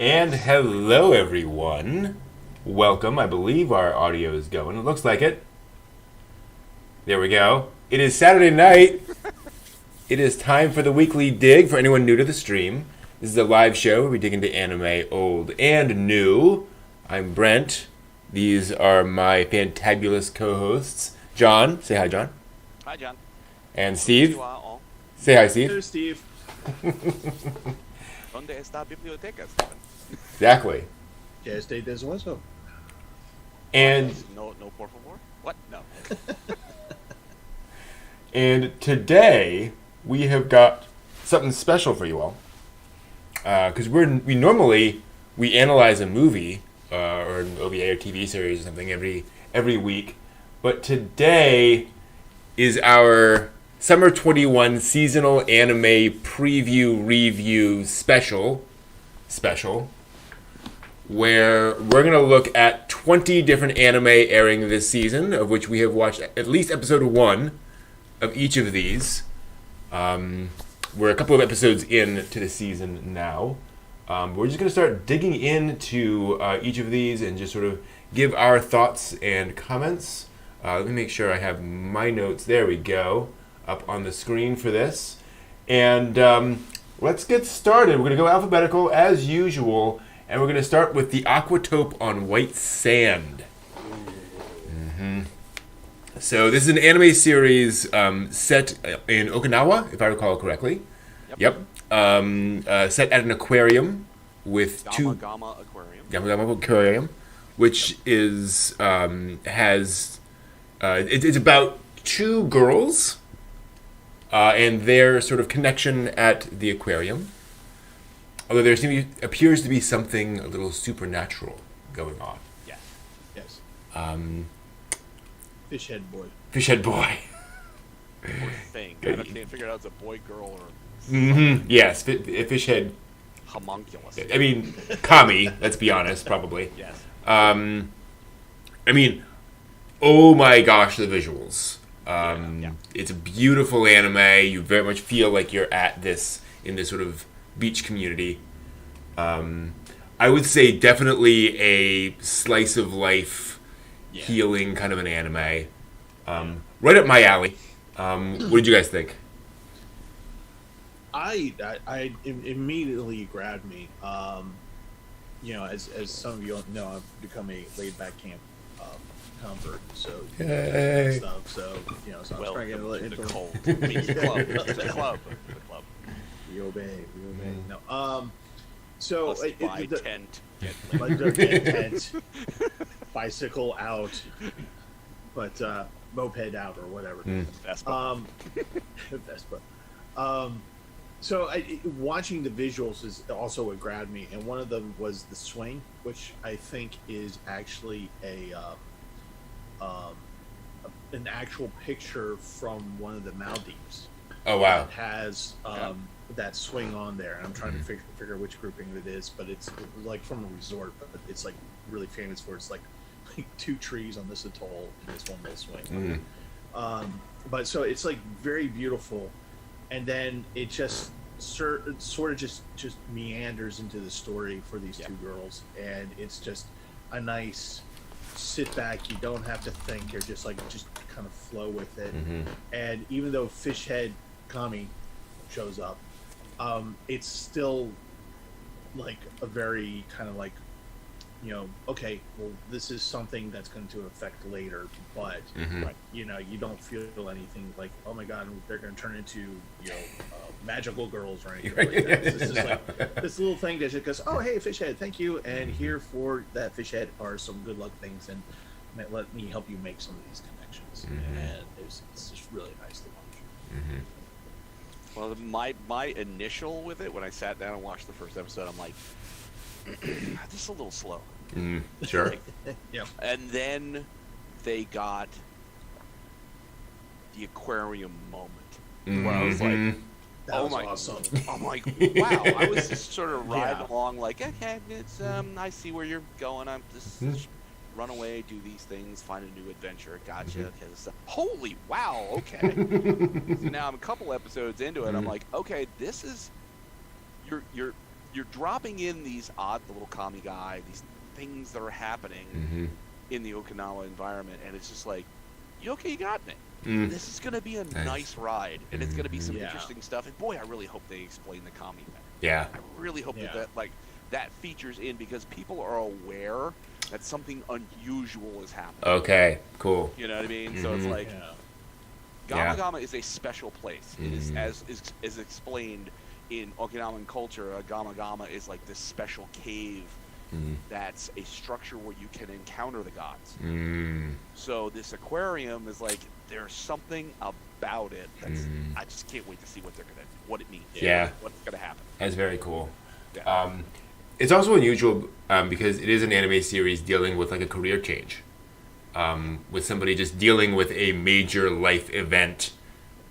And hello, everyone. Welcome. I believe our audio is going. It looks like it. There we go. It is Saturday night. It is time for the weekly dig for anyone new to the stream. This is a live show where we dig into anime, old and new. I'm Brent. These are my fantabulous co-hosts. John. Say hi, John. Hi, John. And Steve. Say hi, Steve. Hello, Steve. ¿Dónde está biblioteca, Steven? Exactly. Ya estoy deshueso. And No, por favor. What? No. And today we have got something special for you all, because we normally analyze a movie or an OVA or TV series or something every week, but today is our Summer 21 seasonal anime preview review special, where we're going to look at 20 different anime airing this season, of which we have watched at least episode 1 of each of these. We're a couple of episodes into the season now. We're just going to start digging into each of these and just sort of give our thoughts and comments. Let me make sure I have my notes. There we go. Up on the screen for this. And let's get started. We're going to go alphabetical as usual. And we're going to start with the Aquatope on White Sand. So this is an anime series set in Okinawa, if I recall correctly. Yep. Set at an aquarium with Agamagama Aquarium. Agamagama Aquarium, which is it's about two girls and their sort of connection at the aquarium. Although there appears to be something a little supernatural going on. Yes. Yes. Fishhead boy. Fishhead boy. Or thing. I can't figure out if it's a boy, girl, or Yes, Fishhead. homunculus. I mean, Kami, let's be honest, probably. Yes. I mean, oh my gosh, the visuals. Yeah. It's a beautiful anime. You very much feel like you're in this sort of beach community. I would say definitely a slice of life healing kind of an anime. Right up my alley. What did you guys think? I immediately grabbed me. As some of you know, I've become a laid back camp convert. So stuff. So so I'm trying to get into the cold. The club. We obey. No. So Must buy tent. tent, bicycle out, but moped out or whatever. Vespa. Vespa. So watching the visuals is also what grabbed me, and one of them was the swing, which I think is actually an actual picture from one of the Maldives. Oh wow! That has that swing on there, and I'm trying to figure which grouping it is, but it's like from a resort, but it's like really famous for it's like two trees on this atoll and this one little swing. But so it's like very beautiful, and then it just sort of just meanders into the story for these two girls, and it's just a nice sit back. You don't have to think. You're just kind of flow with it. And even though Fishhead Kami shows up, it's still like a very kind of like, okay, well, this is something that's going to affect later, but you don't feel anything like, oh my god, they're going to turn into magical girls or anything like that. This is like this little thing that just goes, oh hey, Fishhead, thank you, and here for that Fishhead are some good luck things, and let me help you make some of these connections. And it's just really nice to watch. Well, my initial with it when I sat down and watched the first episode, I'm like, this is a little slow. Sure. Yeah. And then they got the aquarium moment where I was like, That was awesome. I'm like, wow. I was just sort of riding along like, okay, it's I see where you're going. I'm just run away, do these things, find a new adventure. Gotcha. Okay, holy wow. Okay. So now I'm a couple episodes into it. I'm like, okay, this is you're you're dropping in these odd little kami guy, these things that are happening in the Okinawa environment, and it's just like, you got it. This is going to be a nice ride, and it's going to be some interesting stuff. And boy, I really hope they explain the kami better. Yeah. I really hope that features in, because people are aware that something unusual is happening. Okay, cool. You know what I mean? So it's like, Agamagama is a special place. It is, as is explained in Okinawan culture, Agamagama is like this special cave that's a structure where you can encounter the gods. So this aquarium is like, there's something about it that's, I just can't wait to see what it means. Yeah. What's gonna happen. That's very cool. Yeah. It's also unusual because it is an anime series dealing with like a career change. With somebody just dealing with a major life event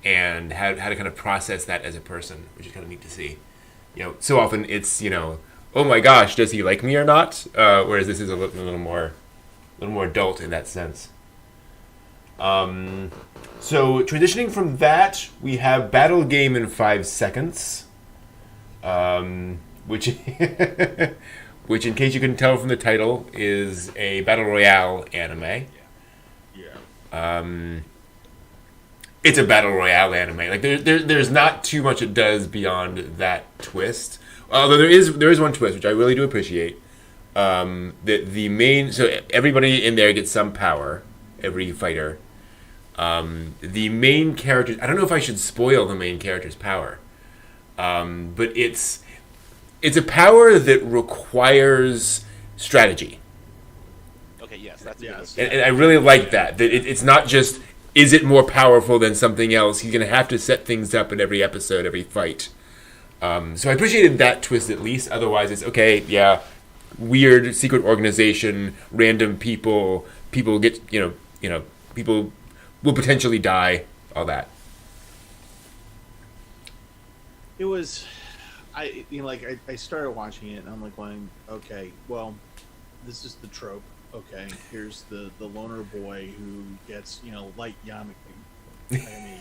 and how to kind of process that as a person, which is kind of neat to see. So often it's, oh my gosh, does he like me or not? Whereas this is a little more adult in that sense. So transitioning from that, we have Battle Game in 5 Seconds, which in case you can tell from the title, is a Battle Royale anime. It's a Battle Royale anime. Like there's not too much it does beyond that twist. Although there is one twist, which I really do appreciate. The main, so everybody in there gets some power, every fighter. The main characters, I don't know if I should spoil the main character's power, but it's a power that requires strategy. Okay, yes, that's yes. And I really like that it's not just, is it more powerful than something else? He's going to have to set things up in every episode, every fight. So I appreciated that twist at least. Otherwise, it's okay, yeah, weird secret organization, random people get, people will potentially die, all that. It was, I started watching it and I'm like going, okay, well, this is the trope. Okay, here's the loner boy who gets, light Yamaki.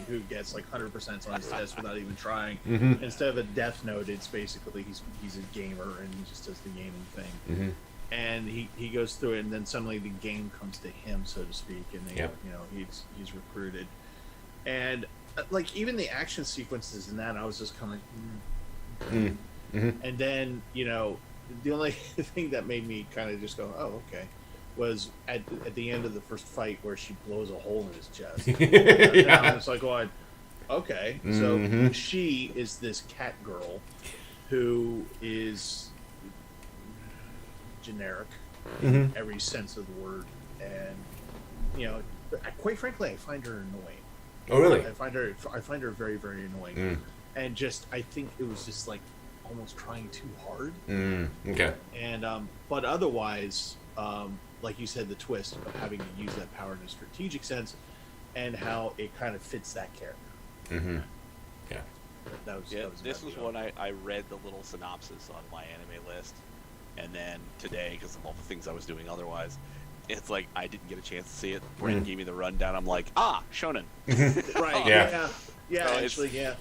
Who gets like 100% on his test without even trying. Instead of a Death Note, it's basically he's a gamer and he just does the gaming thing. And he goes through it, and then suddenly the game comes to him, so to speak, and they, he's recruited. And like even the action sequences in that, I was just kind of like, And then the only thing that made me kind of just go, oh, okay, was at the end of the first fight where she blows a hole in his chest. I was like, going, okay, so she is this cat girl who is generic in every sense of the word, and quite frankly, I find her annoying. Oh, really? I find her very, very annoying, and just I think it was just like almost trying too hard. Okay. And but otherwise, like you said, the twist of having to use that power in a strategic sense, and how it kind of fits that character. Yeah. This was when I read the little synopsis on my anime list, and then today, because of all the things I was doing otherwise, it's like I didn't get a chance to see it. Brandon gave me the rundown. I'm like, shonen. Right. Yeah. So actually, yeah.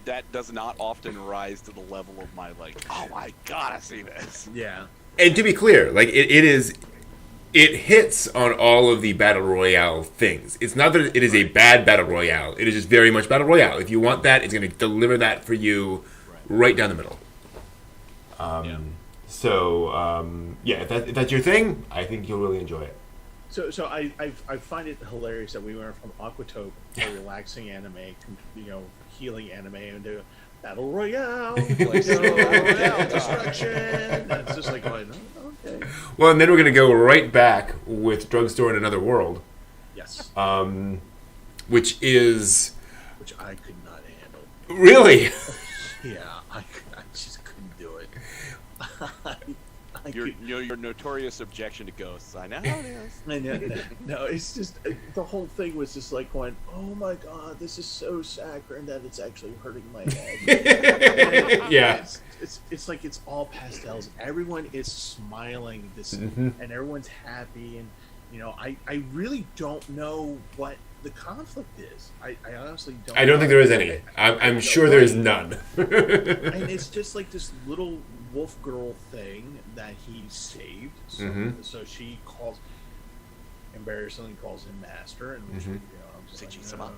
That does not often rise to the level of my like, oh my god, I see this. Yeah. And to be clear, like it hits on all of the Battle Royale things. It's not that it is a bad Battle Royale. It is just very much Battle Royale. If you want that, it's going to deliver that for you right down the middle. So, if that's your thing, I think you'll really enjoy it. So I find it hilarious that we went from Aquatope, a relaxing anime, healing anime, into Battle Royale, destruction. And it's just like going, okay. Well, and then we're going to go right back with Drugstore in Another World. Yes. Which I could not handle. Really? Yeah, I just couldn't do it. Your notorious objection to ghosts. I know it is. No, it's just the whole thing was just like going, oh my god, this is so saccharine that it's actually hurting my head. Yeah. It's like it's all pastels. Everyone is smiling and everyone's happy, and I really don't know what the conflict is. I honestly don't. I don't think there is any. I'm sure there is none. And it's just like this little wolf girl thing that he saved. So she embarrassingly calls him master, and I'm just like,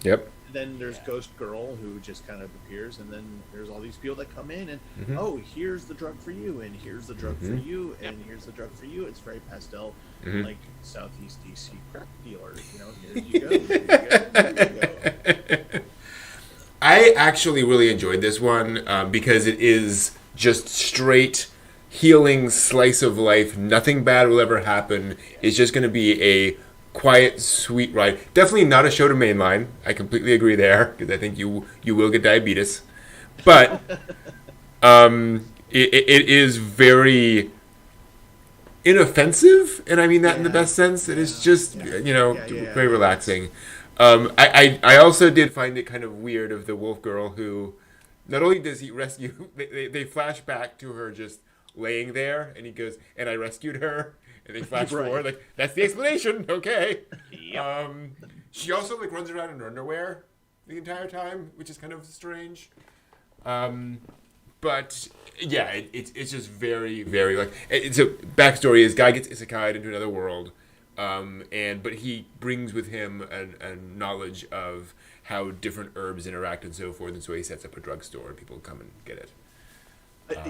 Yep. Then there's Ghost Girl, who just kind of appears, and then there's all these people that come in, and oh, here's the drug for you, and here's the drug for you, and here's the drug for you. It's very pastel, like Southeast DC crack dealer. Here you go. Here you go. I actually really enjoyed this one because it is just straight healing slice of life. Nothing bad will ever happen. It's just going to be a quiet, sweet ride. Definitely not a show to mainline. I completely agree there, because I think you will get diabetes. But it is very inoffensive, and I mean that in the best sense. It is just very relaxing. I also did find it kind of weird of the wolf girl who, not only does he rescue, they flash back to her just laying there, and he goes, and I rescued her. And they flash forward, like, that's the explanation, okay. Yep. She also, like, runs around in her underwear the entire time, which is kind of strange. But, yeah, it's just very, very, like, it's a backstory is guy gets isekai'd into another world, but he brings with him a knowledge of how different herbs interact and so forth, and so he sets up a drugstore, and people come and get it.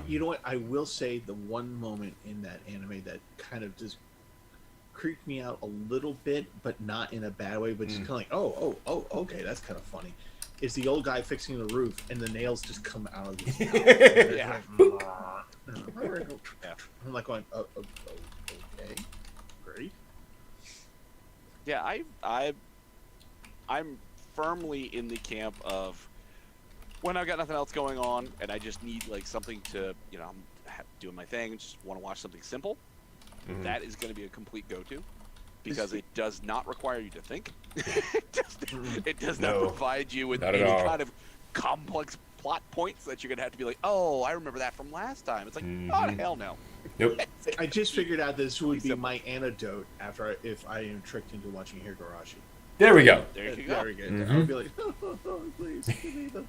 You know what? I will say the one moment in that anime that kind of just creeped me out a little bit, but not in a bad way, but just kind of like, oh, okay, that's kind of funny, is the old guy fixing the roof, and the nails just come out of his mouth. I'm like going, okay, great. Yeah, I'm firmly in the camp of, when I've got nothing else going on and I just need like something to, I'm doing my thing, just want to watch something simple, that is going to be a complete go-to, because it does not require you to think. It does not provide you with any kind of complex plot points that you're going to have to be like, oh, I remember that from last time. It's like, oh, hell no. Nope. I just figured out this would be my antidote if I am tricked into watching Higurashi. There we go. There you go. Very good. I'll be like, please, give me the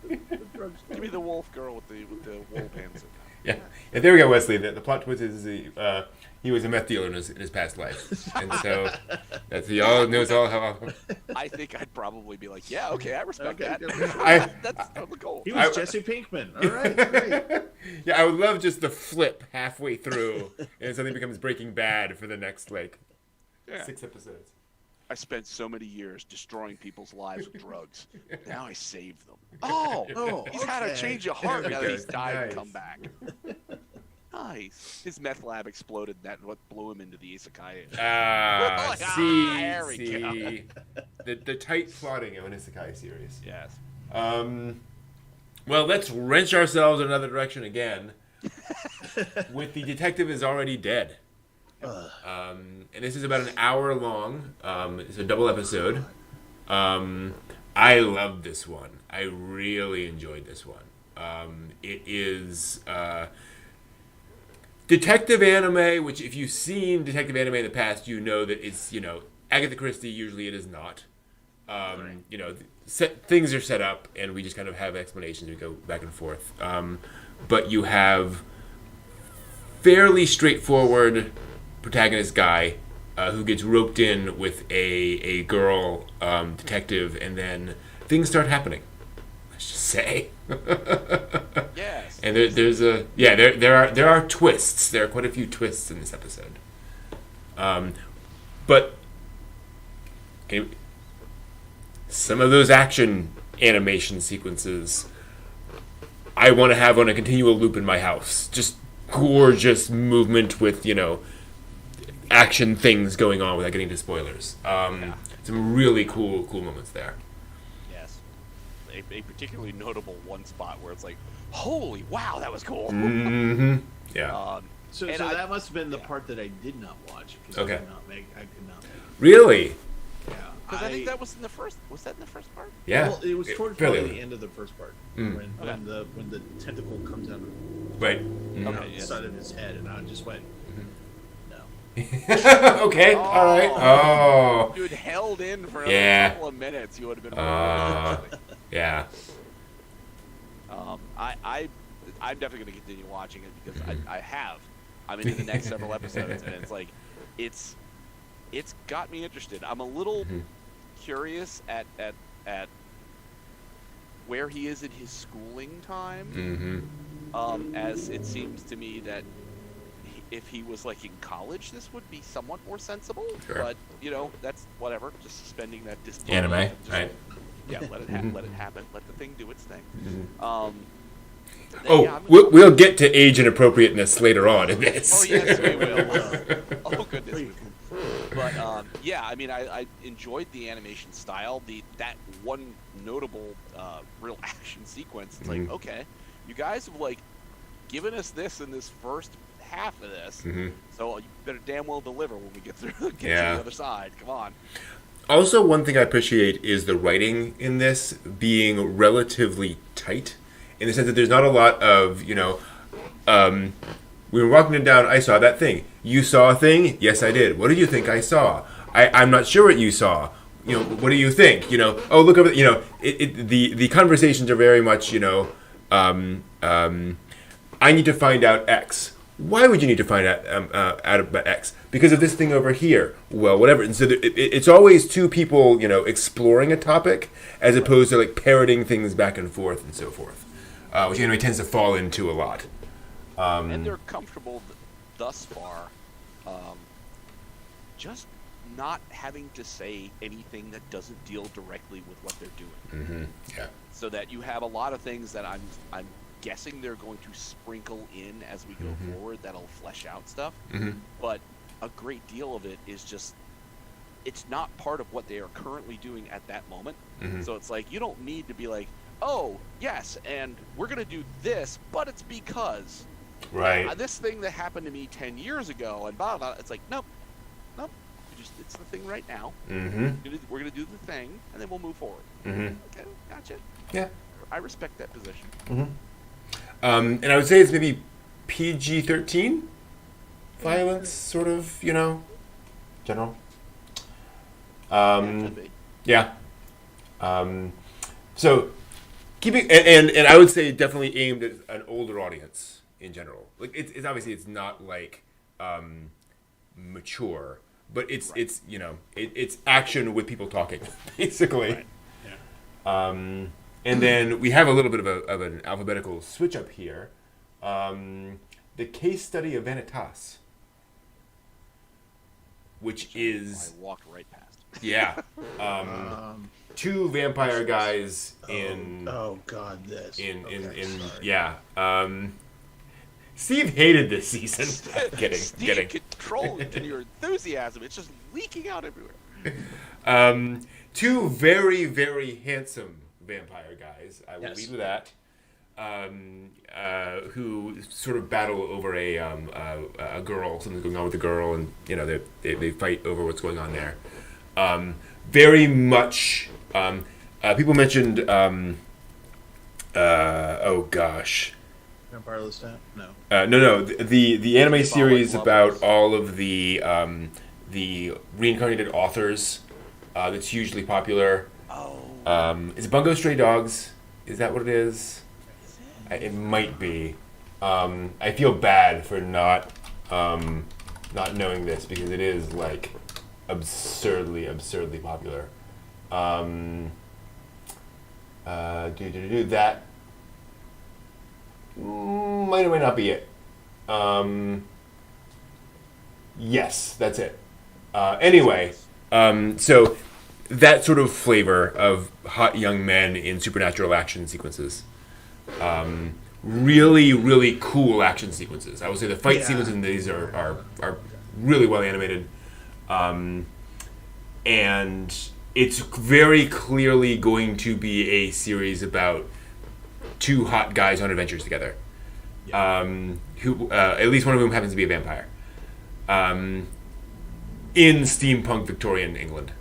drugs. Give me the wolf girl with the wool pants. Yeah. There we go, Wesley. The plot twist is he was a meth dealer in his past life, and so that's he all knows all how. I think I'd probably be like, yeah, okay, I respect that. That's totally cool. He was Jesse Pinkman. All right, great. Yeah, I would love just the flip halfway through, and something becomes Breaking Bad for the next 6 episodes. I spent so many years destroying people's lives with drugs. Now I save them. Oh, he's had a change of heart now that he's died and come back. Nice. His meth lab exploded, and that's what blew him into the isekai. There we go. The tight plotting of an isekai series. Yes. Well, let's wrench ourselves in another direction again. With the detective is already dead. And this is about an hour long. It's a double episode. I love this one. I really enjoyed this one. It is detective anime, which if you've seen detective anime in the past, you know that it's, Agatha Christie. Usually it is not. Things are set up, and we just kind of have explanations. We go back and forth. But you have fairly straightforward protagonist guy who gets roped in with a girl detective, and then things start happening. Let's just say. Yes. And there are twists. There are quite a few twists in this episode. But some of those action animation sequences I want to have on a continual loop in my house. Just gorgeous movement with, action things going on without getting into spoilers. Some really cool moments there. Yes. A particularly notable one spot where it's like, holy wow, that was cool. Mm-hmm. Yeah. So that must have been the part that I did not watch, because I could not make. Really? Yeah. Because I think that was in the first. Was that in the first part? Yeah. Well, it was towards probably the end of the first part when the tentacle comes out of right the side of his head, and I just went, no. Okay, all right. Oh. If you had held in for Yeah. a couple of minutes, you would have been. Yeah. I'm definitely going to continue watching it because I have. I'm into the next several episodes, and it's like, it's got me interested. I'm a little curious at where he is in his schooling time. As it seems to me that if he was like in college, this would be somewhat more sensible. Sure. But that's whatever. Just suspending that disbelief. Anime, right? Yeah, let it happen. Let the thing do its thing. We'll get to age inappropriateness later on in this. Oh yes, we will. Oh goodness. But I mean, I enjoyed the animation style. That one notable real action sequence. It's like, okay, you guys have like given us this in this first half of this, so you better damn well deliver when we get to the other side. Come on. Also, one thing I appreciate is the writing in this being relatively tight, in the sense that there's not a lot of, we were walking down, I saw that thing. You saw a thing? Yes, I did. What did you think I saw? I'm not sure what you saw. What do you think? Oh, look over, the conversations are very much, I need to find out X. Why would you need to find out about X? Because of this thing over here. Well, whatever. And so it's always two people, exploring a topic, as opposed to like parroting things back and forth and so forth, which anime tends to fall into a lot. And they're comfortable thus far, just not having to say anything that doesn't deal directly with what they're doing. Yeah. So that you have a lot of things that I'm guessing they're going to sprinkle in as we go forward that'll flesh out stuff. But a great deal of it is just, it's not part of what they are currently doing at that moment. So it's like, you don't need to be like, oh yes, and we're gonna do this, but it's because this thing that happened to me 10 years ago and blah blah. It's like, nope, it's the thing right now. We're gonna do the thing, and then we'll move forward. Okay, gotcha. Yeah, I respect that position. And I would say it's maybe PG-13 violence, sort of, general. Yeah. So keeping and I would say definitely aimed at an older audience in general. Like it's obviously it's not like mature, but it's it's action with people talking basically. Right. Yeah. And then we have a little bit of an alphabetical switch up here. The case study of Vanitas, which is I walked right past. Yeah. Two vampire guys in. Oh God, this. Steve hated this season. Kidding. Steve, control your enthusiasm. It's just leaking out everywhere. Two very, very handsome vampire guys. I will lead with that. Who sort of battle over a girl. Something's going on with the girl, and they fight over what's going on there. Very much. People mentioned. Oh gosh. Vampire Lestat? No. No. The anime series about all of the reincarnated authors. That's hugely popular. Is it Bungo Stray Dogs? Is that what it is? It might be. I feel bad for not knowing this because it is like absurdly popular. That might or might not be it. Yes, that's it. Anyway, so that sort of flavor of hot young men in supernatural action sequences. Really, really cool action sequences. I would say the fight sequences in these are really well animated. And it's very clearly going to be a series about two hot guys on adventures together. Who at least one of whom happens to be a vampire. In steampunk Victorian England.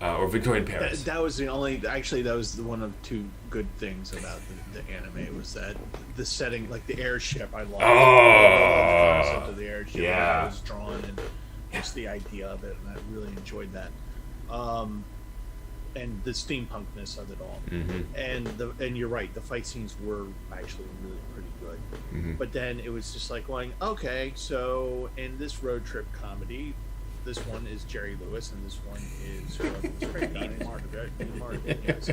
Or Victorian Paris. That was the only. Actually, that was one of two good things about the anime was that the setting, like the airship. I loved the concept of the airship. Yeah. It was drawn and just the idea of it, and I really enjoyed that. And the steampunkness of it all. And you're right, the fight scenes were actually really pretty good. But then it was just like going, okay, so in this road trip comedy, this one is Jerry Lewis and this one is Martin. Yes.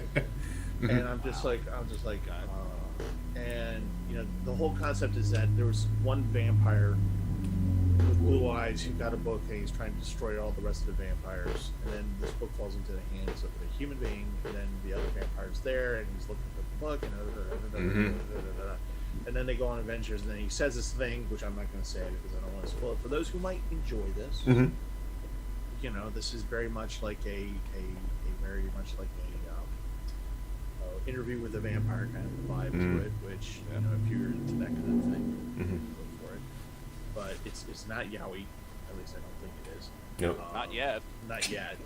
And I'm just like, and the whole concept is that there was one vampire with blue eyes who got a book and he's trying to destroy all the rest of the vampires, and then this book falls into the hands of a human being, and then the other vampire's there and he's looking for the book, and then they go on adventures, and then he says this thing which I'm not going to say because I don't want to spoil it for those who might enjoy this. This is very much like a interview with a vampire kind of vibe to it, which if you're into that kind of thing, go for it. But it's not yaoi, at least I don't think it is. Nope. Not yet. Not yet.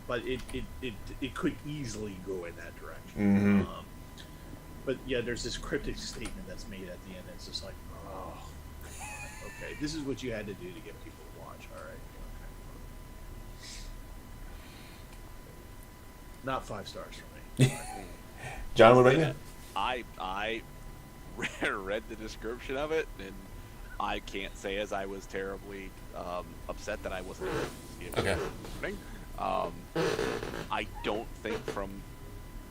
But it could easily go in that direction. But yeah, there's this cryptic statement that's made at the end. It's just like, oh, okay, this is what you had to do to get people to watch. All right. Okay. Not 5 stars for me. John, what about you? I read the description of it, and I can't say as I was terribly upset that I wasn't able to see it. I don't think from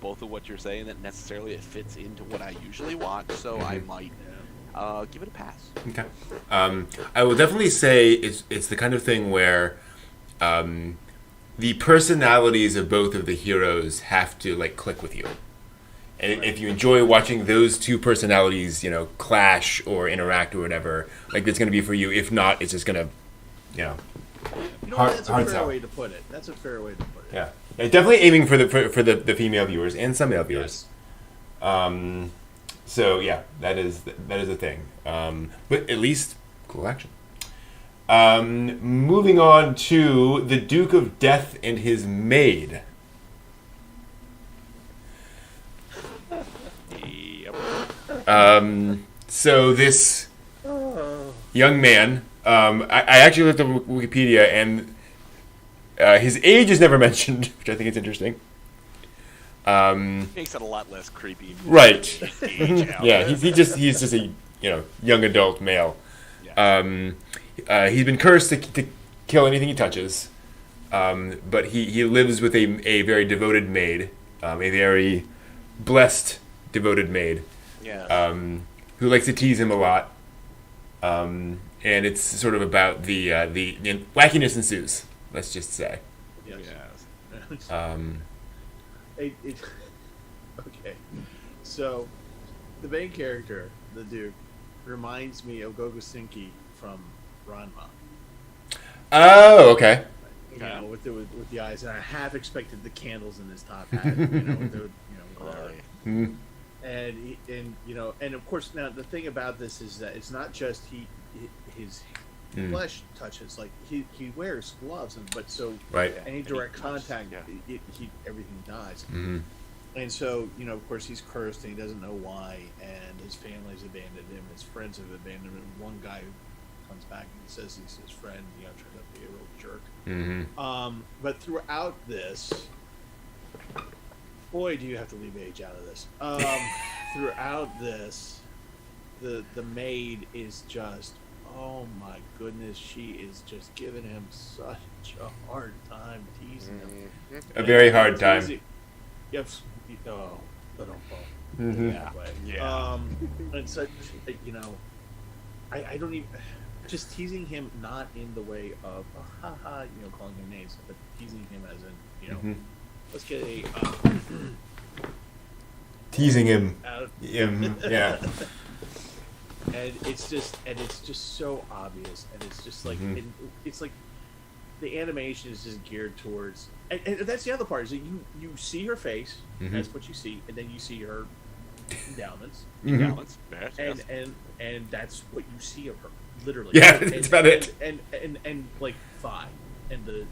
both of what you're saying that necessarily it fits into what I usually watch, so I might give it a pass. Okay. I will definitely say it's the kind of thing where the personalities of both of the heroes have to click with you. And if you enjoy watching those two personalities, clash or interact or whatever, it's going to be for you. If not, it's just going to, that's a fair way to put it. That's a fair way to put it. Yeah, definitely aiming for the female viewers and some male viewers. Yes. So yeah, that is a thing. But at least cool action. Moving on to the Duke of Death and his maid. So this young man, I actually looked up Wikipedia, and his age is never mentioned, which I think is interesting. Makes it a lot less creepy. Right. Yeah, he's just a young adult male. Yeah. He's been cursed to kill anything he touches, but he lives with a very devoted maid, a very blessed devoted maid. Yeah. Who likes to tease him a lot, and it's sort of about the wackiness ensues. Let's just say. Yes. Okay. So, the main character, the Duke, reminds me of Gogosinki from Ranma. Oh, okay. With the eyes, and I half expected the candles in his top hat. Whatever. And of course, now the thing about this is that it's not just his flesh touches. He wears gloves, but so any direct contact, everything dies. And so of course he's cursed and he doesn't know why, and his family's abandoned him, his friends have abandoned him. One guy who comes back and says he's his friend, turns out to be a real jerk. But throughout this. Boy, do you have to leave age out of this. Throughout this, the maid is just, oh my goodness, she is just giving him such a hard time, teasing him. A very hard time. Yes. Yeah. And such, I don't even, just teasing him not in the way of, calling him names, but teasing him as in, let's get a teasing him. Yeah. And it's just so obvious, and it's just it's like the animation is just geared towards, and that's the other part is that you see her face, that's what you see, and then you see her endowments, and that's what you see of her, literally. Yeah, that's about it. And thigh. And the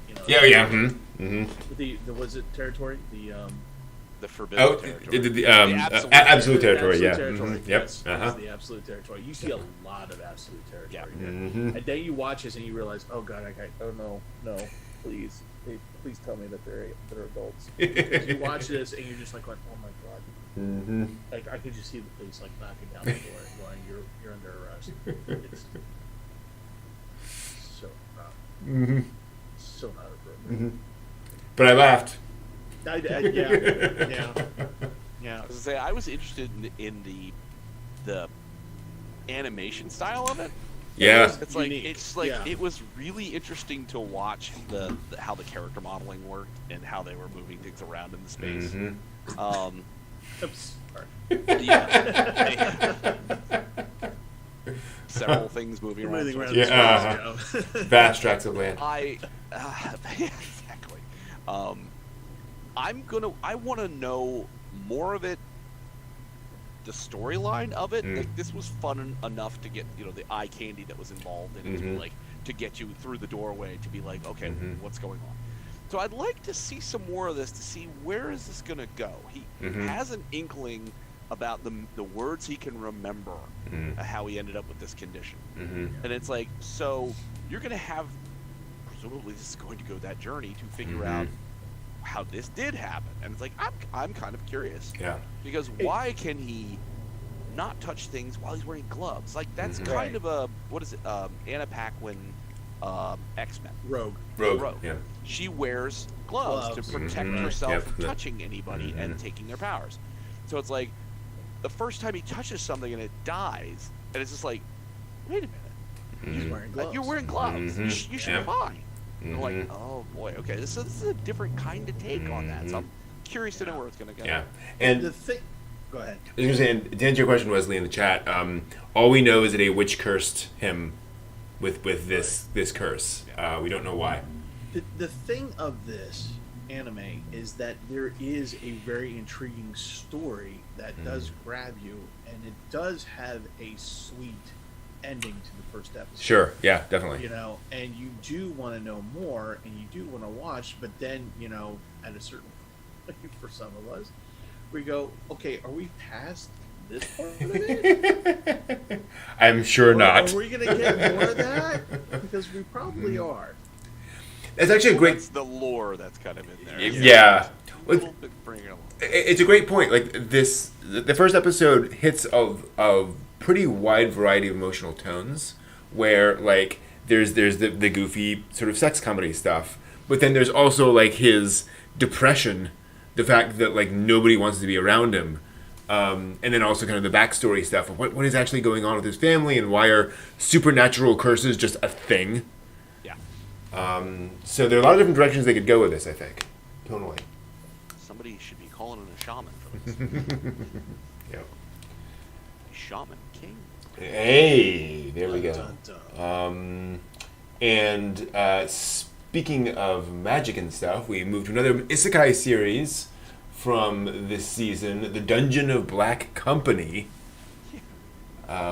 the was it territory, the the forbidden Oh, territory. the absolute absolute territory. Yeah. Territory. Yep. Yes, it's the absolute territory. You see a lot of absolute territory. Yeah. And then you watch this and you realize, oh god, oh no, please tell me that they're adults. Because you watch this and you're just like going, oh my god. Like I could just see the police like knocking down the door and going, you're under arrest. It's so not appropriate. But I laughed. Yeah. I was gonna say I was interested in the animation style of it. Yeah. It's like unique. It was really interesting to watch the how the character modeling worked and how they were moving things around in the space. Oops, sorry. Several things moving around. Yeah. Vast tracts of land. Exactly. I want to know more of it. The storyline of it, like this was fun enough to get the eye candy that was involved in it, to get you through the doorway to be like, okay, what's going on? So I'd like to see some more of this to see where is this going to go. He has an inkling about the words he can remember, how he ended up with this condition, and it's like, so you're going to have, presumably this is going to go that journey to figure out how this did happen, and it's like I'm kind of curious, because why can he not touch things while he's wearing gloves? Like that's kind of a Anna Paquin, X-Men Rogue. Yeah. She wears gloves to protect herself from touching anybody and taking their powers. So it's like the first time he touches something and it dies, and it's just like, wait a minute, he's wearing gloves. You're wearing gloves. You should be fine. I'm like, oh boy, okay, this is a different kind of take on that. So I'm curious to know where it's going to go. Yeah, and the thing. Go ahead. I was going to say, to answer your question, Wesley, in the chat, all we know is that a witch cursed him with this curse. We don't know why. The thing of this anime is that there is a very intriguing story that does grab you, and it does have a sweet ending to the first episode. Sure, yeah, definitely. And you do want to know more, and you do want to watch, but then, at a certain point, for some of us, we go, okay, are we past this part of it? I'm sure not. Are we going to get more of that? Because we probably are. That's actually a great... It's the lore that's kind of in there. Yeah. It's a great point. Like the first episode hits a pretty wide variety of emotional tones, where like there's the goofy sort of sex comedy stuff, but then there's also like his depression, the fact that like nobody wants to be around him, and then also kind of the backstory stuff of what is actually going on with his family and why are supernatural curses just a thing. Yeah. So there are a lot of different directions they could go with this, I think, tonally. Somebody should be calling in a shaman for this. Yeah. Shaman King. Hey, there we go. Dun, dun. And speaking of magic and stuff, we moved to another isekai series from this season, The Dungeon of Black Company,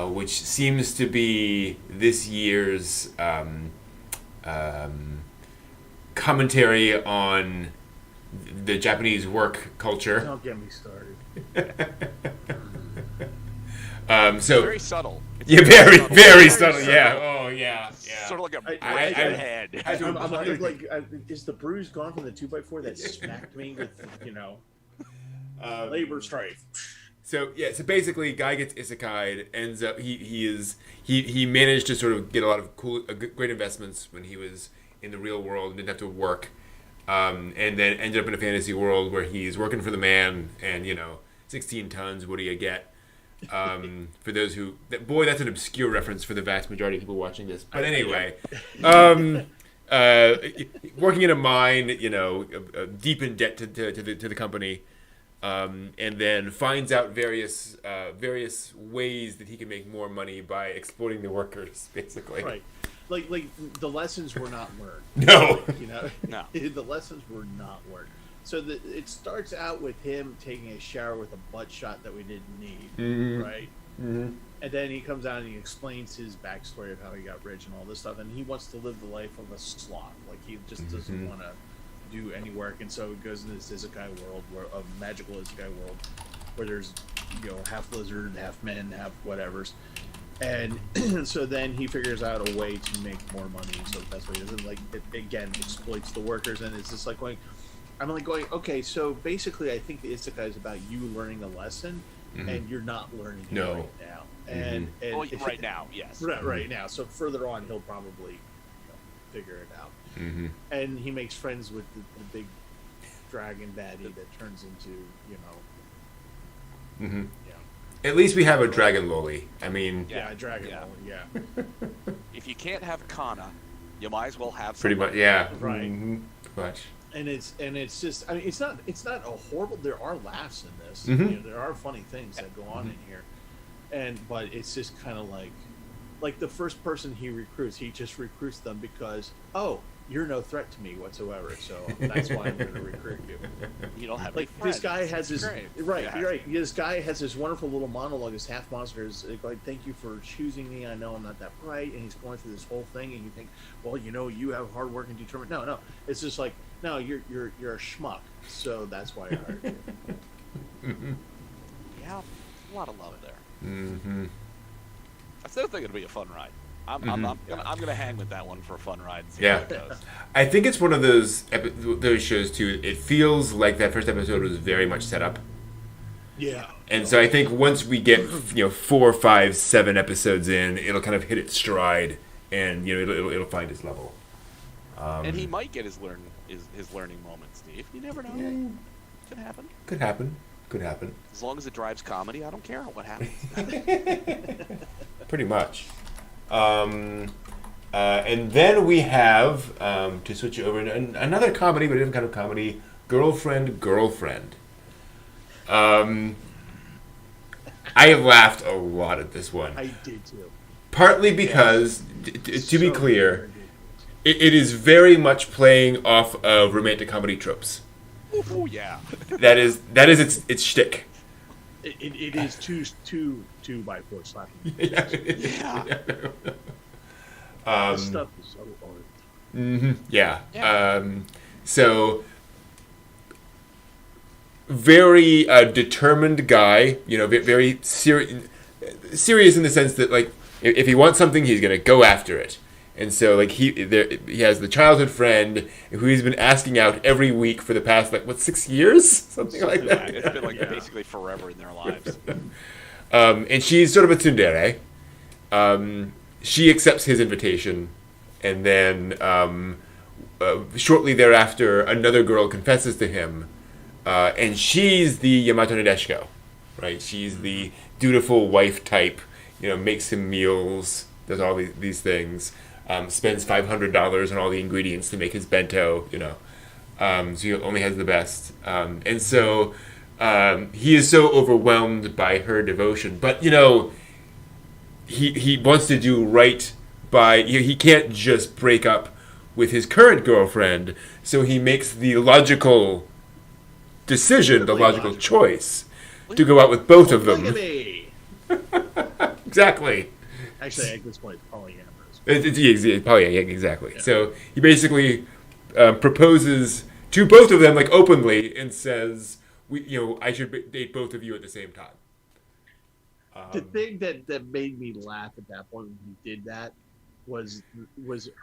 which seems to be this year's commentary on the Japanese work culture. Don't get me started. So very subtle. It's very subtle. Yeah. Oh, yeah. Sort of like a I head. I'm like, is the bruise gone from the 2x4 that smacked me with, labor strife? So basically, guy gets isekai'd. Ends up he managed to sort of get a lot of great investments when he was in the real world and didn't have to work, and then ended up in a fantasy world where he's working for the man, and 16 tons. What do you get? For those that's an obscure reference for the vast majority of people watching this. But anyway, working in a mine, deep in debt to the company, and then finds out various ways that he can make more money by exploiting the workers, basically. Right. Like the lessons were not learned. No. No. The lessons were not learned. So it starts out with him taking a shower with a butt shot that we didn't need, right? Mm-hmm. And then he comes out and he explains his backstory of how he got rich and all this stuff, and he wants to live the life of a sloth. Like he just doesn't want to do any work, and so it goes into this isekai world, where a magical isekai world, where there's half lizard, half men, half whatever's, and so then he figures out a way to make more money. So that's what he does. And like it, again, exploits the workers, and it's just like going. I'm like going, okay, so basically, I think the isekai is about you learning a lesson, and you're not learning it right now. And right now, yes. Right now. So further on, he'll probably figure it out. And he makes friends with the big dragon baddie that turns into, At least we have a dragon loli. I mean, dragon loli. Yeah. If you can't have Kana, you might as well have pretty much. Yeah. Right. Much. And it's just, I mean, it's not a horrible. There are laughs in this. There are funny things that go on in here, but it's just kind of like the first person he recruits, he just recruits them because you're no threat to me whatsoever, so that's why I'm going to recruit you. You don't have like any friends. This guy has this right. This guy has this wonderful little monologue. This half monster is like, "Thank you for choosing me. I know I'm not that bright," and he's going through this whole thing, and you think, well, you have hard work and determined. No, it's just like, no, you're a schmuck, so that's why I hired you. Yeah, a lot of love there. I still think it'll be a fun ride. I'm gonna hang with that one for a fun ride. And see how it goes. I think it's one of those shows too. It feels like that first episode was very much set up. Yeah. And so I think once we get 4, 5, 7 episodes in, it'll kind of hit its stride, and it'll find its level. And he might get his learning moment, Steve. You never know. Yeah. Could happen. Could happen. As long as it drives comedy, I don't care what happens. Pretty much. And then we have, to switch over, another comedy, but a different kind of comedy, Girlfriend. I laughed a lot at this one. I did too. Partly because, to be clear, it is very much playing off of romantic comedy tropes. Oh yeah. That is its shtick. It is two by four slapping. Yeah. This stuff is so hard. Yeah. So very determined guy. Very serious in the sense that if he wants something, he's gonna go after it. And so he has the childhood friend who he's been asking out every week for the past 6 years, something like that. It's been basically forever in their lives. And she's sort of a tsundere. She accepts his invitation, and then shortly thereafter, another girl confesses to him, and she's the Yamato Nadeshiko, right? She's the dutiful wife type. Makes him meals, does all these things. Spends $500 on all the ingredients to make his bento, so he only has the best. And so he is so overwhelmed by her devotion. But, he wants to do right by... He can't just break up with his current girlfriend, so he makes the logical decision, the logical choice, to go out with both of them. Exactly. Actually, at this point, it's polyamorous. Exactly. Yeah. So he basically proposes to both of them openly and says, I should date both of you at the same time. The thing that made me laugh at that point when he did that was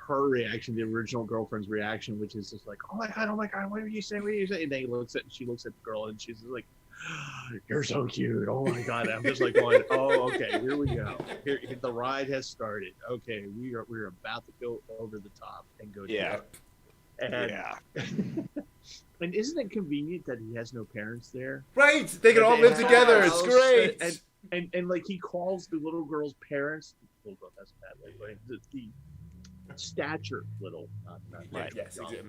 her reaction, the original girlfriend's reaction, which is just like, oh my god, what are you saying? And then she looks at the girl and she's like, you're so cute. Oh my god. I'm just going, oh, okay, here we go. Here, the ride has started. Okay, we're about to go over the top and go down. And isn't it convenient that he has no parents there? Right. They can all live together. It's great. And he calls the little girl's parents. Little girl, that's a bad way. The stature little, not right. Yes. Exactly.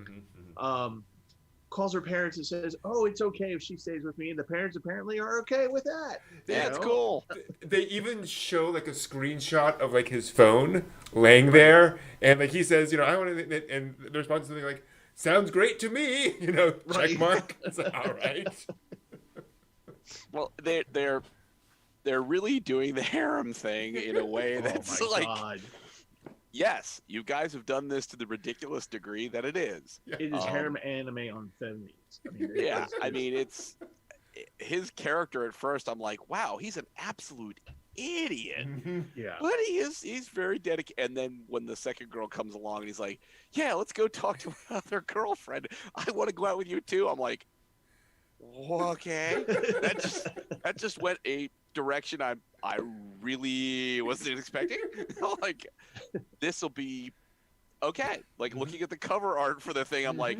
Calls her parents and says, "Oh, it's okay if she stays with me," and the parents apparently are okay with that. That's cool. They even show a screenshot of his phone laying there, and he says, "I want to," and the response is something like, "Sounds great to me," check mark. It's all right. Well, they're really doing the harem thing in a way that's God. Yes, you guys have done this to the ridiculous degree that it is. It is harem anime on feminines. I mean, Yeah, I mean, it's his character at first. I'm like, wow, he's an absolute idiot. Yeah. But he's very dedicated. And then when the second girl comes along and he's like, yeah, let's go talk to another girlfriend. I want to go out with you too. I'm like, okay. that just went a direction I really wasn't expecting. Like, this will be okay. Like, looking at the cover art for the thing, I'm like,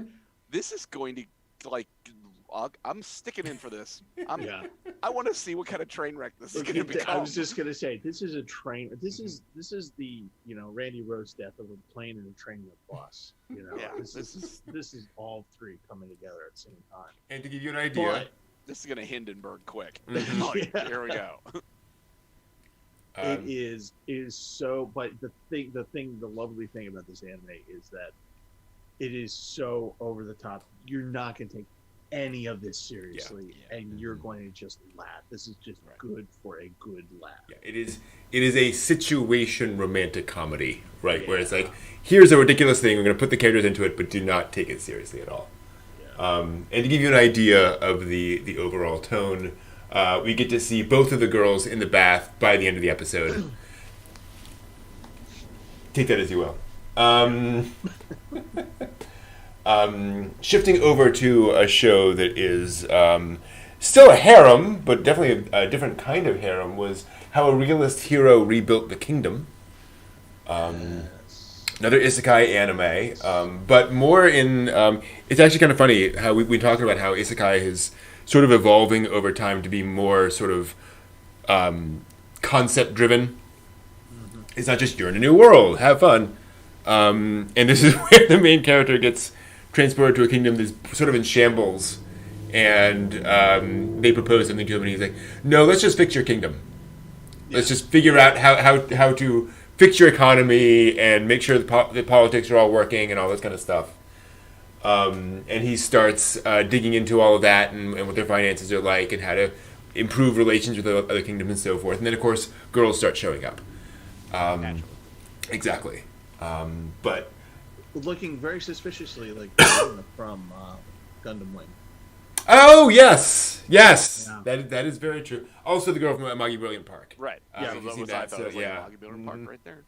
this is going to, like, I'm sticking in for this. I want to see what kind of train wreck this is going to become. I was just going to say, this is a train. This is the Randy Rhoads death of a plane and a train and a bus. This is all three coming together at the same time. And to give you an idea, this is going to Hindenburg quick. Here we go. It is so. But the lovely thing about this anime is that it is so over the top. You're not going to take any of this seriously, and you're going to just laugh. This is just good for a good laugh. Yeah, it is a situation romantic comedy, right? Yeah. Where it's like, here's a ridiculous thing, we're going to put the characters into it, but do not take it seriously at all. Yeah. And to give you an idea of the overall tone, we get to see both of the girls in the bath by the end of the episode. Take that as you will. Shifting over to a show that is still a harem, but definitely a different kind of harem, was How a Realist Hero Rebuilt the Kingdom. Another isekai anime, but more in... it's actually kind of funny how we talked about how isekai is sort of evolving over time to be more sort of concept-driven. Mm-hmm. It's not just, you're in a new world, have fun. And this is where the main character gets transported to a kingdom that's sort of in shambles, and they propose something to him, and he's like, no, let's just fix your kingdom. Let's just figure out how to fix your economy and make sure the politics are all working and all this kind of stuff. And he starts digging into all of that and what their finances are like and how to improve relations with the other kingdoms and so forth. And then, of course, girls start showing up. Exactly. But looking very suspiciously like from Gundam Wing. Oh, yes. Yeah. That is very true. Also, the girl from Amagi Brilliant Park. Right. That was I thought. Amagi Brilliant Park right there.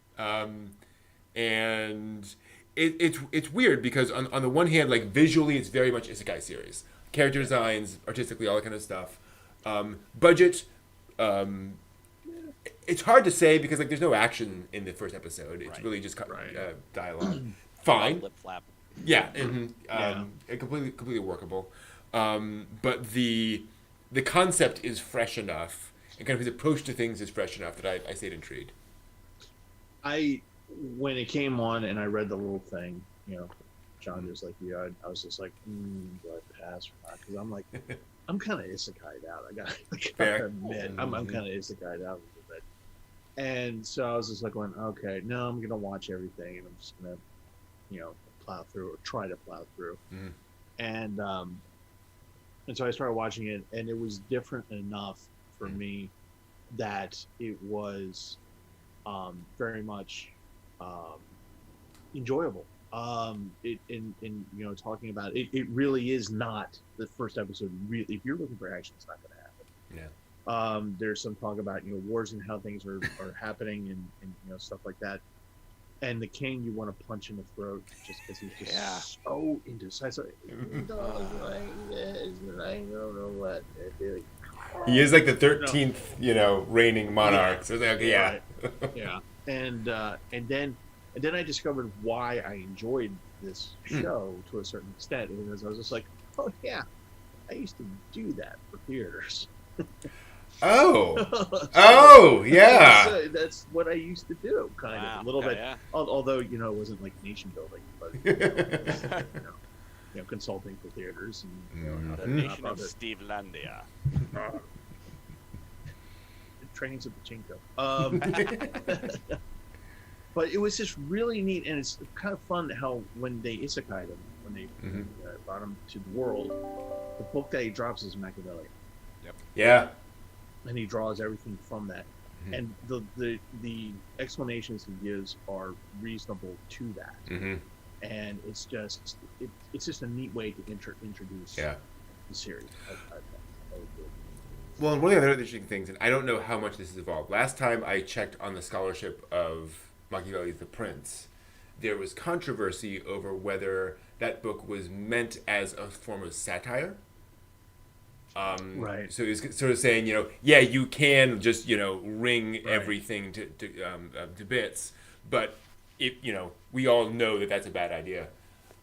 And it's weird because on the one hand, like, visually, it's very much isekai series. Character designs, artistically, all that kind of stuff. Budget, it's hard to say because, like, there's no action in the first episode. It's really just dialogue. Fine. Lip flap. Yeah. Completely workable. But the concept is fresh enough, and kind of his approach to things is fresh enough that I stayed intrigued. When it came on and I read the little thing, John was like, I was just like, do I pass or not? Because I'm like, I'm kind of isekai'd out. I gotta admit, I'm kind of isekai'd out a little bit. And so I was just like going, okay, no, I'm gonna watch everything, and I'm just gonna, plow through or try to plow through. And so I started watching it, and it was different enough for me that it was very much enjoyable. Talking about it, it really is not the first episode. Really, if you're looking for action, it's not going to happen. Yeah. There's some talk about wars and how things are happening and stuff like that. And the king, you want to punch in the throat just because he's just so indecisive. I don't know what they're doing. He is like the 13th, reigning monarch. So it's like, okay, yeah. And then I discovered why I enjoyed this show to a certain extent, because I was just like, oh yeah, I used to do that for theaters. Oh, yeah. So that's what I used to do, kind of a little bit. Yeah. Although it wasn't like nation building, but consulting for theaters and the nation of Stevelandia. Trains at Pachinko. But it was just really neat, and it's kind of fun how when they isekai'd him, when they brought him to the world, the book that he drops is Machiavelli. Yep. Yeah. And he draws everything from that. and the explanations he gives are reasonable to that. And it's just a neat way to introduce the series. Well, and one of the other interesting things, and I don't know how much this has evolved. Last time I checked on the scholarship of Machiavelli's The Prince, there was controversy over whether that book was meant as a form of satire. Right. So he's sort of saying, you can just, wring everything to bits, but we all know that that's a bad idea.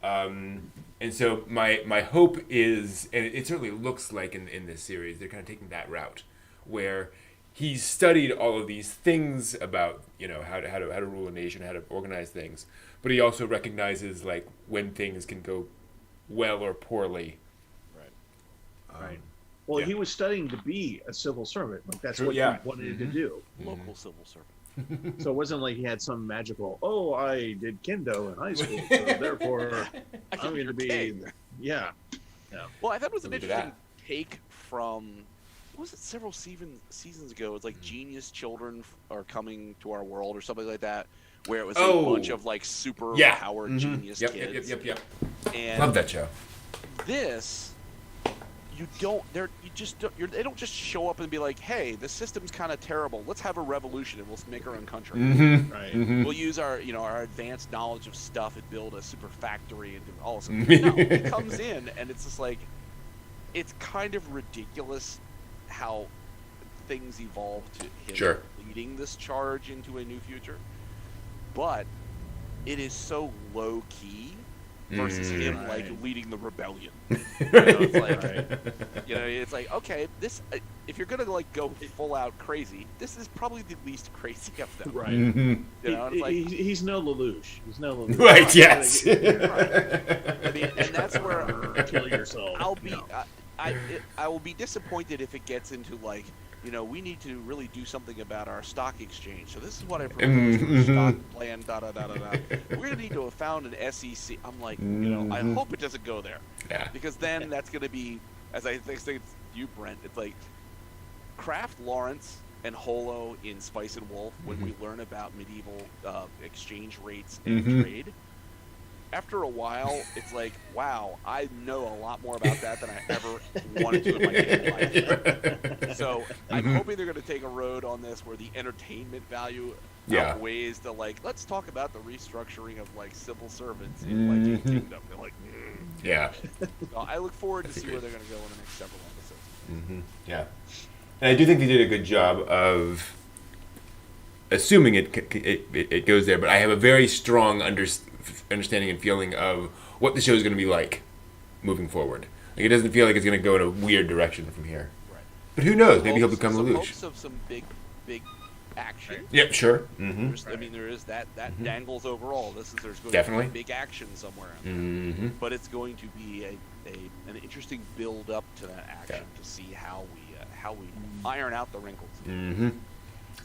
And so my hope is, and it certainly looks like in this series, they're kind of taking that route, where he's studied all of these things about how to rule a nation, how to organize things, but he also recognizes like when things can go well or poorly. Right. Well, he was studying to be a civil servant. Like that's what he wanted to do. Local civil servant. So it wasn't like he had some magical, I did kendo in high school, so therefore I'm going to be, yeah. Well, I thought it was an interesting take from, was it several seasons ago? It's like genius children are coming to our world or something like that, where it was a bunch of like super powered genius kids. Yep. And love that show. This. They don't just show up and be like, hey, the system's kind of terrible. Let's have a revolution and we'll make our own country. Right. We'll use our advanced knowledge of stuff and build a super factory and do all this. No, he comes in and it's just like, it's kind of ridiculous how things evolve to him leading this charge into a new future. But it is so low key versus him leading the rebellion. It's like, it's like, okay, this if you're gonna like go full out crazy, this is probably the least crazy of them. Right. It's like, he's no Lelouch. He's no Lelouch. Right. Yes. I mean, and that's where kill yourself. I will be disappointed if it gets into like, we need to really do something about our stock exchange. So this is what I propose for a stock plan, We're going to need to found an SEC. I'm like, I hope it doesn't go there. Yeah. Because then that's going to be, as I think it's you, Brent, it's like Kraft Lawrence and Holo in Spice and Wolf, when we learn about medieval exchange rates and trade. After a while, it's like, wow, I know a lot more about that than I ever wanted to in my daily life. So I'm hoping they're going to take a road on this where the entertainment value outweighs the, like, let's talk about the restructuring of, like, civil servants in, like, a kingdom. They're like, Yeah. So I look forward to see where they're going to go in the next several episodes. Yeah. And I do think they did a good job of assuming it goes there, but I have a very strong understanding and feeling of what the show is going to be like moving forward. Like, it doesn't feel like it's going to go in a weird direction from here. Right. But who knows? Maybe he'll become Lelouch. Lelouch. Of some big action. Yep, sure. I mean, there is that dangles overall. There's going Definitely to be big action somewhere in there. But it's going to be an interesting build up to that action to see how we iron out the wrinkles.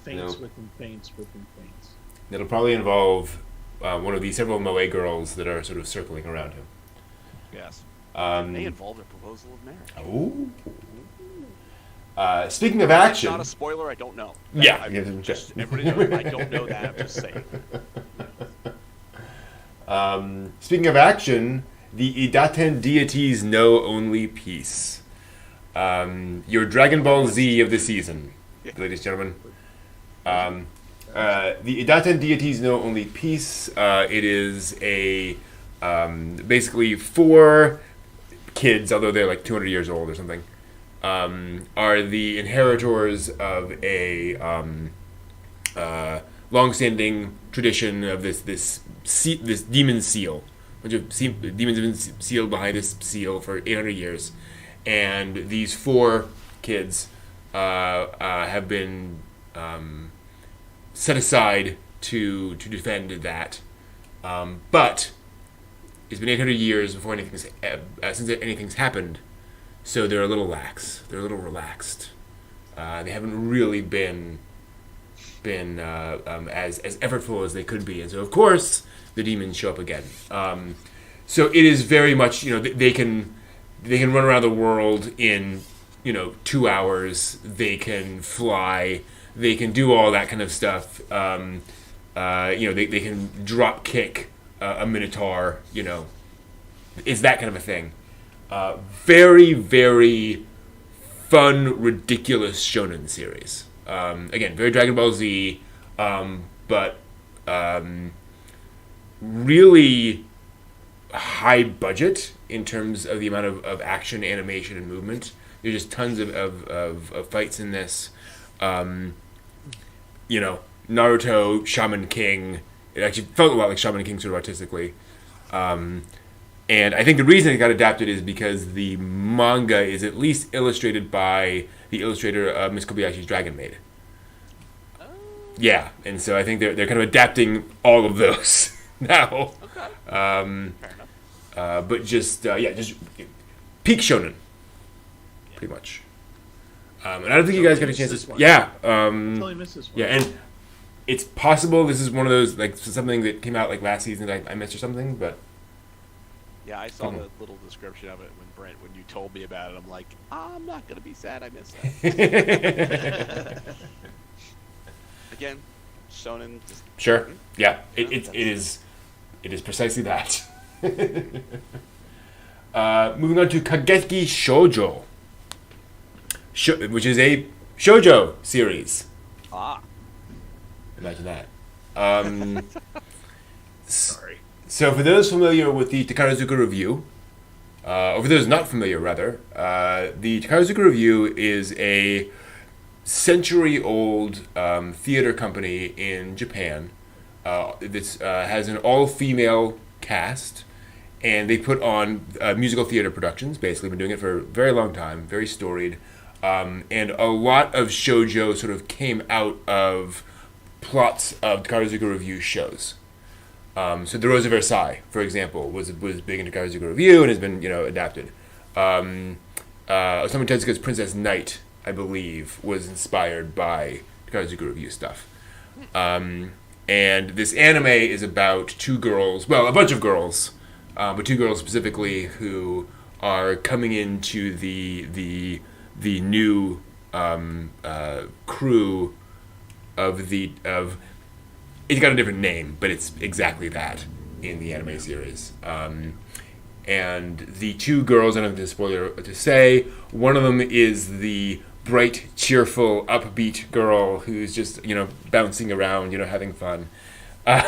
Faints within faints within faints. It'll probably involve one of these several Moe girls that are sort of circling around him. Yes. May involve a proposal of marriage. Oh. Speaking of action, not a spoiler. I don't know. Just everybody knows. I don't know that. I'm just saying. Speaking of action, the Idaten deities know only peace. Your Dragon Ball Z of the season, ladies and gentlemen. The Idaten deities know only peace. It is basically 4 kids, although they're like 200 years old or something, are the inheritors of a long-standing tradition of this demon seal. A bunch of demons have been sealed behind this seal for 800 years, and these 4 kids have been set aside to defend that. But it's been 800 years before since anything's happened, so they're a little lax. They're a little relaxed. They haven't really been as effortful as they could be, and so of course the demons show up again. So it is very much, they can run around the world in 2 hours. They can fly. they can do all that kind of stuff. They can drop kick a minotaur. It's that kind of a thing. Very, very fun, ridiculous shonen series. Again, very Dragon Ball Z, but really high budget in terms of the amount of action, animation, and movement. There's just tons of fights in this. Naruto, Shaman King. It actually felt a lot like Shaman King sort of artistically. And I think the reason it got adapted is because the manga is at least illustrated by the illustrator of Miss Kobayashi's Dragon Maid. Oh. Yeah, and so I think they're kind of adapting all of those now. Okay. Fair enough. But just peak shonen, pretty much. And I don't think you guys got a chance to. Yeah. Totally missed this one. Yeah, and it's possible this is one of those like something that came out like last season that I missed or something, but. Yeah, I saw the little description of it when you told me about it. I'm like, I'm not gonna be sad I missed that. Again, shonen. Just Sure. Yeah. It is precisely that. Moving on to kageti shoujo, which is a shoujo series. Imagine that. Sorry. So for those familiar with the Takarazuka Review, or for those not familiar rather, the Takarazuka Review is a century-old theater company in Japan that has an all-female cast, and they put on musical theater productions. Basically, been doing it for a very long time, very storied, and a lot of shoujo sort of came out of plots of Takarazuka Review shows. So The Rose of Versailles, for example, was big into Takarazuka Review and has been adapted. Osamu Tezuka's Princess Knight, I believe, was inspired by Takarazuka Review stuff. And this anime is about two girls, well, a bunch of girls, but two girls specifically who are coming into the new crew of it's got a different name, but it's exactly that in the anime series. And the two girls, I don't have to spoiler to say, one of them is the bright, cheerful, upbeat girl who's just, bouncing around, having fun. And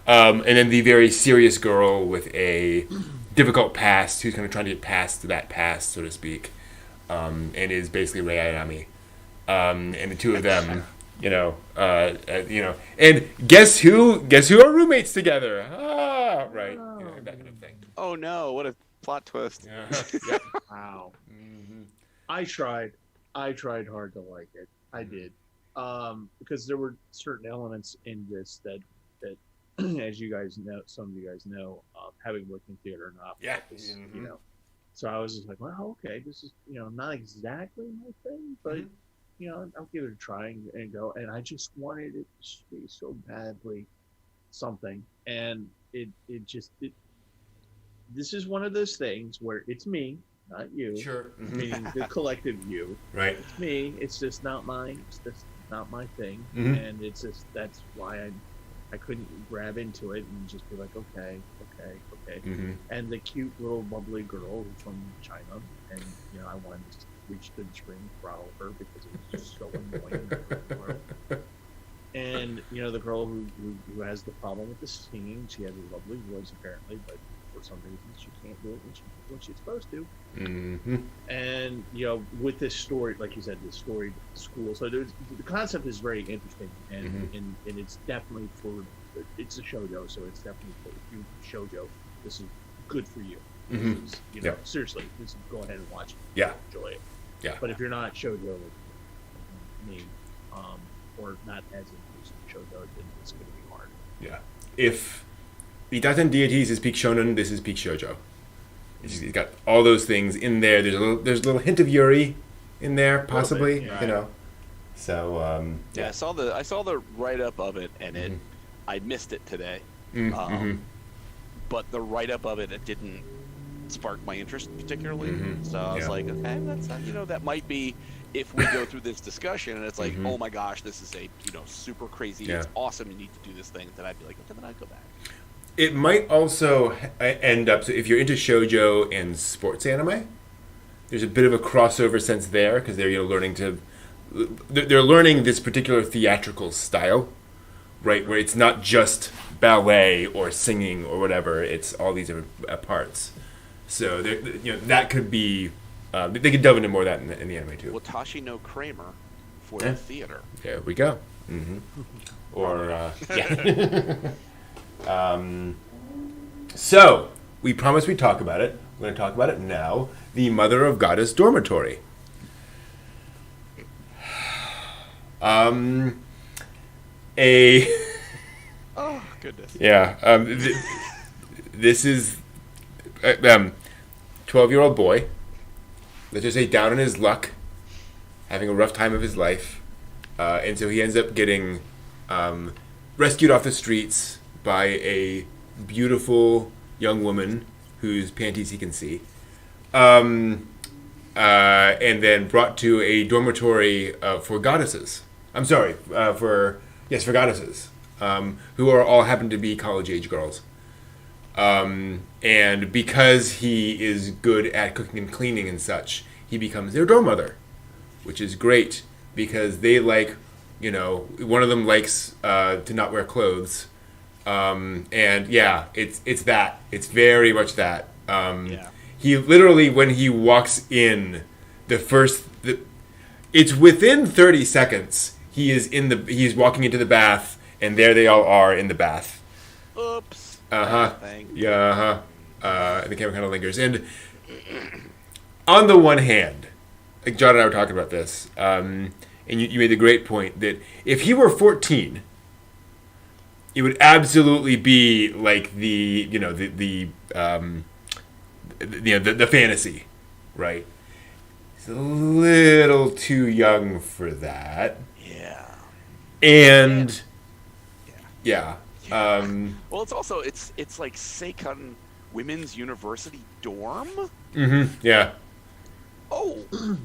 then the very serious girl with a difficult past who's kind of trying to get past that past, so to speak, and is basically Rei Ayanami. And the two of them... and guess who are roommates together? Right, that kind of thing. Oh no! What a plot twist! Yeah. Wow. Mm-hmm. I tried hard to like it. I did, because there were certain elements in this that, as you guys know, some of you guys know, having worked in theater and opera, So I was just like, well, okay, this is not exactly my thing, but. Mm-hmm. I'll give it a try and go. And I just wanted it to be so badly something. And this is one of those things where it's me, not you. Sure. Mm-hmm. Meaning the collective you. Right. It's me. It's just not my thing. Mm-hmm. And it's just, that's why I couldn't grab into it and just be like, okay. Mm-hmm. And the cute little bubbly girl from China. And, I wanted to reach to the screen and growl her because it was just so annoying. And the girl who has the problem with the singing, she has a lovely voice apparently, but for some reason she can't do it when she's supposed to. Mm-hmm. And with this story, like you said, this storied school, so the concept is very interesting, and and it's definitely it's a shoujo, so it's definitely for you shoujo. This is good for you. Mm-hmm. This is, seriously, just go ahead and watch it. Yeah. Enjoy it. Yeah. But if you're not shoujo like me, or not as into shoujo, then it's going to be hard. Yeah. If the Daten Deities is peak shonen, this is peak shoujo. It's got all those things in there. There's a little hint of Yuri in there, possibly. Bit, yeah. So yeah, I saw the write up of it, and I missed it today. Mm-hmm. But the write up of it didn't spark my interest particularly. Mhm. So I was Yeah. like, okay, that's that might be if we go through this discussion and it's like, Mhm. oh my gosh, this is a super crazy, Yeah. it's awesome, you need to do this thing. Then I'd be like, okay, then I'd go back. It might also end up, so if you're into shoujo and sports anime, there's a bit of a crossover sense there because they're they're learning this particular theatrical style, right? Where it's not just ballet or singing or whatever; it's all these different parts. So that could be they could delve into more of that in the anime too. Watashi no Kramer for Yeah. the theater. There we go. Or yeah. So we promised we'd talk about it. We're going to talk about it now. The Mother of Goddess Dormitory. Oh goodness. Yeah. This is 12-year-old boy. Let's just say down on his luck, having a rough time of his life, and so he ends up getting rescued off the streets by a beautiful young woman whose panties he can see, and then brought to a dormitory for goddesses. I'm sorry, for goddesses, who are all happen to be college-age girls. And because he is good at cooking and cleaning and such, he becomes their dorm mother, which is great because they like, one of them likes to not wear clothes. And yeah, it's that. It's very much that. Yeah. He literally, when he walks in, it's within 30 seconds. He's walking into the bath, and there they all are in the bath. Oops. Thing. Yeah. And the camera kind of lingers. And on the one hand, like John and I were talking about this, and you made the great point that if he were 14, it would absolutely be like the fantasy, right? He's a little too young for that. Yeah. And yeah. Well, it's also it's like Seikun Women's University dorm. Yeah. Oh,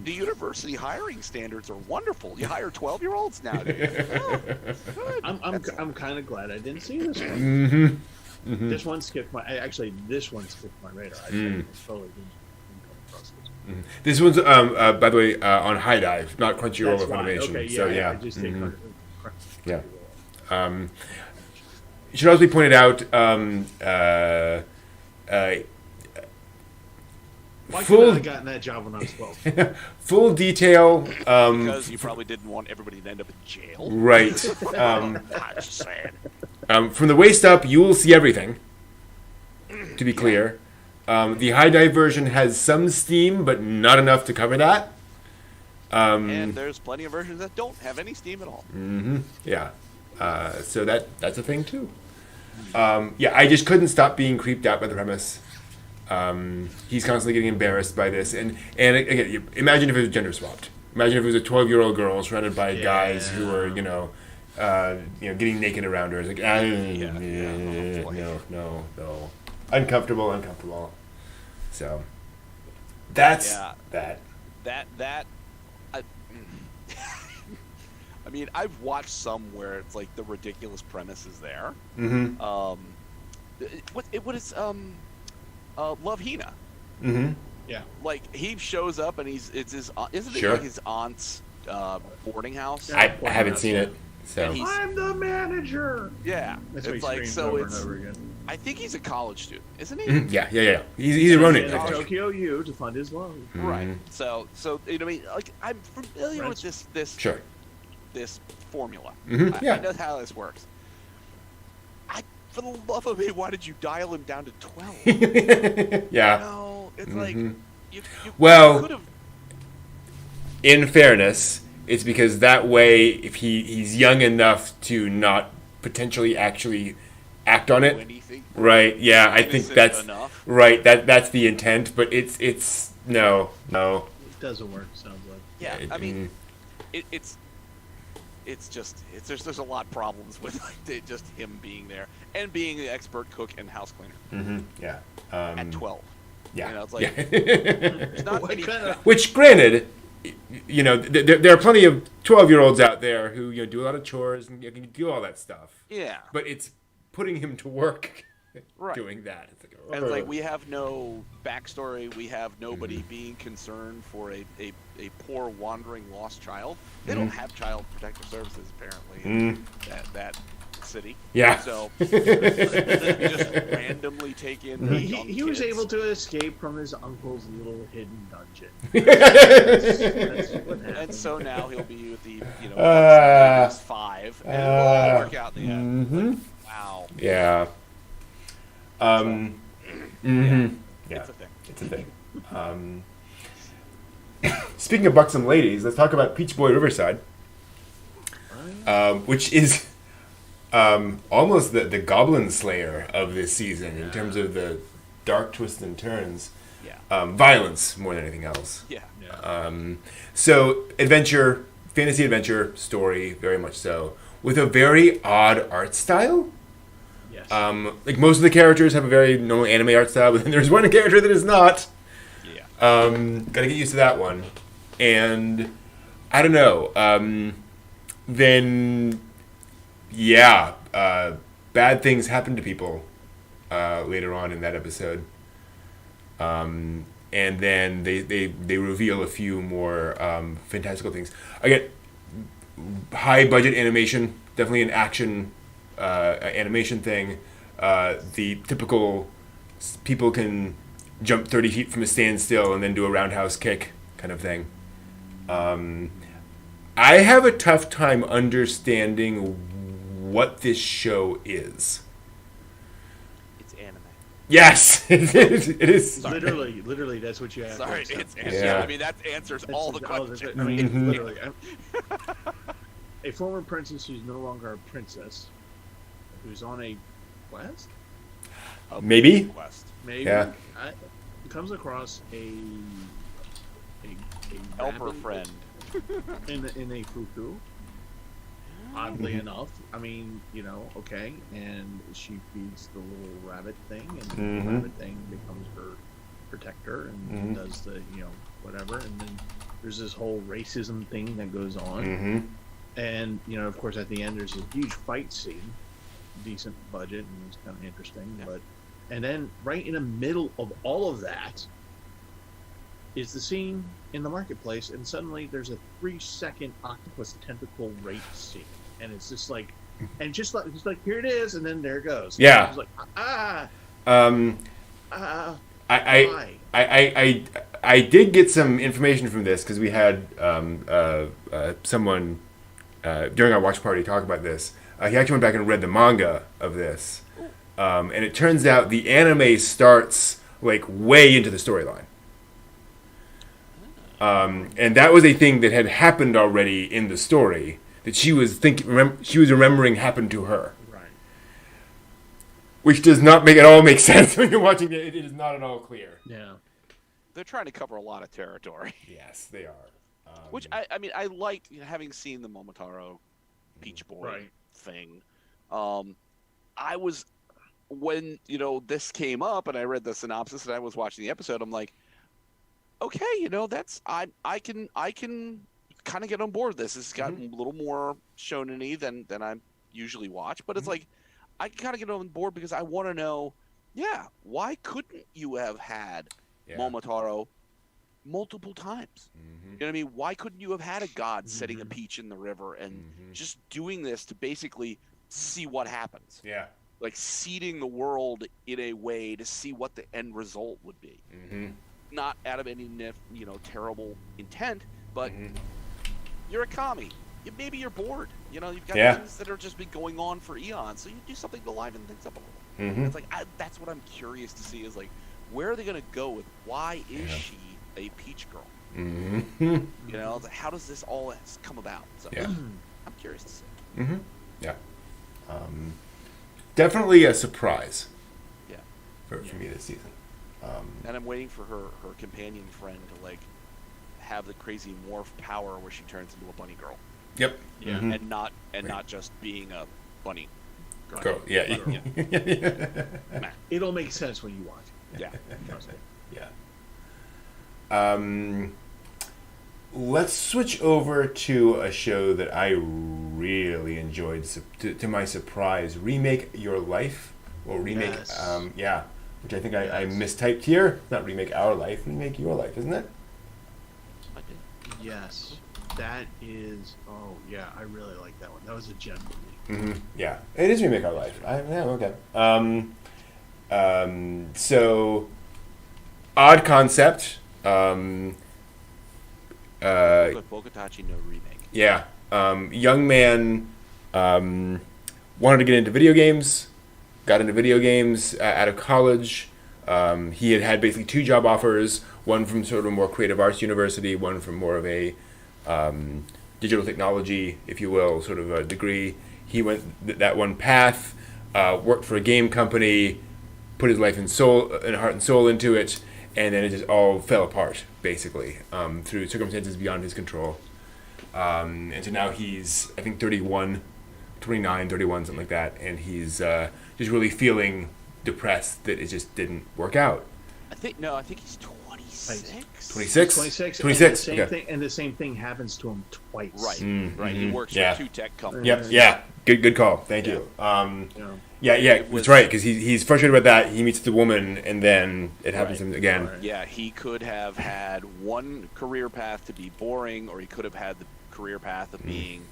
the university hiring standards are wonderful. You hire 12-year-olds nowadays. Oh, good. I'm kind of glad I didn't see this one. This one skipped my radar. I totally didn't come across this. This one's by the way on High Dive, not Crunchyroll or That's why. Funimation. Okay, So yeah. I just take Yeah. It should also be pointed out. Why couldn't I have gotten that job when I was 12? Full detail. Because you probably didn't want everybody to end up in jail. Right. Just saying. From the waist up, you will see everything. To be clear, the High Dive version has some steam, but not enough to cover that. And there's plenty of versions that don't have any steam at all. Yeah. So that's a thing too. Yeah, I just couldn't stop being creeped out by the premise. He's constantly getting embarrassed by this, and again, imagine if it was gender swapped. Imagine if it was a 12-year-old girl surrounded by guys who were, getting naked around her. It's like, no, uncomfortable. So that's that. I mean, I've watched some where it's like the ridiculous premise is there. What is Love Hina? Yeah. Like he shows up and isn't it like his aunt's boarding house? I haven't seen it. So I'm the manager. Yeah, That's what it's he like screams over and over again. I think he's a college student, isn't he? Yeah. He's a Ronin. He's in Tokyo U to fund his loan. Right. So you know what I mean? Like I'm familiar with this Sure. this formula. Yeah. I know how this works. For the love of me, why did you dial him down to 12? Yeah. No, it's like you Well, could have. In fairness, it's because that way, if he's young enough to not potentially actually act on it, Anything. right? Yeah, I think that's enough. right. That's the intent, but it's no. It doesn't work. Sounds like. Yeah, I mean, there's a lot of problems with just him being there and being the expert cook and house cleaner Yeah. at 12. Yeah. You know, it's like yeah. there's not What any. kind of- Which, granted, you know, there are plenty of 12-year-olds out there who do a lot of chores and can do all that stuff. Yeah. But it's putting him to work Right. doing that. It's like, And it's like we have no backstory. We have nobody being concerned for a poor wandering lost child. They don't have child protective services apparently in that city. Yeah. So you just randomly take in. young He was kids. able to escape from his uncle's little hidden dungeon. That's what happened. And so now he'll be with the he's 5, and it'll all work out in the end. Like, wow. Yeah. Yeah. It's a thing. It's a thing. Speaking of buxom ladies, let's talk about Peach Boy Riverside, which is almost the Goblin Slayer of this season in terms of the dark twists and turns. Yeah. Violence more than anything else. Yeah. So fantasy adventure story, very much so, with a very odd art style. Yes. Like most of the characters have a very normal anime art style, but then there's one character that is not. Yeah. Gotta get used to that one. And I don't know. Then, yeah, bad things happen to people later on in that episode. And then they reveal a few more fantastical things. Again, high budget animation, definitely an action animation thing. The typical people can jump 30 feet from a standstill and then do a roundhouse kick kind of thing. I have a tough time understanding what this show is. It's anime. Yes, it is. Literally, that's what you have. Sorry, to it's accept. anime. Yeah. I mean, that answers all the questions. I mean, Mhm. literally. A former princess who's no longer a princess, who's on a quest, Maybe. Quest. maybe, Yeah. comes across a Help her rabbit friend. in a fuku. Oddly enough, I mean, okay, and she feeds the little rabbit thing, and the rabbit thing becomes her protector and does the, whatever, and then there's this whole racism thing that goes on, and of course, at the end, there's a huge fight scene, decent budget, and it's kind of interesting, but, and then right in the middle of all of that is the scene in the marketplace, and suddenly there's a 3-second octopus tentacle rape scene, and it's just like, and just like here it is, and then there it goes. Yeah. It's like I did get some information from this because we had someone during our watch party talk about this. He actually went back and read the manga of this, and it turns out the anime starts like way into the storyline. And that was a thing that had happened already in the story that she was remembering happened to her. right. Which does not make sense when you're watching it. It is not at all clear. Yeah. They're trying to cover a lot of territory. Yes, they are. Which I mean, I liked having seen the Momotaro Peach Boy Right. thing. I was when this came up and I read the synopsis and I was watching the episode. I'm like, okay, that's I can kind of get on board with this. It's got a little more shonen-y than I usually watch, but it's like I can kind of get on board because I want to know, why couldn't you have had Momotaro multiple times? You know what I mean? Why couldn't you have had a god setting a peach in the river and just doing this to basically see what happens? Yeah. Like seeding the world in a way to see what the end result would be. Not out of any terrible intent, but you're a kami. Maybe you're bored. You've got things that are just been going on for eons, so you do something to liven things up a little. It's like that's what I'm curious to see is like, where are they going to go with why is she a peach girl? It's like, how does this all come about? So I'm curious to see. Yeah. Definitely a surprise. Yeah. For me this season. And I'm waiting for her companion friend to like have the crazy morph power where she turns into a bunny girl. Yep. Yeah. And not just being a bunny girl. Yeah. Nah. It'll make sense when you watch it. Yeah. Trust me. Yeah. Let's switch over to a show that I really enjoyed. To my surprise, Remake Your Life, or Remake, Yes. yeah, which I think I mistyped here. Not Remake Our Life, Remake Your Life, isn't it? I did. Yes, that is. Oh yeah, I really like that one. That was a gem for me. Yeah, it is Remake Our Life. So odd concept. But Bogatachi no remake. Yeah. Young man wanted to get into video games, got into video games out of college. He had basically two job offers, one from sort of a more creative arts university, one from more of a digital technology, if you will, sort of a degree. He went that one path, worked for a game company, put his life and heart and soul into it, and then it just all fell apart, basically, through circumstances beyond his control. And so now he's, I think, 31, 29, 31, something like that, and he's just really feeling depressed that it just didn't work out. I think he's 26. 26? 26. 26, And the same okay. thing, and the same thing happens to him twice. Right, right. He works Yeah. for two tech companies. Yep, yeah. Good call. Thank you. Yeah. Yeah, that's right, because he's frustrated about that. He meets the woman, and then it happens to him again. Right. Yeah, he could have had one career path to be boring, or he could have had the career path of being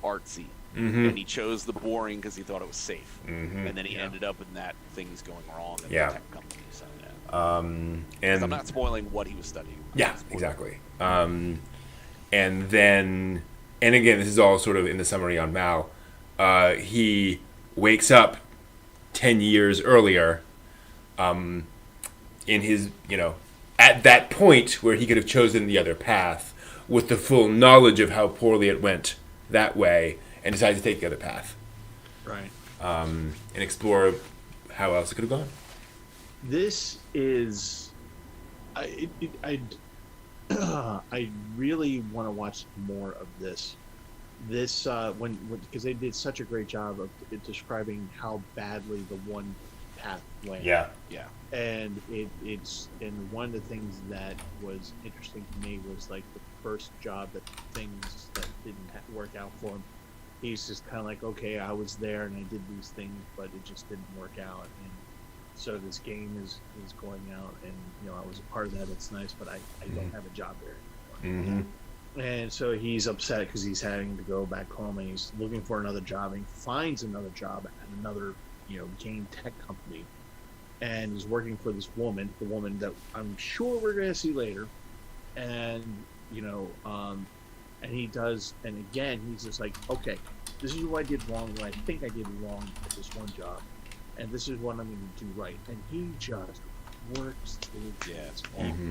artsy. And he chose the boring because he thought it was safe. And then he ended up in that things going wrong in the tech company. So, yeah. And I'm not spoiling what he was studying. yeah, exactly. And then, and again, this is all sort of in the summary on Mal. He wakes up 10 years earlier, in his, at that point where he could have chosen the other path with the full knowledge of how poorly it went that way, and decided to take the other path. Right. And explore how else it could have gone. This is. I really want to watch more of this. This when because they did such a great job of describing how badly the one path went. Yeah. Yeah. And and one of the things that was interesting to me was like the first job that things that didn't work out for him. He's just kind of like, okay, I was there and I did these things, but it just didn't work out. And so this game is going out, and I was a part of that. It's nice, but I don't have a job there anymore. And so he's upset because he's having to go back home, and he's looking for another job, and he finds another job at another game tech company, and he's working for this woman, the woman that I'm sure we're going to see later, and and he does, and again he's just like, okay, this is what I did wrong, what I think I did wrong at this one job, and this is what I'm going to do right, and he just works through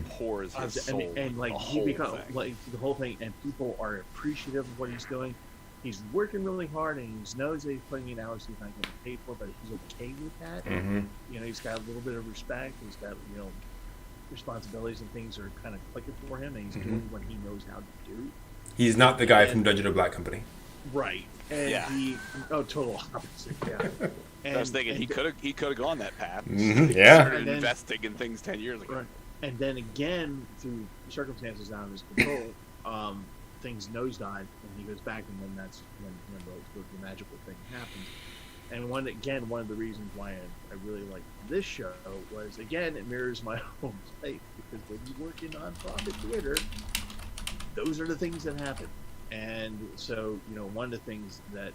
Pours his soul. And like he becomes like the whole thing, and people are appreciative of what he's doing. He's working really hard, and he knows that he's putting in hours he's not getting paid for, but he's okay with that. He's got a little bit of respect. He's got responsibilities, and things are kind of clicking for him, and he's doing what he knows how to do. He's not the guy from Dungeon of Black Company. Right. And total opposite. Yeah. And, I was thinking he could have gone that path. Yeah. Started investing in things 10 years ago. Right. And then again, through circumstances out of his control, things nosedive, and he goes back, and then that's when the magical thing happens. And one of the reasons why I really like this show was, again, it mirrors my own life, because when you work in nonprofit theater, those are the things that happen. And so, one of the things that,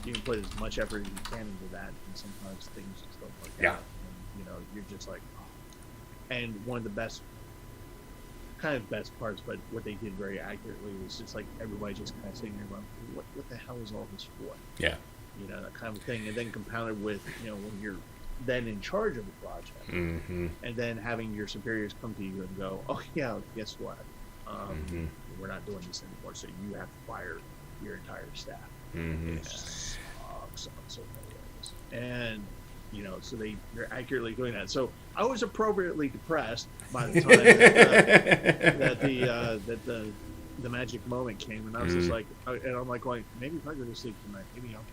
you can put as much effort as you can into that, and sometimes things just don't work out. And, you're just like, oh. And one of the best parts, but what they did very accurately was just like everybody just kind of sitting there going, what the hell is all this for? Yeah. That kind of thing. And then compounded with, when you're then in charge of the project, and then having your superiors come to you and go, oh yeah, guess what? We're not doing this anymore, so you have to fire your entire staff. It sucks on so many levels. And so they're accurately doing that. So I was appropriately depressed by the time that the magic moment came, and I was just like, and I'm like going, maybe if I go to sleep tonight, maybe I'll.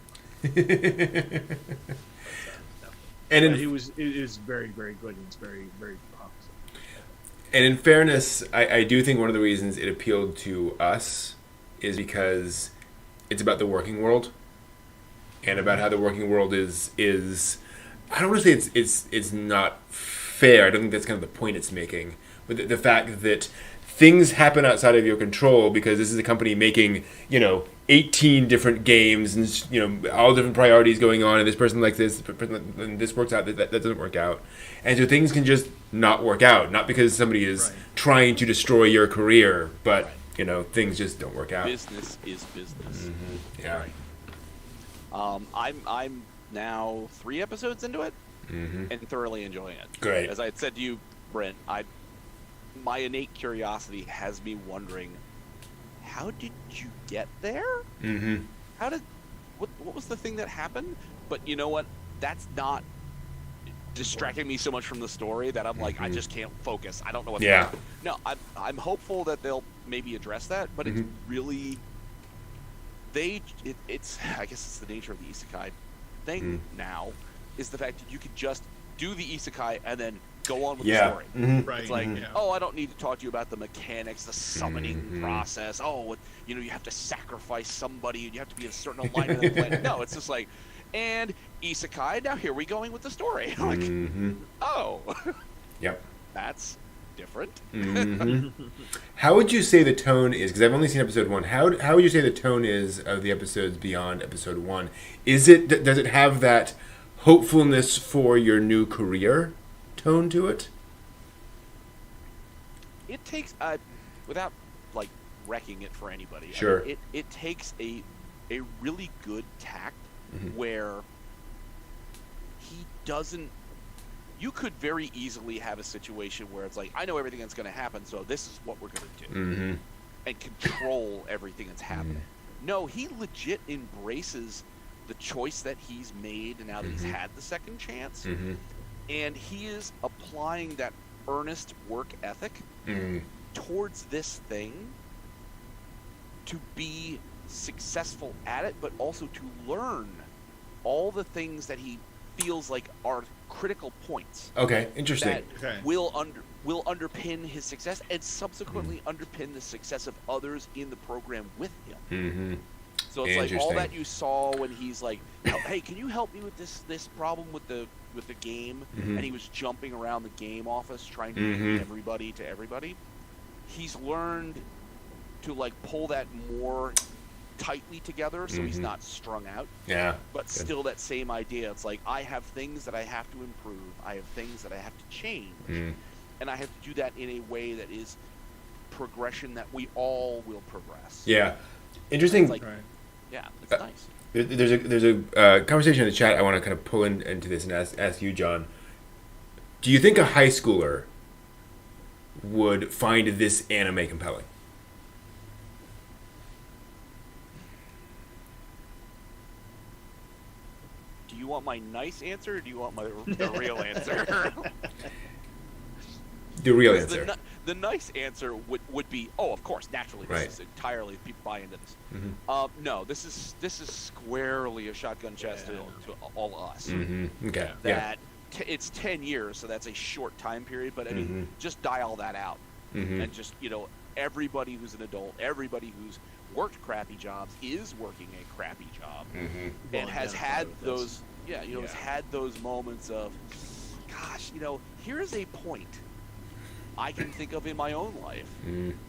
And it was very, very good, and it's very, very promising. And in fairness, I do think one of the reasons it appealed to us is because it's about the working world and about how the working world is I don't want to say it's not fair. I don't think that's kind of the point it's making. But the fact that things happen outside of your control because this is a company making, 18 different games and, all different priorities going on, and this person likes this, and this works out, that doesn't work out. And so things can just not work out, not because somebody is trying to destroy your career, but, things just don't work out. Business is business. Mm-hmm. Yeah. Right. I'm now 3 episodes into it and thoroughly enjoying it. Great. As I had said to you, Brent, my innate curiosity has me wondering, how did you get there? Mm-hmm. What was the thing that happened? But you know what? That's not distracting me so much from the story that I'm like, I just can't focus. I don't know what's going on. No, I'm hopeful that they'll maybe address that, but it's really it's I guess it's the nature of the isekai thing now, is the fact that you could just do the isekai and then go on with the story. Mm-hmm. Right. It's like, I don't need to talk to you about the mechanics, the summoning process. You have to sacrifice somebody and you have to be in a certain alignment of the planet. No, it's just like, and isekai, now here we going with the story. Yep. That's different. How would you say the tone is? Because I've only seen episode 1. How would you say the tone is of the episodes beyond episode 1? Does it have that hopefulness for your new career tone to it? It takes without like wrecking it for anybody. Sure. It takes a really good tact where he doesn't. You could very easily have a situation where it's like, I know everything that's going to happen, so this is what we're going to do, and control everything that's happening. No, he legit embraces the choice that he's made now that he's had the second chance, and he is applying that earnest work ethic towards this thing to be successful at it, but also to learn all the things that he feels like are critical points. Okay, interesting. That will underpin his success and subsequently underpin the success of others in the program with him. So it's like all that you saw when he's like, "Hey, can you help me with this problem with the game?" And he was jumping around the game office trying to meet everybody to everybody. He's learned to like pull that more tightly together so he's not strung out. Yeah. But still that same idea. It's like, I have things that I have to improve. I have things that I have to change. And I have to do that in a way that is progression that we all will progress. Yeah. Interesting. Like, yeah, it's nice. There's a conversation in the chat I want to kind of pull into this and ask you, John. Do you think a high schooler would find this anime compelling? Do you want my nice answer, or do you want the real answer? The real answer. The nice answer would be, of course, naturally. This is entirely, people buy into this. No, this is squarely a shotgun chest to all us. Okay. It's 10 years, so that's a short time period. But I mean, just dial that out, and just everybody who's an adult, everybody who's worked crappy jobs is working a crappy job, and has had those. Has had those moments of, gosh, here is a point I can think of in my own life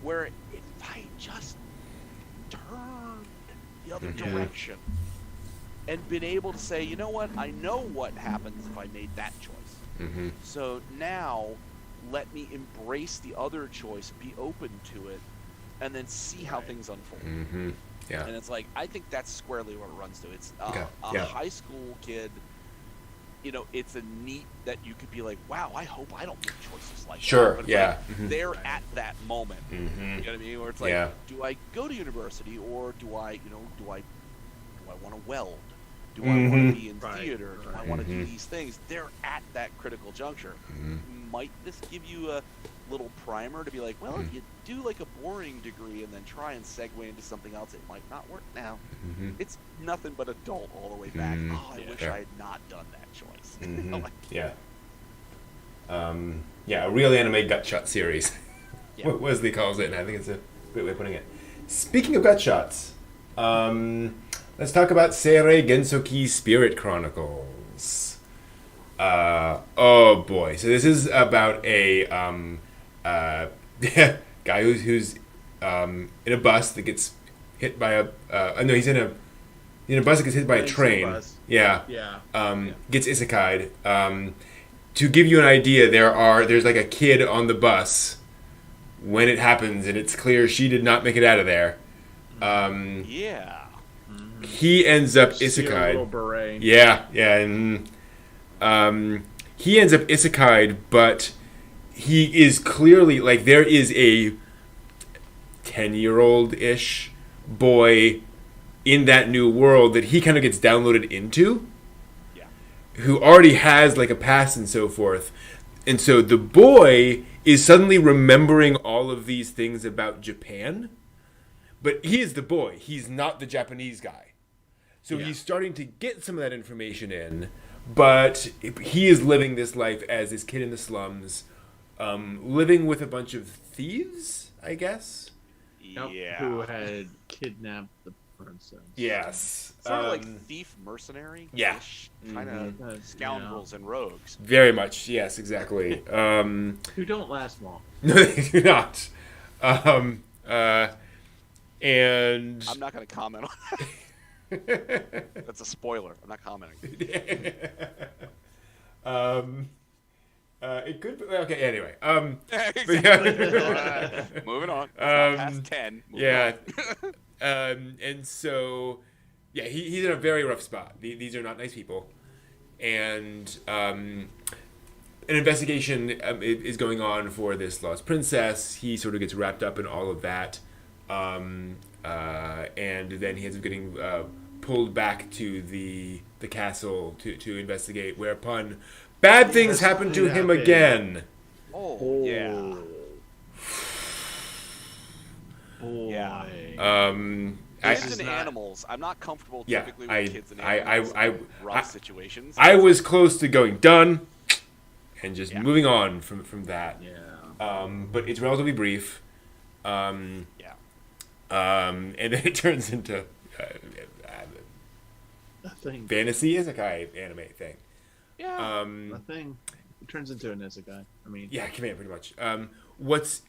where if I just turned the other direction and been able to say, you know what, I know what happens if I made that choice. So now let me embrace the other choice, be open to it, and then see how things unfold. Yeah. And it's like, I think that's squarely what it runs to. It's a high school kid. It's a neat that you could be like, wow, I hope I don't make choices like that. But they're at that moment. You know what I mean? Where it's like, do I go to university, or do I want to weld? Do I want to be in theater? Do I want to do these things? They're at that critical juncture. Might this give you a little primer to be like, well, if you do like a boring degree and then try and segue into something else, it might not work now. It's nothing but adult all the way back. I wish I had not done that choice. Yeah, a real anime gut shot series. Yeah. What Wesley calls it, and I think it's a great way of putting it. Speaking of gut shots, let's talk about Seirei Gensoki Spirit Chronicles. Oh boy! So this is about a guy who's in a bus that gets hit by a. No, he's in a bus that gets hit by a train. Yeah. Gets isekai'd. To give you an idea, there's like a kid on the bus when it happens, and it's clear she did not make it out of there. Yeah. He ends up See a little isekai'd. beret. Yeah, and he ends up isekai'd, but he is clearly like there is a 10-year-old-ish boy in that new world that he kind of gets downloaded into, who already has like a past and so forth. And so the boy is suddenly remembering all of these things about Japan, but he is the boy. He's not the Japanese guy. So he's starting to get some of that information in, but he is living this life as this kid in the slums, living with a bunch of thieves, I guess. Yeah. Who had kidnapped the princess. Yes. Sort of like thief mercenary. Yeah. Kind of scoundrels and rogues. Very much. Yes, exactly. Who don't last long. No, they do not. And I'm not going to comment on that. That's a spoiler. I'm not commenting. It could be, okay, anyway. Exactly. All right. Moving on. Past 10. Moving on. And so, yeah, he's in a very rough spot. These are not nice people. And an investigation is going on for this lost princess. He sort of gets wrapped up in all of that. And then he ends up getting pulled back to the castle to investigate, whereupon bad things happen to him again. Oh, yeah. Boy. Yeah. Kids and animals. I'm not comfortable typically with kids and animals in rough situations. I was close to going done and just moving on from that. Yeah. But it's relatively brief. And then it turns into A thing. fantasy isekai anime thing. Yeah. A thing. It turns into an isekai. I mean. Yeah, command pretty much. What's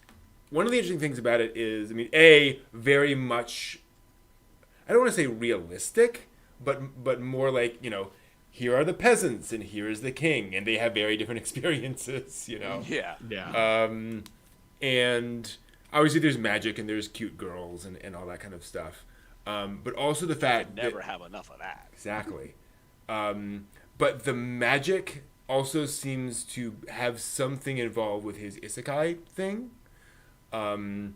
one of the interesting things about it is, I mean, very much. I don't want to say realistic, but more like, here are the peasants and here is the king, and they have very different experiences, Yeah. Yeah. And obviously there's magic and there's cute girls and all that kind of stuff. But also the fact Never have enough of that. Exactly. But the magic also seems to have something involved with his isekai thing. And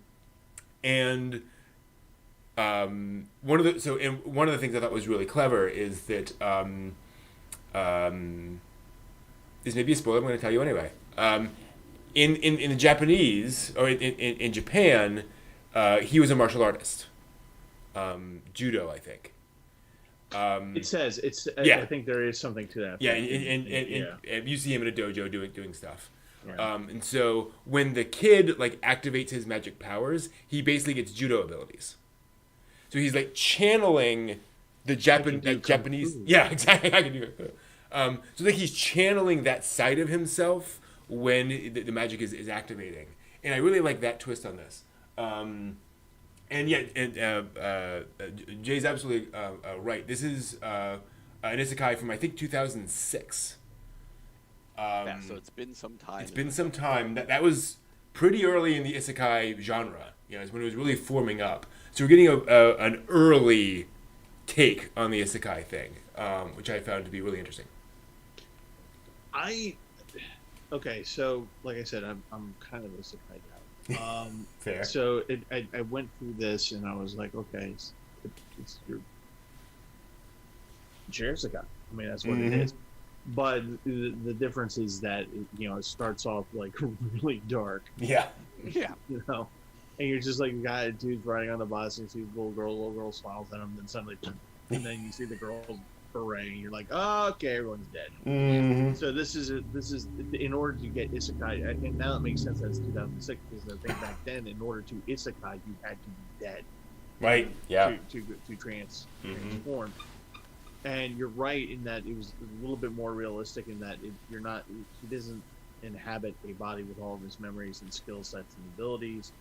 one of the things I thought was really clever is that this may be a spoiler. I'm going to tell you anyway. In the Japanese or in Japan, he was a martial artist, judo, I think. It says it's. Yeah. I think there is something to that. Yeah, and you see him in a dojo doing stuff. Yeah. And so when the kid activates his magic powers, he basically gets judo abilities. So he's channeling the Japanese. Yeah, exactly. I can do it. So he's channeling that side of himself when the magic is activating, and I really like that twist on this. Jay's absolutely right. This is an isekai from I think 2006. So it's been some time. It's been some time. That was pretty early in the isekai genre. It's when it was really forming up. So we're getting an early take on the isekai thing, which I found to be really interesting. Okay, so like I said, I'm kind of a isekai guy. Fair. So I went through this and I was like, okay, it's your isekai. I mean, that's what it is. But the difference is that it starts off really dark. Yeah. Yeah. And you're just like a dude's riding on the bus and you see the little girl smiles at him, then suddenly, and then you see the girl's hooray, and you're like, oh, okay, everyone's dead. Mm-hmm. So this is in order to get isekai. I think now it makes sense that it's 2006 because I think back then, in order to isekai, you had to be dead, Right. Yeah. to transform. And you're right in that it was a little bit more realistic in that he doesn't inhabit a body with all of his memories and skill sets and abilities.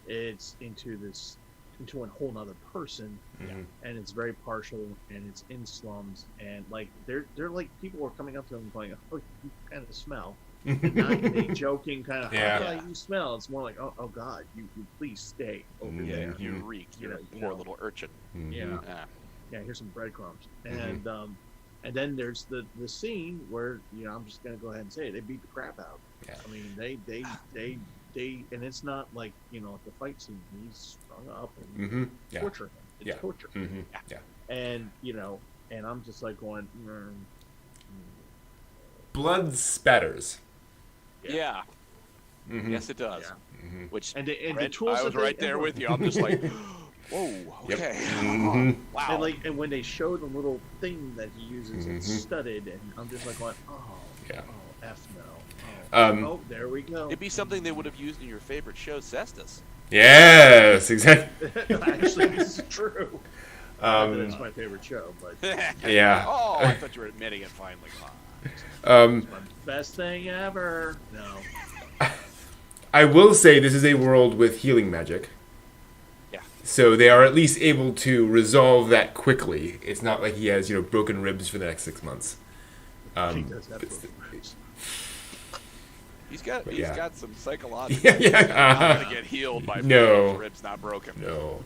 It's into a whole nother person, and it's very partial, and it's in slums, and like they're like people are coming up to him going, "Oh, you kind of smell," and not in a joking kind of, "Oh, you smell." It's more like, "Oh God, you please stay over there. You reek. You're a poor little urchin." Yeah. Here's some breadcrumbs, and then there's the scene where I'm just gonna go ahead and say it, they beat the crap out. Yeah. I mean, they and it's not like the fight scene. He's strung up and torture him. It's torture. Yeah. And and I'm just like going. Blood spatters. Yeah. Yes, it does. Yeah. Which and the Brent, tools I was right there with you. I'm just like, whoa, okay, wow. And when they show the little thing that he uses, it's studded, and I'm just like going, oh, F no. Oh, there we go. It'd be something they would have used in your favorite show, Cestus. Yes, exactly. Actually, this is true. It's my favorite show, but yeah. Oh, I thought you were admitting it finally. It's my best thing ever. No. I will say this is a world with healing magic. Yeah. So they are at least able to resolve that quickly. It's not like he has, broken ribs for the next 6 months. He does have broken ribs. He's got some psychological. Yeah. Not gonna get healed by ribs not broken. No.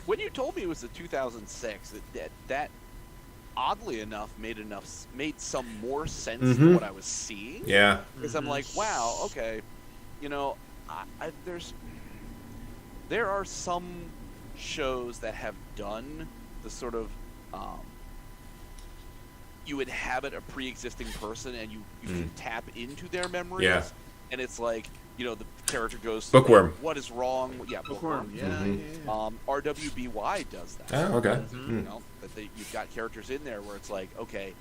When you told me it was the 2006, that oddly enough made some more sense than what I was seeing. Yeah. Because I'm like, wow, okay, there are some shows that have done the sort of you inhabit a pre-existing person and you can tap into their memories. Yeah. And it's like, the character goes, Bookworm. What is wrong? Yeah, Bookworm. Yeah. RWBY does that. Oh, okay. You've got characters in there where it's like, okay,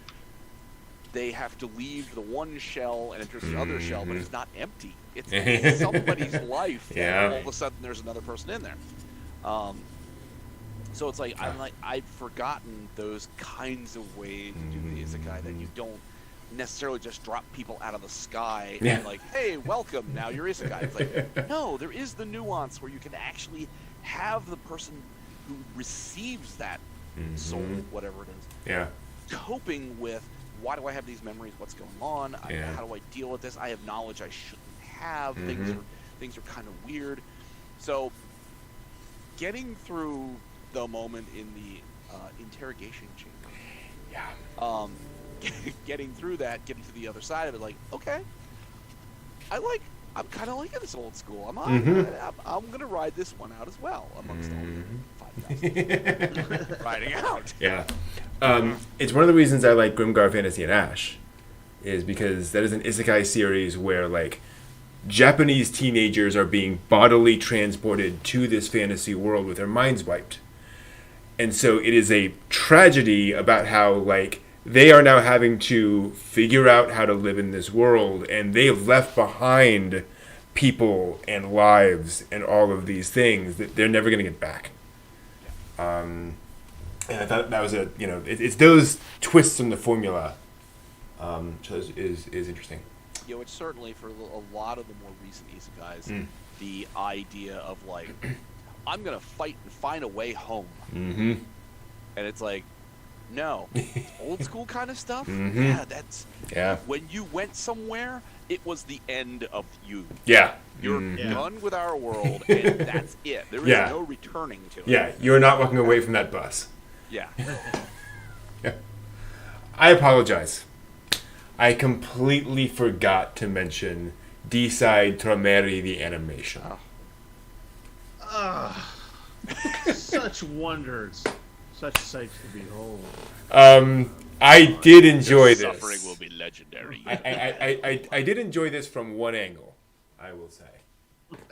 they have to leave the one shell and enter the other shell, but it's not empty. It's somebody's life. Yeah. And all of a sudden, there's another person in there. So it's like I'd forgotten those kinds of ways to do the isekai that you don't necessarily just drop people out of the sky and like, hey, welcome, now you're isekai. It's like, no, there is the nuance where you can actually have the person who receives that soul, whatever it is, coping with, why do I have these memories? What's going on? How do I deal with this? I have knowledge I shouldn't have. Things are kind of weird. So getting through the moment in the interrogation chamber. Getting through that, getting to the other side of it, like, okay, I'm kind of liking this old school. I'm gonna ride this one out as well amongst all the 5,000 riding out. Yeah, it's one of the reasons I like Grimgar Fantasy and Ash, is because that is an isekai series where like Japanese teenagers are being bodily transported to this fantasy world with their minds wiped, and so it is a tragedy about how like they are now having to figure out how to live in this world, and they've left behind people and lives and all of these things that they're never going to get back. And I thought that was it's those twists in the formula, which is interesting. It's certainly for a lot of the more recent isekais, the idea of like, I'm going to fight and find a way home. And it's like, no, old school kind of stuff. Yeah, when you went somewhere, it was the end of you. Yeah, you're done with our world, and that's it. There is no returning to it. Yeah, you're not walking away from that bus. Yeah. I apologize. I completely forgot to mention D-Side Tromeri the animation. Such wonders. Such sights to behold. I did enjoy this. Suffering will be legendary. I did enjoy this from one angle, I will say.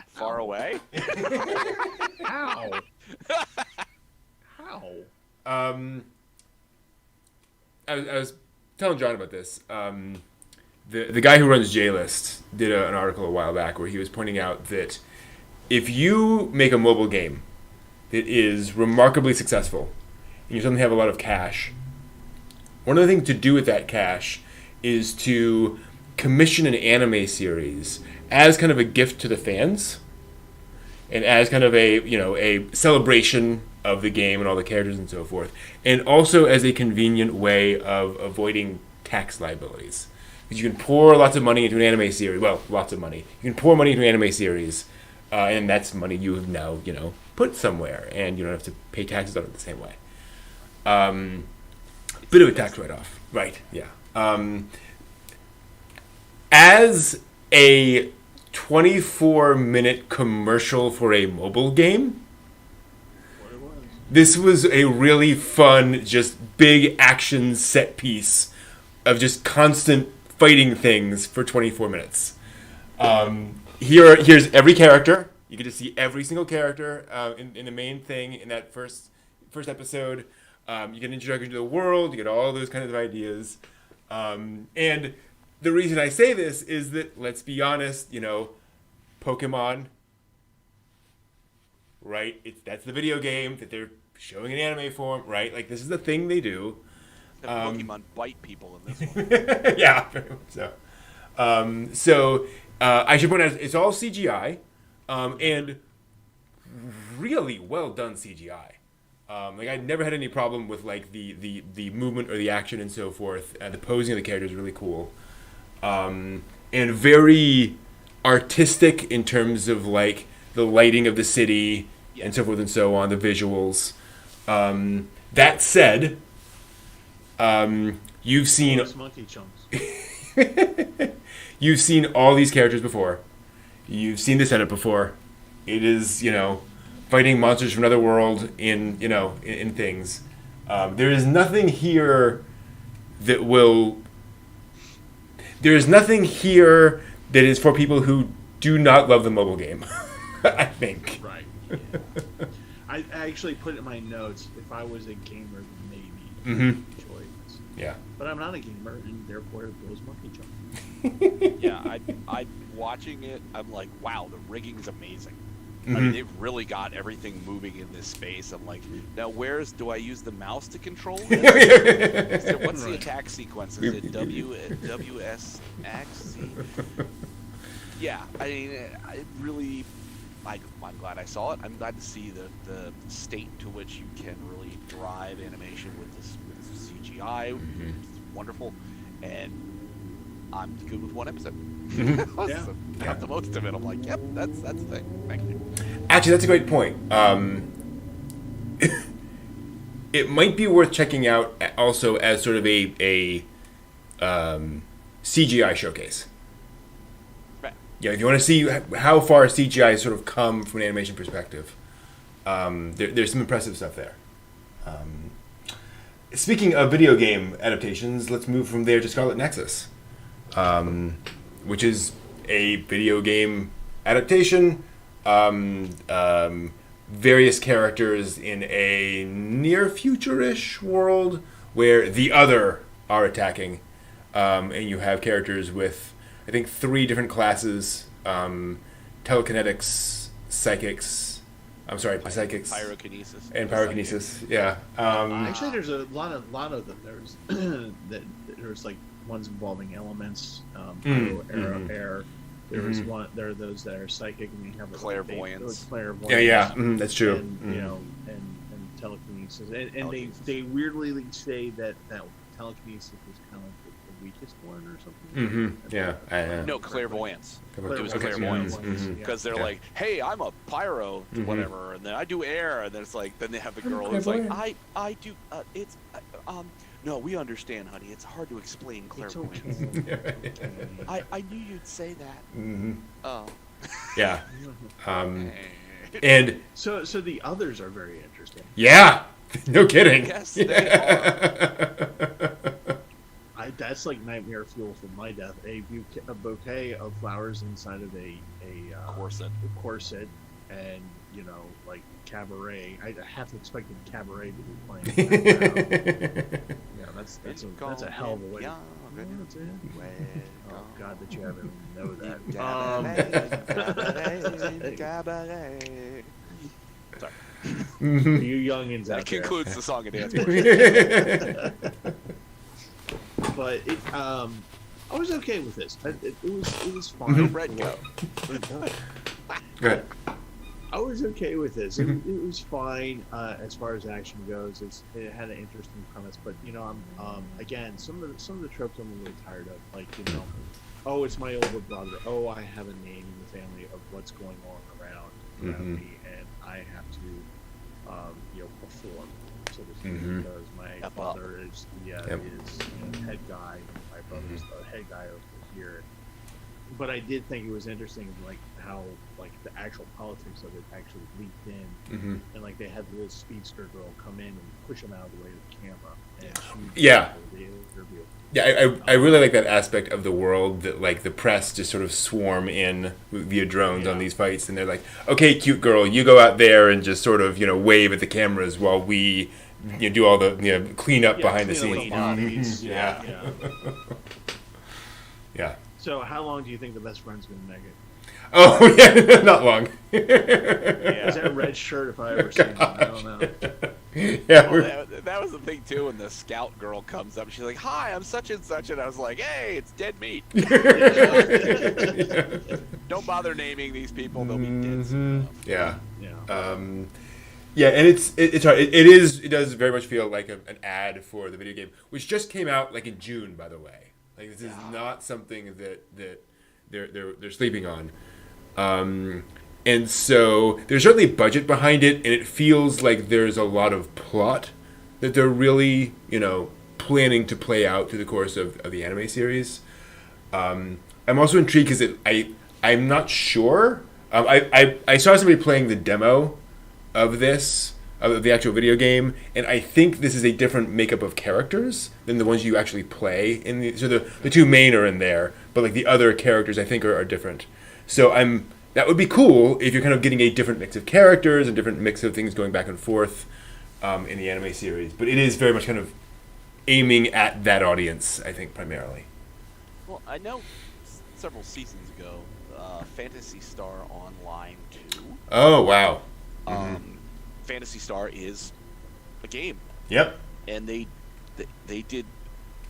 Far away? How? How? I was telling John about this. The guy who runs JList did an article a while back where he was pointing out that if you make a mobile game that is remarkably successful and you suddenly have a lot of cash, one of the things to do with that cash is to commission an anime series as kind of a gift to the fans and as kind of a celebration of the game and all the characters and so forth, and also as a convenient way of avoiding tax liabilities. Because you can pour lots of money into an anime series. Well, lots of money. You can pour money into an anime series, and that's money you have now, put somewhere, and you don't have to pay taxes on it the same way. Bit of a tax write-off, right? Yeah. As a 24-minute commercial for a mobile game, this was a really fun, just big action set piece of just constant fighting things for 24 minutes. Here's every character. You get to see every single character in the main thing in that first episode. You get an introduction to the world. You get all those kinds of ideas. And the reason I say this is that, let's be honest, Pokemon, right? That's the video game that they're showing in anime form, right? Like, this is the thing they do. Pokemon bite people in this one. Yeah, very much so. So I should point out, it's all CGI, and really well done CGI. I never had any problem with the movement or the action and so forth. The posing of the characters is really cool, and very artistic in terms of the lighting of the city and so forth and so on, the visuals. That said, you've seen monkey chunks. You've seen all these characters before. You've seen the setup before. It is, fighting monsters from another world in things. There is nothing here that will. There is nothing here that is for people who do not love the mobile game. I think. Right. Yeah. I actually put it in my notes. If I was a gamer, maybe enjoy this. Yeah. But I'm not a gamer, and therefore it goes monkey chunk. Yeah, I watching it. I'm like, wow, the rigging's amazing. Mm-hmm. I mean, they've really got everything moving in this space. I'm like, now do I use the mouse to control this? So what's the attack sequence? Is it WSX? Yeah, I mean, I'm glad I saw it. I'm glad to see the state to which you can really drive animation with this CGI. Mm-hmm. It's wonderful, and I'm good with one episode. Yeah. So got the most of it. I'm like, yep, that's the thing. Thank you. Actually, that's a great point. It might be worth checking out also as sort of a CGI showcase. Right. Yeah, if you want to see how far CGI has sort of come from an animation perspective, there's some impressive stuff there. Speaking of video game adaptations, let's move from there to Scarlet Nexus, which is a video game adaptation. Various characters in a near future-ish world where the other are attacking, and you have characters with, I think, 3 different classes: telekinetics, psychics. I'm sorry, psychics, Pyrokinesis, and pyrokinesis. Yeah. Actually, there's a lot of them. There's like ones involving elements, air. There's one. There are those that are psychic, and you have clairvoyance. Clairvoyance. Yeah, that's true. And, and telekinesis, and they weirdly say that telekinesis was kind of like the weakest one or something. Yeah. No, clairvoyance. It was Okay. clairvoyance Mm-hmm. because they're like, "Hey, I'm a pyro, whatever," and then I do air, and then it's like, then they have the girl who's like, "I do, no, we understand, honey. It's hard to explain clairvoyance." Okay. I knew you'd say that. Oh. Yeah. And So the others are very interesting. yeah, no kidding. Yes, they are. That's like nightmare fuel for my death. A bouquet of flowers inside of a Corset. corset, and like Cabaret. I half expected Cabaret to be playing. Yeah, that's a hell of a way. Oh God, that you haven't know that. Sorry. For you youngins out That concludes the song and dance. But I was okay with this. It was fine. Red go. Go ahead. I was okay with this. It was fine as far as action goes. It had an interesting premise, but again, some of the tropes I'm a little tired of. Like oh, it's my older brother. Oh, I have a name in the family of what's going on around me, and I have to perform, so to speak, because my father is the head guy, and my brother's the head guy over here. But I did think it was interesting, like how the actual politics of it actually leaked in, and like they had the little speedster girl come in and push him out of the way of the camera. And the interview. Yeah, I really like that aspect of the world that like the press just sort of swarm in via drones on these fights, and they're like, okay, cute girl, you go out there and just sort of wave at the cameras while we do all the clean up behind the scenes. Yeah. So how long do you think the best friend's gonna make it? Oh yeah, not long. Is that red shirt if I ever seen it? I don't know. Yeah, well, that was the thing too. When the scout girl comes up, she's like, "Hi, I'm such and such," and I was like, "Hey, it's dead meat." Don't bother naming these people; they'll be dead soon. Yeah. And it's hard. It does very much feel like an ad for the video game, which just came out like in June, by the way. Like this is not something that they're sleeping on. And so there's certainly budget behind it, and it feels like there's a lot of plot that they're really, planning to play out through the course of the anime series. I'm also intrigued because I'm not sure. I saw somebody playing the demo of this, of the actual video game, and I think this is a different makeup of characters than the ones you actually play. So the two main are in there, but like the other characters I think are different. So that would be cool if you're kind of getting a different mix of characters and different mix of things going back and forth in the anime series. But it is very much kind of aiming at that audience, I think, primarily. Well, I know several seasons ago, Phantasy Star Online 2. Oh, wow. Phantasy Star is a game. Yep. And they did.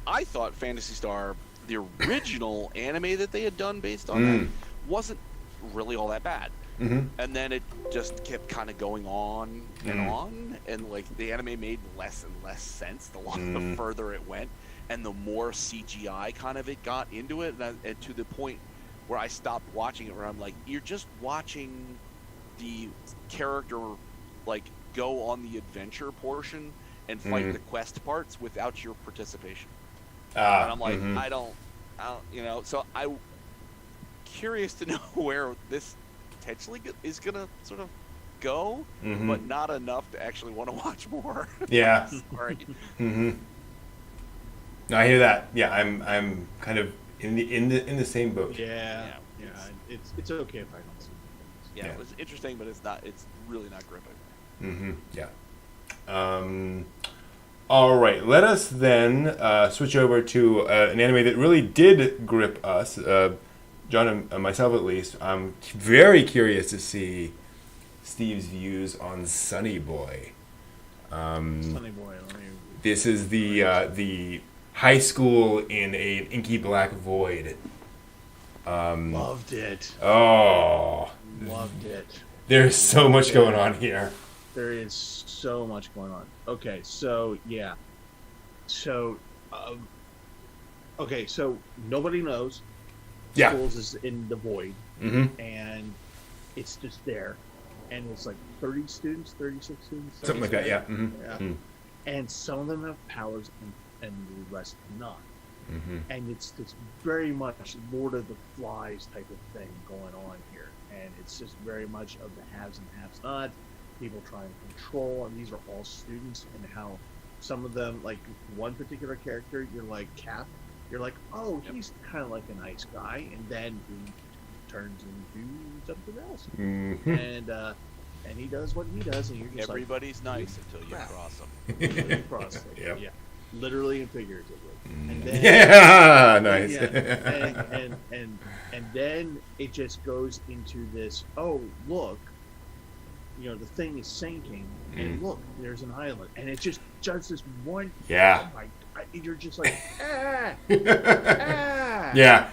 I thought Phantasy Star, the original anime that they had done based on that, wasn't really all that bad. And then it just kept kind of going on and on, and like the anime made less and less sense the further it went, and the more CGI kind of it got into it, and to the point where I stopped watching it, where I'm like, you're just watching the character like go on the adventure portion and fight the quest parts without your participation. And I'm like, I don't, so I'm curious to know where this potentially is going to sort of go, but not enough to actually want to watch more. Yeah. Sorry. No, I hear that. Yeah, I'm kind of in the same boat. Yeah. It's okay if I don't see things. Yeah, it was interesting, but it's really not gripping. Yeah. All right, let us then switch over to an anime that really did grip us, John and myself at least. I'm very curious to see Steve's views on Sunny Boy. Sunny Boy. This is the high school in an inky black void. Loved it. Oh. Loved it. There's so much going on here. There is so much going on. Okay, so yeah. So, so nobody knows. Yeah. Schools is in the void, and it's just there, and it's like 30 students, 36 students, something like that. Yeah. And some of them have powers, and the rest not. And it's very much Lord of the Flies type of thing going on here, and it's just very much of the haves and haves not. People trying to control, and these are all students, and how some of them, like one particular character, you're like Cap, you're like, oh, he's kind of like a nice guy, and then he turns into something else. And and he does what he does, and you're just everybody's nice until you cross them. until you cross them. Yep. Yeah, literally and figuratively. And then, nice. Yeah, and then it just goes into this. Oh, look, the thing is sinking, and look, there's an island, and it's just this one. Yeah. Oh my! You're just like ah. Yeah.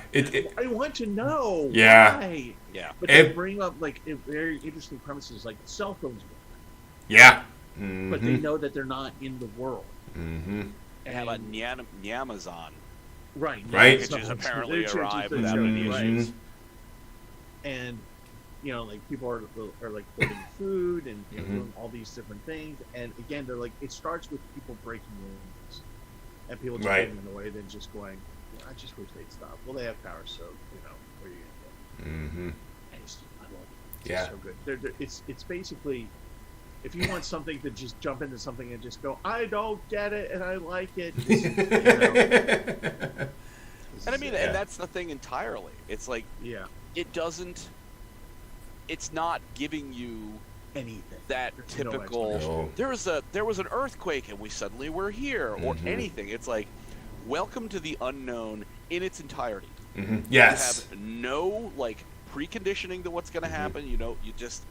I want to know. Yeah. Why. Yeah. But they bring up very interesting premises, like cell phones work. Yeah. But they know that they're not in the world. Mm-hmm. They have a Nyamazon. Right. Which is apparently arrived without any issues. And, people are like hoarding food and doing all these different things. And again, they're like, it starts with people breaking rules. And people just getting in the way, then just going, I just wish they'd stop. Well, they have power, so, what are you going to do? Mm-hmm. And I love it. It's so good. It's basically, if you want something to just jump into something and just go, I don't get it and I like it. And I mean, and that's the thing entirely. It's like, it's not giving you anything. That typical, there was an earthquake and we suddenly were here, or anything. It's like, welcome to the unknown in its entirety. Mm-hmm. Yes. You have no, preconditioning to what's going to happen.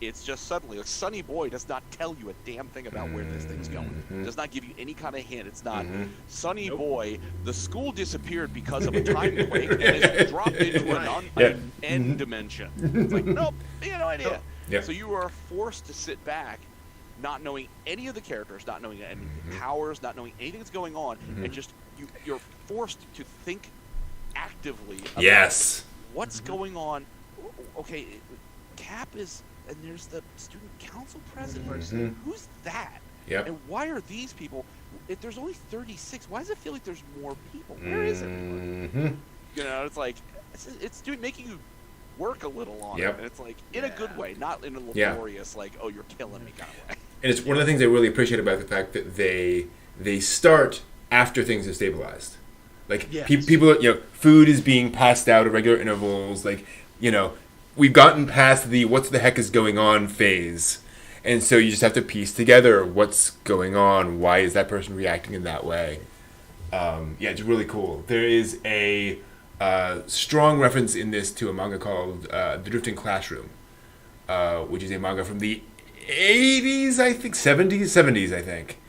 It's just suddenly. Like, Sonny Boy does not tell you a damn thing about where this thing's going. Does not give you any kind of hint. It's not Sonny Boy. The school disappeared because of a time quake and is dropped into an end dimension. It's like, nope, you have no idea. Yep. So you are forced to sit back, not knowing any of the characters, not knowing any powers, not knowing anything that's going on, and just you're forced to think actively about what's going on. Okay, Cap is, and there's the student council president. Who's that? Yep. And why are these people? If there's only 36, why does it feel like there's more people? Where is everyone? It's like it's making you work a little on it. And it's like in a good way, not in a laborious oh, you're killing me kind of way. And it's one of the things I really appreciate about the fact that they start after things have stabilized. People, food is being passed out at regular intervals. We've gotten past the what's the heck is going on phase. And so you just have to piece together what's going on. Why is that person reacting in that way? It's really cool. There is a strong reference in this to a manga called The Drifting Classroom, which is a manga from the 80s, I think, 70s, I think,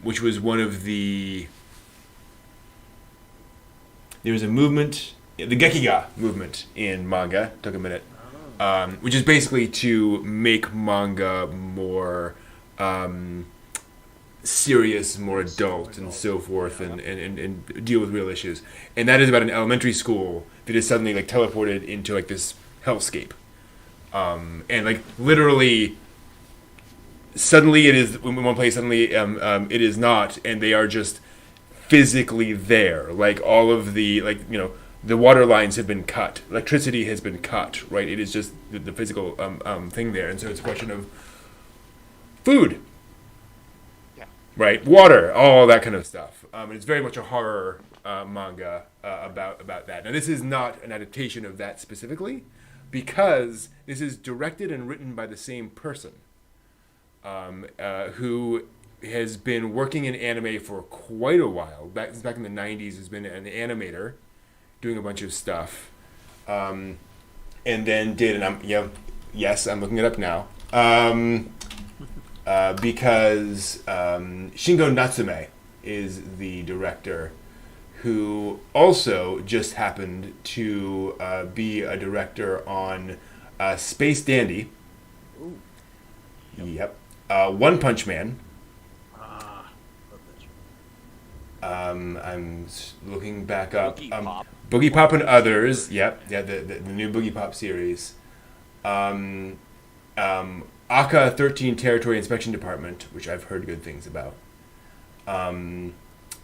which was one of the... There was a movement, the Gekiga movement in manga, took a minute, which is basically to make manga more serious, more adult, and so forth, and deal with real issues. And that is about an elementary school that is suddenly teleported into this hellscape, and literally, suddenly it is in one place, suddenly it is not, and they are just physically there. All of the the water lines have been cut, electricity has been cut. Right, it is just the physical thing there, and so it's a question of food. Right, water, all that kind of stuff. It's very much a horror manga about that. Now, this is not an adaptation of that specifically, because this is directed and written by the same person, who has been working in anime for quite a while. Back in the 90s, has been an animator, doing a bunch of stuff, and then did, and I'm looking it up now. Because Shingo Natsume is the director, who also just happened to be a director on Space Dandy. Ooh. Yep. One Punch Man. Love that show. I'm looking back up. Boogie Pop. Boogie Pop and others. Yep. Yeah, the new Boogie Pop series. Aka 13 Territory Inspection Department, which I've heard good things about. And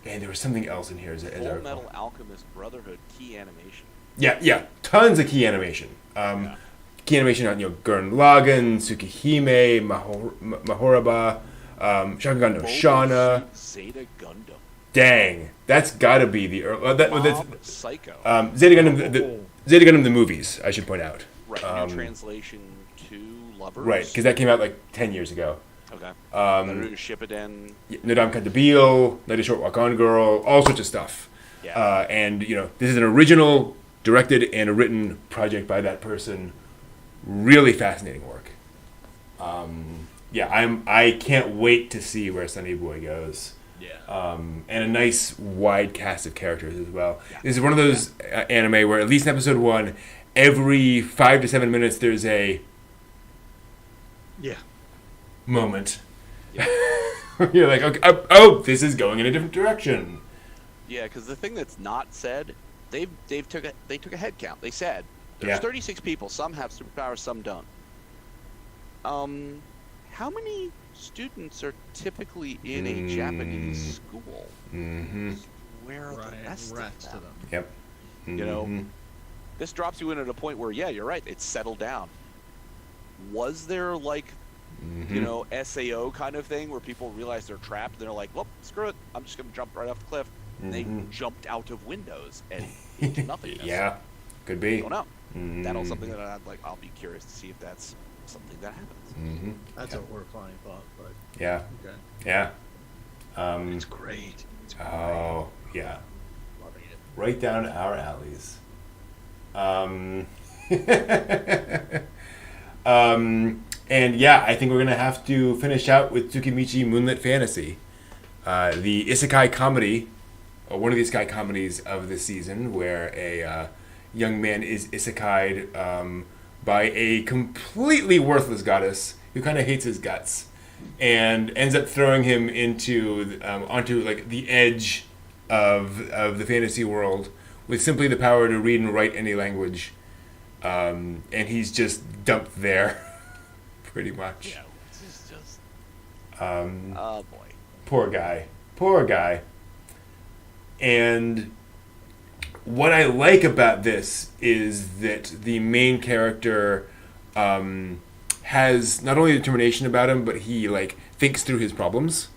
there was something else in here. Full Metal Alchemist Brotherhood key animation. Yeah, tons of key animation. Key animation on Gurren Lagann, Tsukihime, Mahoraba, Shakugan no Shana. Zeta Gundam. Dang, that's gotta be the Psycho. Zeta Gundam the movies, I should point out. Right, new translation to Lovers. Right, because that came out like 10 years ago. Okay. Naruto Shippuden. Nadam Kantabil, Night a Short Walk On Girl, all sorts of stuff. Yeah. And, this is an original directed and written project by that person. Really fascinating work. I can't wait to see where Sunny Boy goes. Yeah. And a nice wide cast of characters as well. Yeah. This is one of those anime where, at least in episode 1, every 5 to 7 minutes there's a moment. Yeah. You're like, okay, this is going in a different direction. Yeah, because the thing that's not said, they took a head count. They said there's 36 people. Some have superpowers, some don't. How many students are typically in a Japanese school? Mm-hmm. Where are the rest of them? Yep. Mm-hmm. This drops you in at a point where, yeah, you're right. It's settled down. Was there like, SAO kind of thing where people realize they're trapped and they're like, well, screw it. I'm just going to jump right off the cliff. And they jumped out of windows and into nothingness. Yeah, could be. I don't know. That's something that I'll be curious to see if that's something that happens. Mm-hmm. That's a horrifying thought, but yeah. okay. Yeah. It's great. It's great. Oh, yeah. Loving it. Right down our alleys. And yeah, I think we're gonna have to finish out with Tsukimichi Moonlit Fantasy, the isekai comedy, or one of the isekai comedies of this season, where a young man is isekai'd by a completely worthless goddess who kind of hates his guts, and ends up throwing him onto like the edge of the fantasy world with simply the power to read and write any language, and he's just dumped there, pretty much. Yeah, it's just. Oh boy. Poor guy. And what I like about this is that the main character has not only determination about him, but he like thinks through his problems.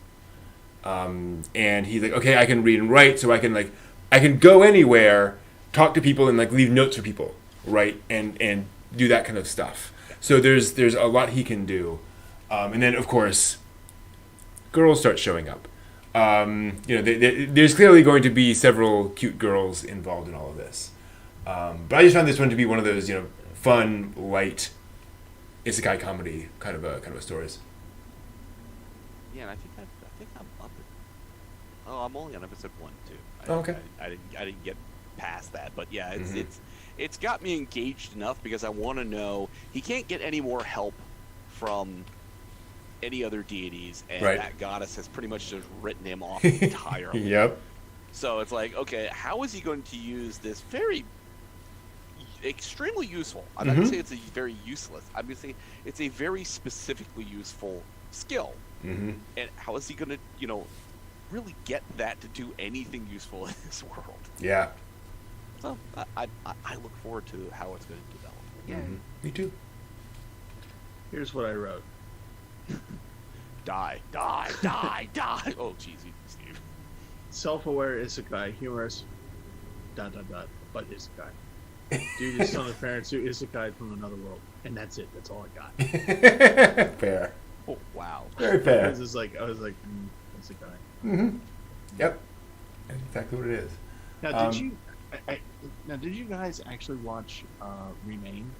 And he's like, okay, I can read and write, so I can go anywhere, talk to people, and like leave notes for people, right? And do that kind of stuff. So there's a lot he can do. And then of course, girls start showing up. There's clearly going to be several cute girls involved in all of this. But I just found this one to be one of those, fun, light, isekai comedy kind of stories. Yeah, and I think I'm up. I'm only on episode 1 too. Okay. I didn't get past that, but yeah, it's got me engaged enough because I want to know. He can't get any more help from any other deities, and that goddess has pretty much just written him off entirely. Yep. So it's like, okay, how is he going to use this very extremely useful? I'm not going to say it's a very useless. I'm going to say it's a very specifically useful skill. Mm-hmm. And how is he going to, really get that to do anything useful in this world? Yeah. So I look forward to how it's going to develop. Yeah. Mm-hmm. Me too. Here's what I wrote. Die. Oh, jeez, Steve. Self-aware isekai, humorous, ... but isekai. Dude is son of parents who isekai from another world. And that's it. That's all I got. Fair. Oh, wow. Very fair. I was like, isekai. Mm-hmm. Yep. That's exactly what it is. Now, did you guys actually watch Remain?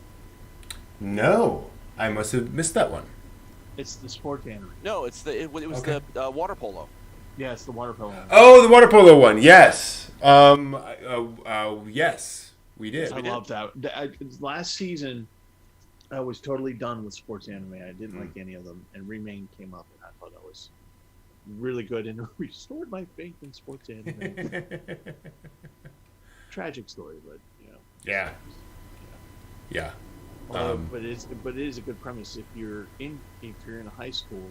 No. I must have missed that one. It's the sports anime. No, it was the water polo. Yeah, it's the water polo. Oh, the water polo one. Yes. Yes, we did. I loved that. Last season, I was totally done with sports anime. I didn't like any of them, and Remain came up, and I thought that was really good and restored my faith in sports anime. Tragic story, but Yeah. But it is a good premise. If you're in a high school,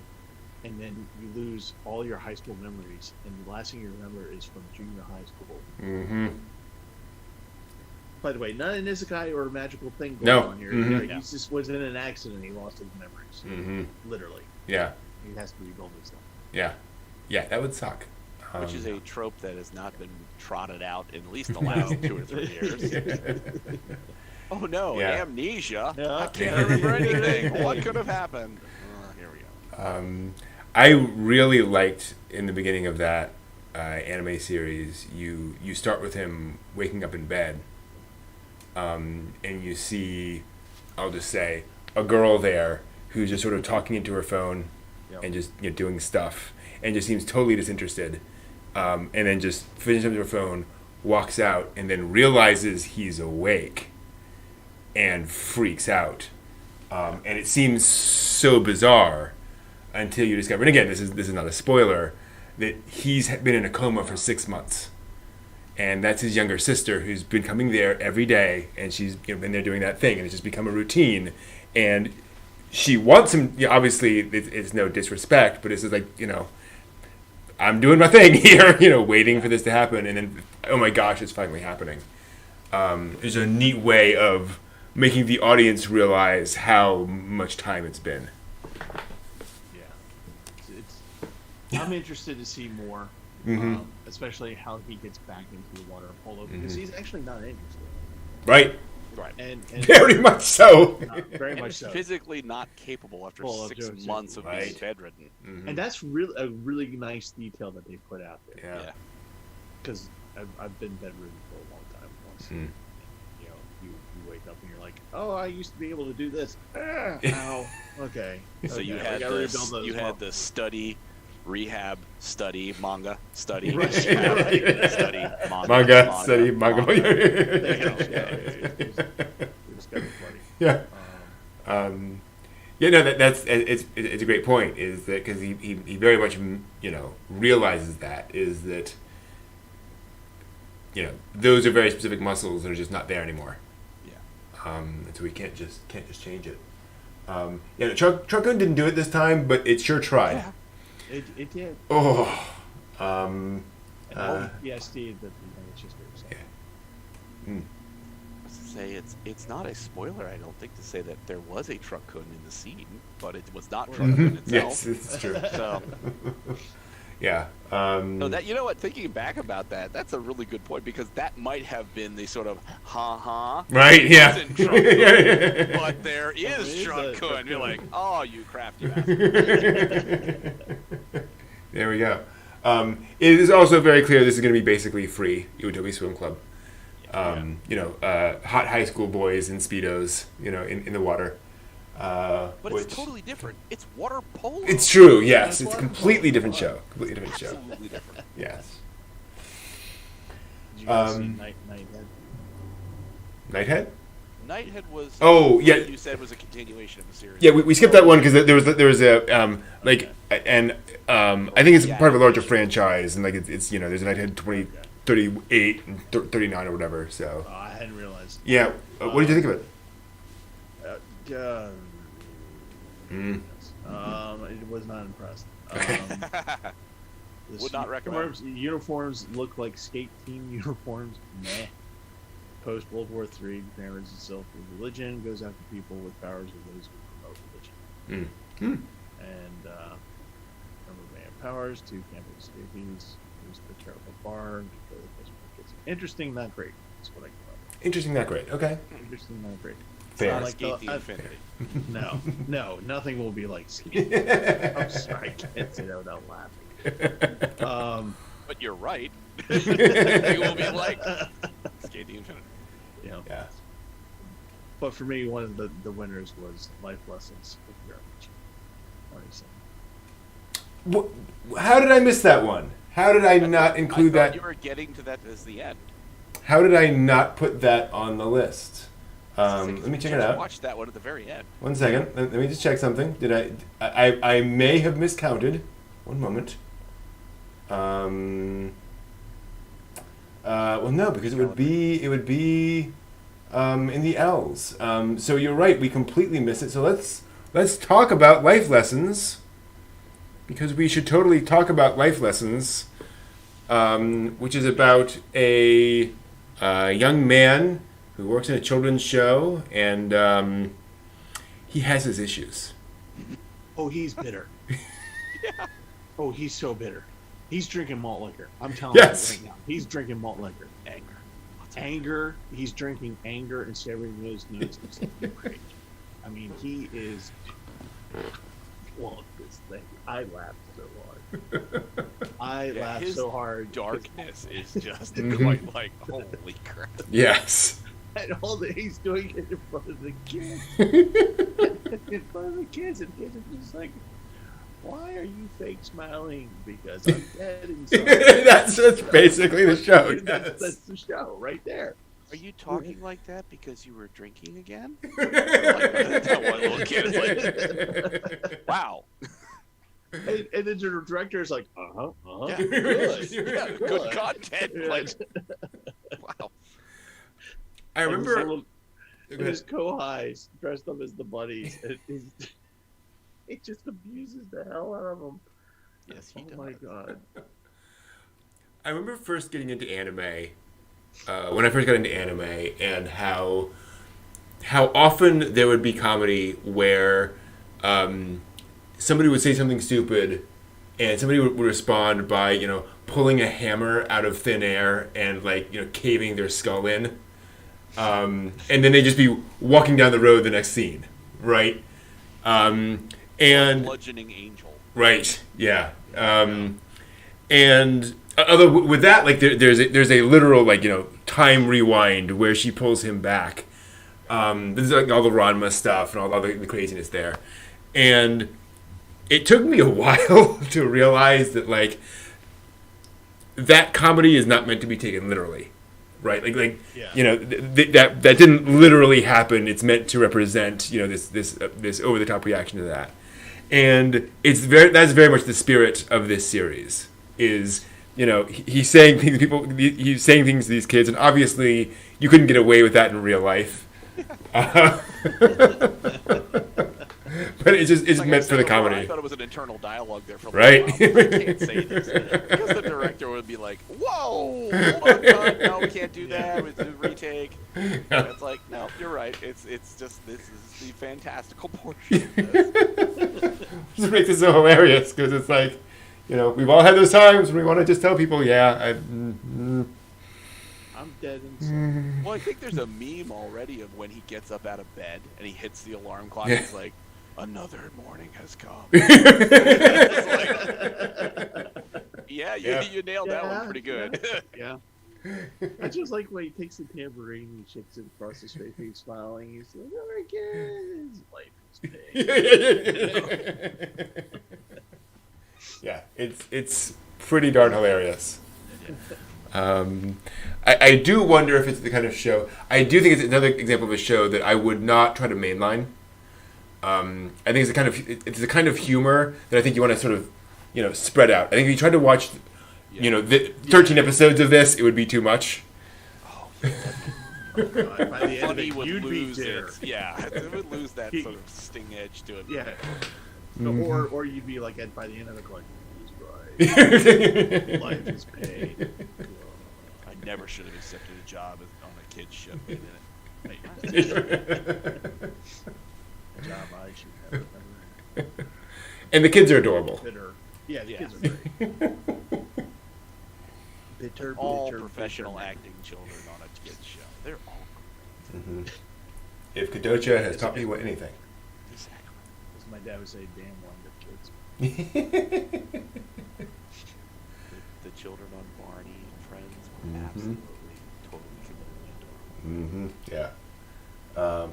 and then you lose all your high school memories, and the last thing you remember is from junior high school. Mm-hmm. By the way, not an isekai or a magical thing going on here. Mm-hmm. He just was in an accident. He lost his memories. Mm-hmm. Literally. Yeah. He has to rebuild his stuff. Yeah. Yeah, that would suck. Which is a trope that has not been trotted out in at least the last 2 or 3 years. Oh no, Yeah. amnesia. Yeah. I can't remember anything. What could have happened? Here we go. I really liked in the beginning of that anime series. You start with him waking up in bed, and you see, I'll just say, a girl there who's just sort of talking into her phone and just doing stuff, and just seems totally disinterested, and then just finishes up her phone, walks out, and then realizes he's awake, and freaks out, and it seems so bizarre. Until you discover, and again, this is not a spoiler, that he's been in a coma for 6 months, and that's his younger sister who's been coming there every day, and she's been there doing that thing, and it's just become a routine, and she wants him. Obviously, it's no disrespect, but it's just like I'm doing my thing here, waiting for this to happen, and then oh my gosh, it's finally happening. There's a neat way of making the audience realize how much time it's been. I'm interested to see more, especially how he gets back into the water polo, because he's actually not interested. Right. And very much so. Very much so. Physically not capable after 6 months of being bedridden. And that's a really nice detail that they put out there. Yeah. Because I've been bedridden for a long time once. And, you wake up and you're like, oh, I used to be able to do this. Ow. Okay. So you had the study, rehab, study, manga, study, rehab, study, manga, study, manga. Yeah. That's it's a great point. Is that because he very much realizes that is that those are very specific muscles that are just not there anymore. Yeah. And so we can't just change it. Truck-Gun didn't do it this time, but it sure tried. Yeah. It did. Oh. And all the PTSD that it's just yeah. I was to say it's not a spoiler, I don't think, to say that there was a Truck-Kun in the scene, but it was not Truck-Kun itself. Yes, it's true. So. Yeah. So that thinking back about that, that's a really good point, because that might have been the sort of right. Yeah. But there is Truck-Kun. You're like, oh, you crafty bastard. There we go. It is also very clear this is going to be basically free Iwatobi Swim Club. Hot high school boys in Speedos, in the water. But it's totally different. It's water polo. It's true, yes. It's a completely different show. Absolutely different. Yes. Did you guys see Nighthead? Nighthead? Nighthead was. Oh, yeah. You said was a continuation of the series. Yeah, we skipped that one because there was a I think it's part of a larger franchise, and it's there's a Nighthead 38 and 39 or whatever. So. Oh, I hadn't realized. Yeah. What did you think of it? It was not impressed. Would not recommend. Uniforms look like skate team uniforms. Meh. Post World War III, Grandma's itself with religion goes after people with powers of those who promote religion. And remember, they have powers. 2 campus escapees. There's the terrible bar. Interesting, not great. That's what I call it. Interesting, not great. Okay. Interesting, not great. Fair. Like the Infinity. No, nothing will be like Skate. I'm sorry, I can't say that without laughing. But you're right. Nothing will be like Skate the Infinity. Yeah. But for me, one of the winners was Life Lessons with Garbage. How did I miss that one? How did I not include that? You were getting to that as the end. How did I not put that on the list? Let me check it out. Watch that one at the very end. 1 second. Let me just check something. Did I may have miscounted. 1 moment. Well, no, because it would be in the L's. So you're right. We completely missed it. So let's talk about Life Lessons, because we should totally talk about Life Lessons, which is about a young man who works in a children's show, and he has his issues. Oh, he's bitter. Yeah. Oh, he's so bitter. He's drinking malt liquor. I'm telling Yes. you right now. He's drinking malt liquor. Anger. Lots anger. He's drinking anger and severing those notes and stuff. Right. I mean, he is. Well, this thing. I laughed so hard. I laughed so hard. Darkness is just quite like, holy crap. Yes. And all that he's doing it in front of the kids. In front of the kids, and the kids are just like, why are you fake smiling? Because I'm dead inside. That's basically the show. Yes. That's the show right there. Are you talking like that because you were drinking again? That one little kid is like, wow. And then the director is like, Yeah, good. yeah, good content. Yeah. Like, wow. I remember his co-highs dressed up as the buddies. And it just abuses the hell out of them. Yes, he does. Oh my god. I remember first getting into anime. When I first got into anime, and how often there would be comedy where somebody would say something stupid, and somebody would respond by pulling a hammer out of thin air and caving their skull in, and then they'd just be walking down the road the next scene, right? And bludgeoning angel. Right. Yeah. And although with that, there's a literal time rewind where she pulls him back. There's all the Ranma stuff and all the craziness there, and it took me a while to realize that that comedy is not meant to be taken literally, right? That didn't literally happen. It's meant to represent this over the top reaction to that, and that's very much the spirit of this series. Is he's saying things he's saying things to these kids, and obviously you couldn't get away with that in real life. But it's meant for the comedy. I thought it was an internal dialogue there for right. I can't say this because the director would be like, "Whoa, hold on, cut. No, we can't do that. We do retake." And it's like, no, you're right. It's just this is the fantastical portion of this. This makes it so hilarious because it's like, we've all had those times when we want to just tell people, I'm dead inside. Well, I think there's a meme already of when he gets up out of bed and he hits the alarm clock. Yeah. He's like, "Another morning has come." You nailed that one pretty good. Yeah. I just like when he takes the tambourine and shakes it across his face. He's smiling. He's like, "Oh my God, life is pain." Yeah, it's pretty darn hilarious. I do wonder if it's the kind of show. I do think it's another example of a show that I would not try to mainline. I think it's the kind of humor that I think you want to sort of spread out. I think if you tried to watch the 13 episodes of this, it would be too much. Oh, God, by the end of funny it, would you'd lose be there. it. Yeah, it would lose that sort of sting edge to it. Yeah. Mm-hmm. Or you'd be like, by the end of it, going, "He's right. Life is pain." I never should have accepted a job on a kid's show. Job I should have. And the kids are adorable. Bitter. Yeah, the kids are great. Bitter, All bitter, professional bitter. acting children on a kid's show. They're all great. Mm-hmm. If Kadocha has taught me anything. Exactly. As my dad would say, damn wonder kids. The children on Barney and Friends were Mhm. absolutely, totally completely adorable. Yeah.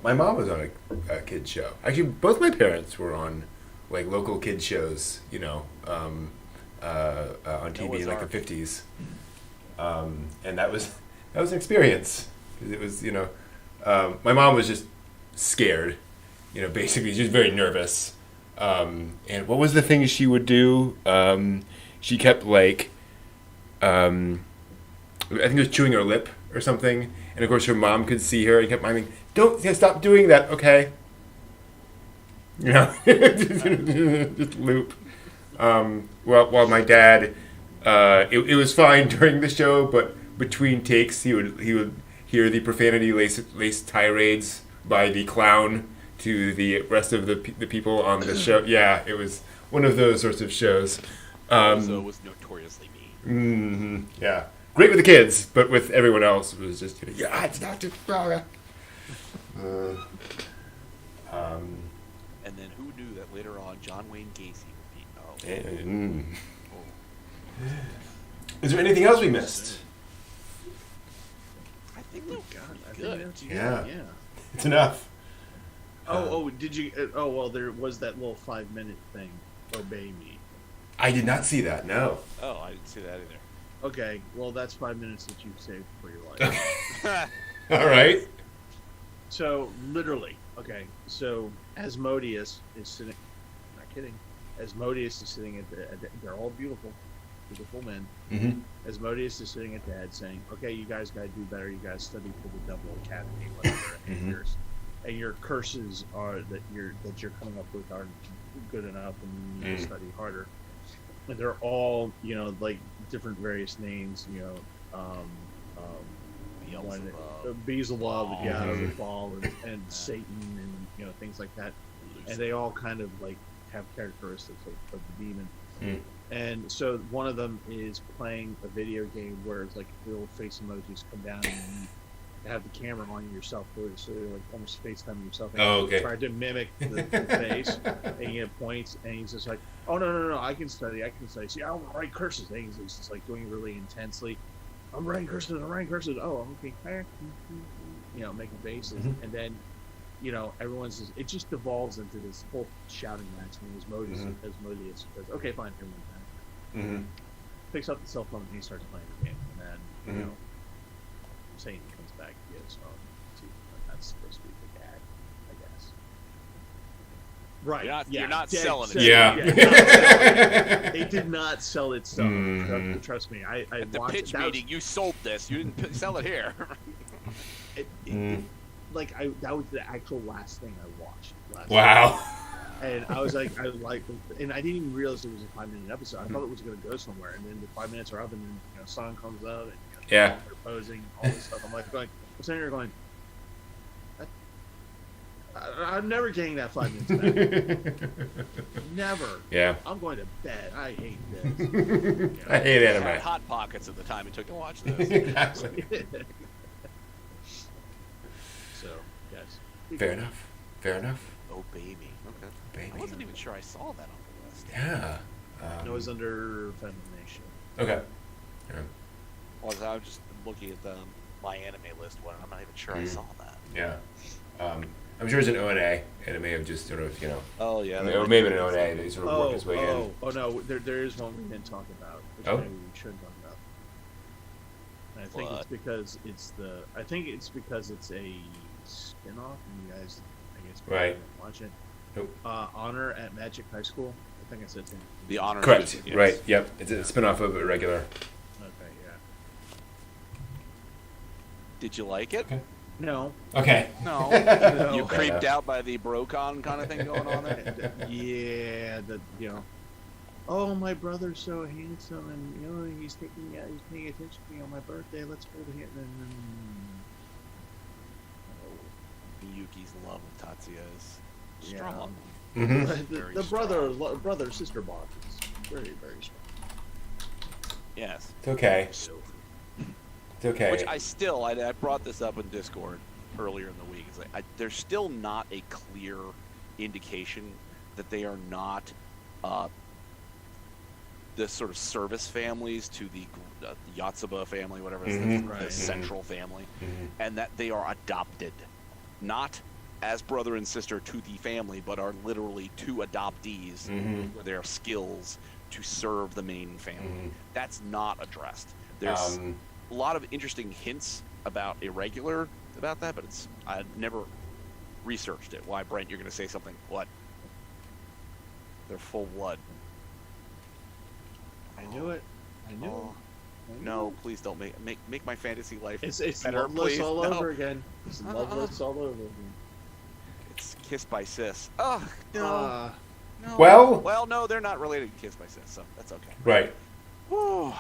My mom was on a kids show. Actually, both my parents were on local kids shows. On TV in the 50s. And that was an experience. 'Cause it was my mom was just scared. Basically just very nervous. And what was the thing she would do? She kept I think it was chewing her lip or something, and of course her mom could see her and kept miming, "Don't stop doing that, okay?" Just loop. While my dad, it was fine during the show, but between takes he would hear the profanity laced tirades by the clown to the rest of the people on the show. Yeah, it was one of those sorts of shows. Also was notoriously mean. Yeah. great with the kids, but with everyone else, it was just, yeah, it's not just... And then who knew that later on John Wayne Gacy would be... Is there anything else we missed? I think that God, good. Yeah. It's enough. Did you? Well, there was that little 5-minute thing. Obey me. I did not see that, no. Oh, I didn't see that either. Okay, well, that's 5 minutes that you've saved for your life. All right. So, literally, okay, so Asmodeus is sitting, not kidding, Asmodeus is sitting they're all beautiful men. Mm-hmm. Asmodeus is sitting at the head saying, okay, you guys got to do better, you guys study for the Devil Academy, whatever, and your curses are that you're coming up with aren't good enough, and you need to study harder. And they're all, like different various names, Beelzebub, the Ball, and Satan, and things like that. And they all kind of like have characteristics of the demon. And so one of them is playing a video game where it's like little face emojis come down and you have the camera on yourself, so you're like almost FaceTiming yourself. And okay. Try to mimic the face, and he points, and he's just like, "Oh no, I can study. See, I'll write curses." And he's just like doing it really intensely. I'm writing curses. Oh, okay. Making faces, and then, everyone's just, it just devolves into this whole shouting match. And Asmodeus goes, "Okay, fine, everyone." Picks up the cell phone and he starts playing the game, and then Satan comes back to get his phone. That's supposed to be the gag, I guess. Right? You're not selling it. Yeah. They did not sell it stuff. Trust me. I At the watched pitch meeting, you sold this. You didn't sell it here. That was the actual last thing I watched. Wow. And I was like, and I didn't even realize it was a 5-minute episode. I thought it was going to go somewhere, and then the 5 minutes are up, and then song comes out, and they're posing, all this stuff. I'm like, I'm sitting here going, I'm never getting that 5 minutes back. Never. Yeah. I'm going to bed. I hate this. I hate anime. I had Hot Pockets at the time it took to watch this. Exactly. So, yes. Fair enough. Oh, baby. Okay. Baby. I wasn't even sure I saw that on the list. Yeah. It was under Femination. Okay. Yeah. Well, I was just looking at my anime list. I'm not even sure I saw that. Yeah. I'm sure it's an ONA, and it may have just sort of, Oh, yeah. Or maybe an ONA that sort of worked its way in. Oh, no, there is one we didn't talk about, which maybe we should talk about. And I think it's because it's a spin-off, and you guys, I guess, right. Watch it. Nope. Honor at Magic High School. I think I said something. The Honor. Correct. Yes. Right. Yep. It's a spin-off of a regular. Okay. Yeah. Did you like it? Okay. No. Okay. No. You creeped out by the Brocon kind of thing going on there? Yeah. Oh, my brother's so handsome, and he's paying attention to me on my birthday. Let's go to him. Miyuki's love of Tatsuya is strong. Mm-hmm. The brother sister bond is very, very strong. Yes. It's okay. So, It's okay. which I brought this up in Discord earlier in the week. It's like there's still not a clear indication that they are not the sort of service families to the Yotsuba family, whatever it is, the central family, and that they are adopted, not as brother and sister to the family, but are literally two adoptees with their skills to serve the main family. That's not addressed. There's a lot of interesting hints about Irregular about that, but I never researched it. Why, Brent? You're going to say something? What? They're full blood. I knew it. No, please don't make my fantasy life It's better, loveless please. all No. over again. It's loveless all over again. It's Kissed by Sis. Oh, no. No. Well, no, they're not related to Kissed by Sis, so that's okay. right. Whew.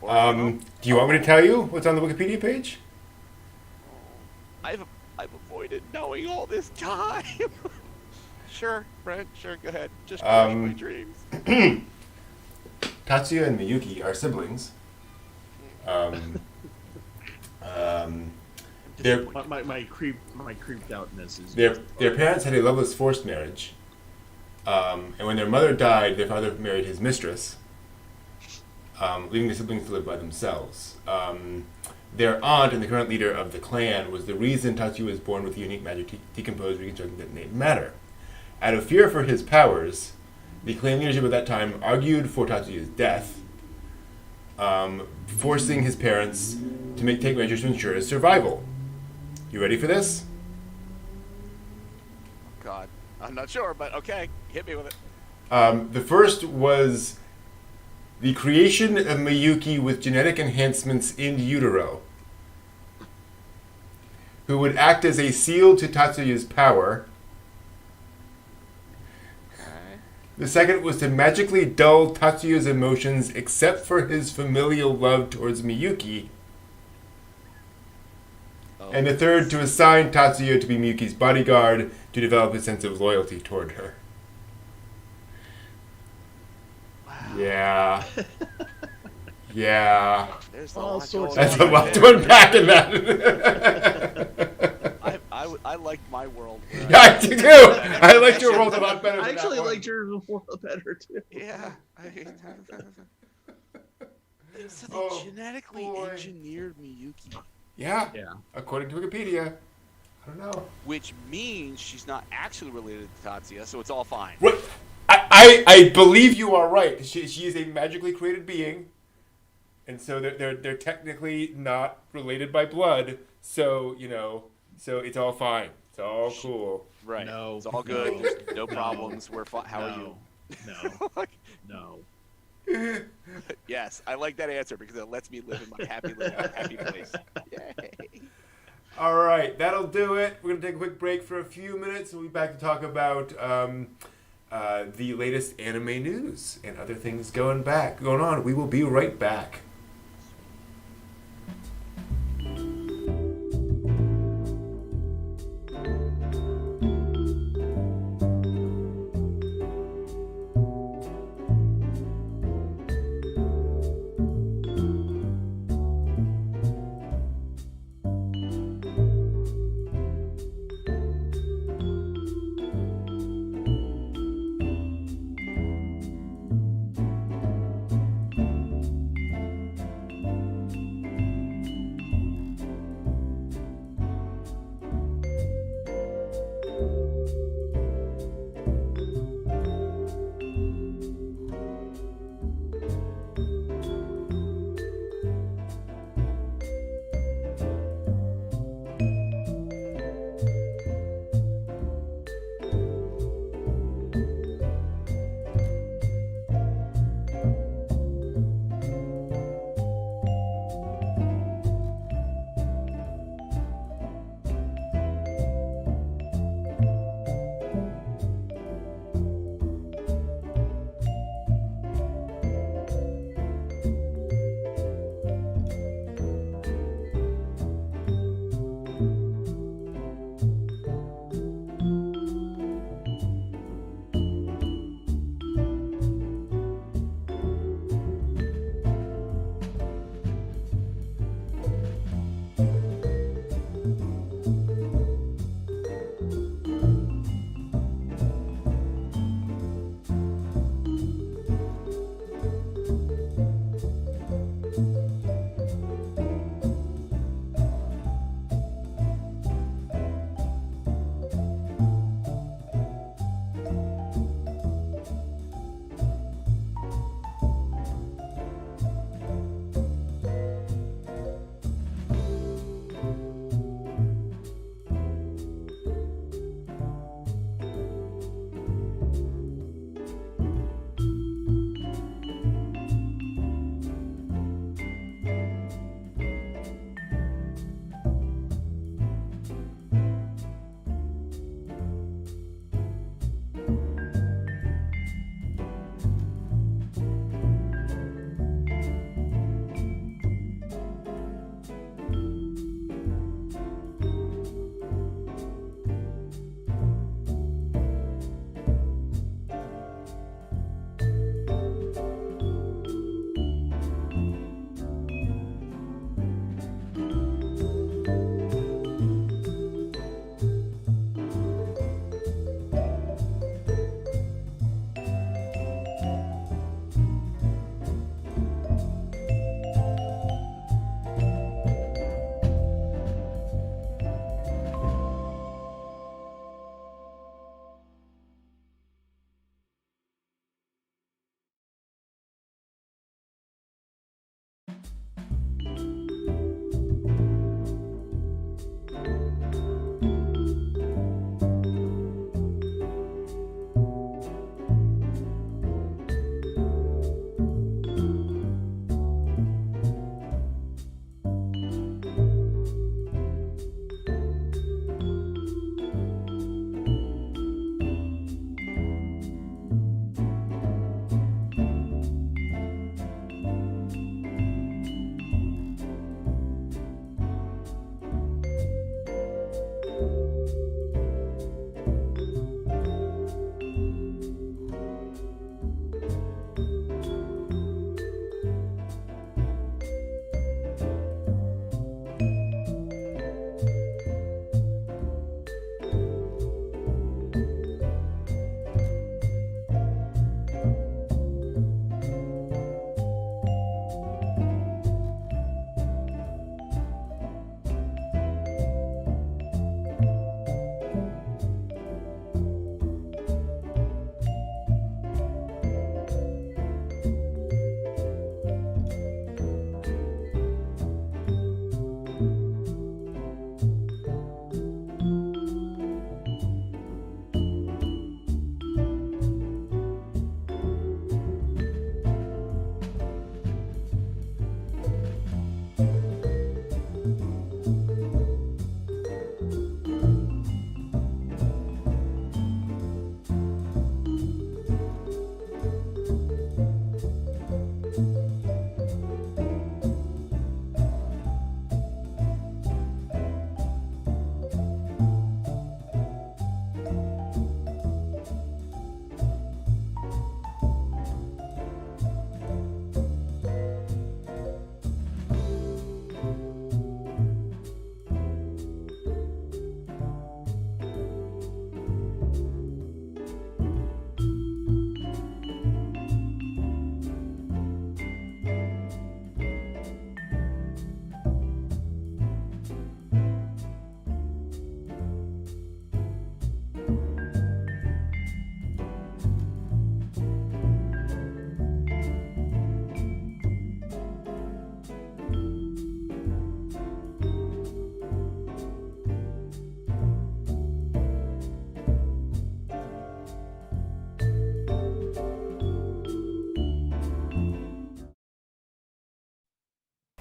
Do you want me to tell you what's on the Wikipedia page? I've avoided knowing all this time. Sure, Brent. Sure, go ahead. Just crush my dreams. Tatsuya and Miyuki are siblings. Um, their My creeped outness is their parents had a loveless forced marriage, and when their mother died, their father married his mistress, leaving the siblings to live by themselves. Their aunt and the current leader of the clan was the reason Tatsuya was born with unique magic to decompose, reconstruct, and detonate matter. Out of fear for his powers, the clan leadership at that time argued for Tatsuya's death, forcing his parents to take measures to ensure his survival. You ready for this? God, I'm not sure, but okay, hit me with it. The first was the creation of Miyuki with genetic enhancements in utero, who would act as a seal to Tatsuya's power. Okay. The second was to magically dull Tatsuya's emotions except for his familial love towards Miyuki. Oh. And the third to assign Tatsuya to be Miyuki's bodyguard to develop a sense of loyalty toward her. Wow. Yeah. Yeah. There's a All lot sorts going That's on a lot right to there. unpack in that. I liked my world. Yeah, I do too. I liked your world a lot better than I actually that one. liked yours better too. Yeah. So they Oh, genetically boy. engineered Miyuki, Yeah. Yeah. According to Wikipedia. I don't know. which means she's not actually related to Tatsuya, so it's all fine. What? I believe you are right. She is a magically created being, and so they're technically not related by blood. So so it's all fine. It's all cool. Right. No, It's all good. no, There's no no, problems. We're fine. How are you? No, no. Yes, I like that answer because it lets me live in my happy place. Yay. All right, that'll do it. We're gonna take a quick break for a few minutes. We'll be back to talk about the latest anime news and other things going on. We will be right back.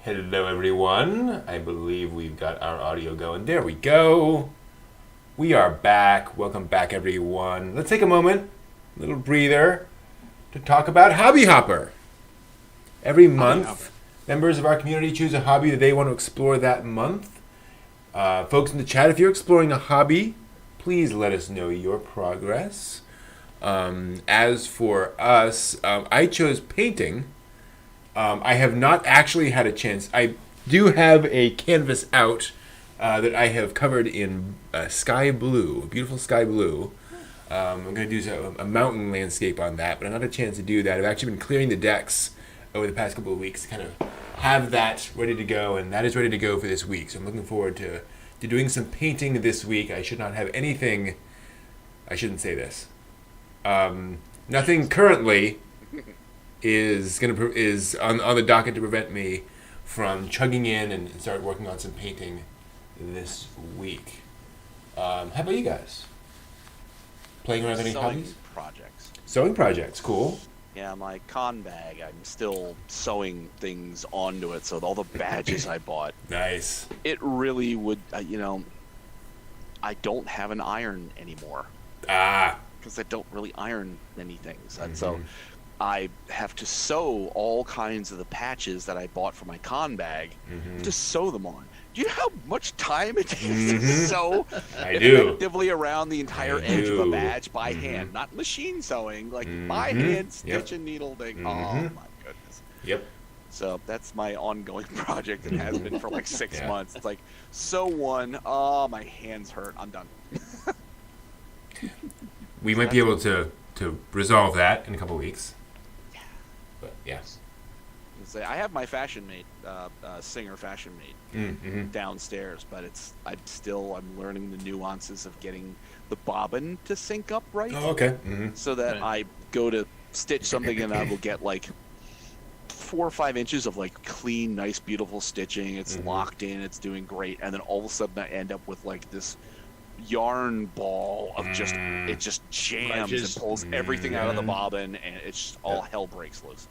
Hello, everyone. I believe we've got our audio going. There we go. We are back. Welcome back, everyone. Let's take a moment, a little breather, to talk about Hobby Hopper. Every month, members of our community choose a hobby that they want to explore that month. Folks in the chat, if you're exploring a hobby, please let us know your progress. As for us, I chose painting. I have not actually had a chance. I do have a canvas out that I have covered in sky blue, beautiful sky blue. I'm going to do a mountain landscape on that, but I've not had a chance to do that. I've actually been clearing the decks over the past couple of weeks to kind of have that ready to go, and that is ready to go for this week. So I'm looking forward to doing some painting this week. I should not have anything. I shouldn't say this. Nothing currently is on the docket to prevent me from chugging in and start working on some painting this week. How about you guys? Playing around with any hobbies? Sewing projects, cool. Yeah, my con bag, I'm still sewing things onto it, so all the badges I bought. Nice. It really would, I don't have an iron anymore. Because I don't really iron many things. And so I have to sew all kinds of the patches that I bought for my con bag, to sew them on. Do you know how much time it takes to sew effectively around the entire edge of a badge by hand? Not machine sewing, like by hand, stitch and needle thing. Oh my goodness. Yep. So that's my ongoing project. It has been for like 6 months. It's like, sew one, oh, my hands hurt, I'm done. We might be able to resolve that in a couple of weeks. Yeah. But yeah. I have my fashion mate, Singer fashion mate, downstairs, but I'm learning the nuances of getting the bobbin to sync up right. Oh, okay. So that I go to stitch something and I will get like 4 or 5 inches of like clean, nice, beautiful stitching. It's locked in. It's doing great. And then all of a sudden I end up with like this yarn ball of it just jams and pulls everything out of the bobbin, and it's just all hell breaks loose.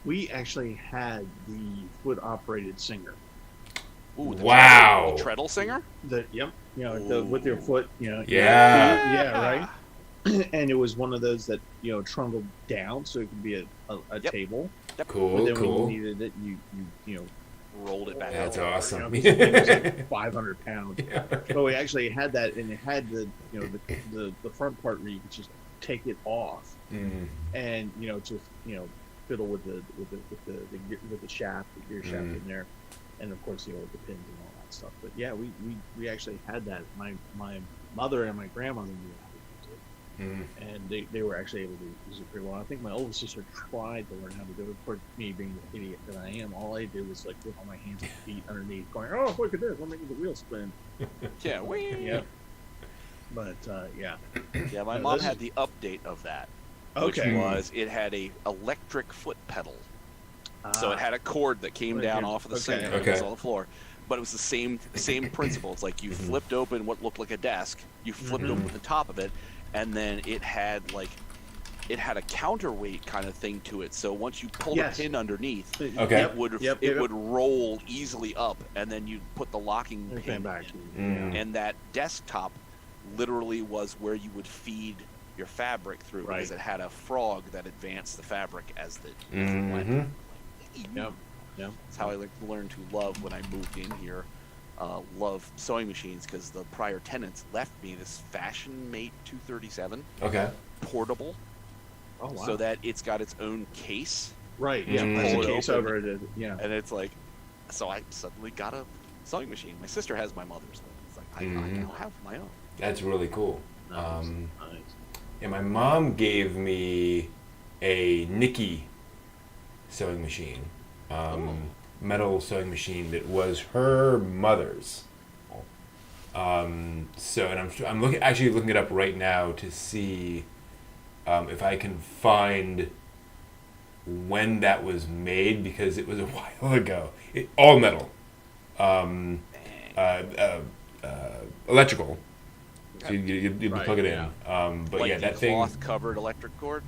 We actually had the foot-operated Singer. Ooh, wow! The treadle Singer. With your foot, Yeah, right. And it was one of those that trundled down, so it could be a table. Yep. Cool, but then cool. when you needed it, you rolled it back. That's over. awesome. It was like 500 pounds. Yeah. But we actually had that, and it had the front part where you could just take it off, and just fiddle with the shaft, the gear shaft in there, and of course the pins and all that stuff. But yeah, we actually had that. My mother and my grandmother knew how to use it. And they were actually able to use it pretty well. I think my older sister tried to learn how to do it. Of course, me being the idiot that I am, all I did was like put all my hands and feet underneath, going, "Oh, look at this! I'm making the wheel spin." Yeah, whee! Yeah. But yeah. Yeah, my mom had the update of that. Which was, it had a electric foot pedal. So it had a cord that came down off of the Singer and was on the floor. But it was the same principle. It's like you flipped open what looked like a desk, you flipped open the top of it, and then it had a counterweight kind of thing to it. So once you pulled a pin underneath, it would roll easily up, and then you'd put the locking pin back in. And that desktop literally was where you would feed your fabric through, because it had a frog that advanced the fabric as the went. That's how I learned to love when I moved in here. Love sewing machines, because the prior tenants left me this Fashion Mate 237 portable, so that it's got its own case. Right. Yeah. Pull it case open, over it. Yeah. And it's like, so I suddenly got a sewing machine. My sister has my mother's. It's like I now have my own. That's really cool. Nice. And my mom gave me a Nikki sewing machine, metal sewing machine that was her mother's. So, and I'm looking it up right now to see if I can find when that was made, because it was a while ago. All metal, electrical. So you plug it in. But like yeah, that the thing. Cloth-covered electric cord.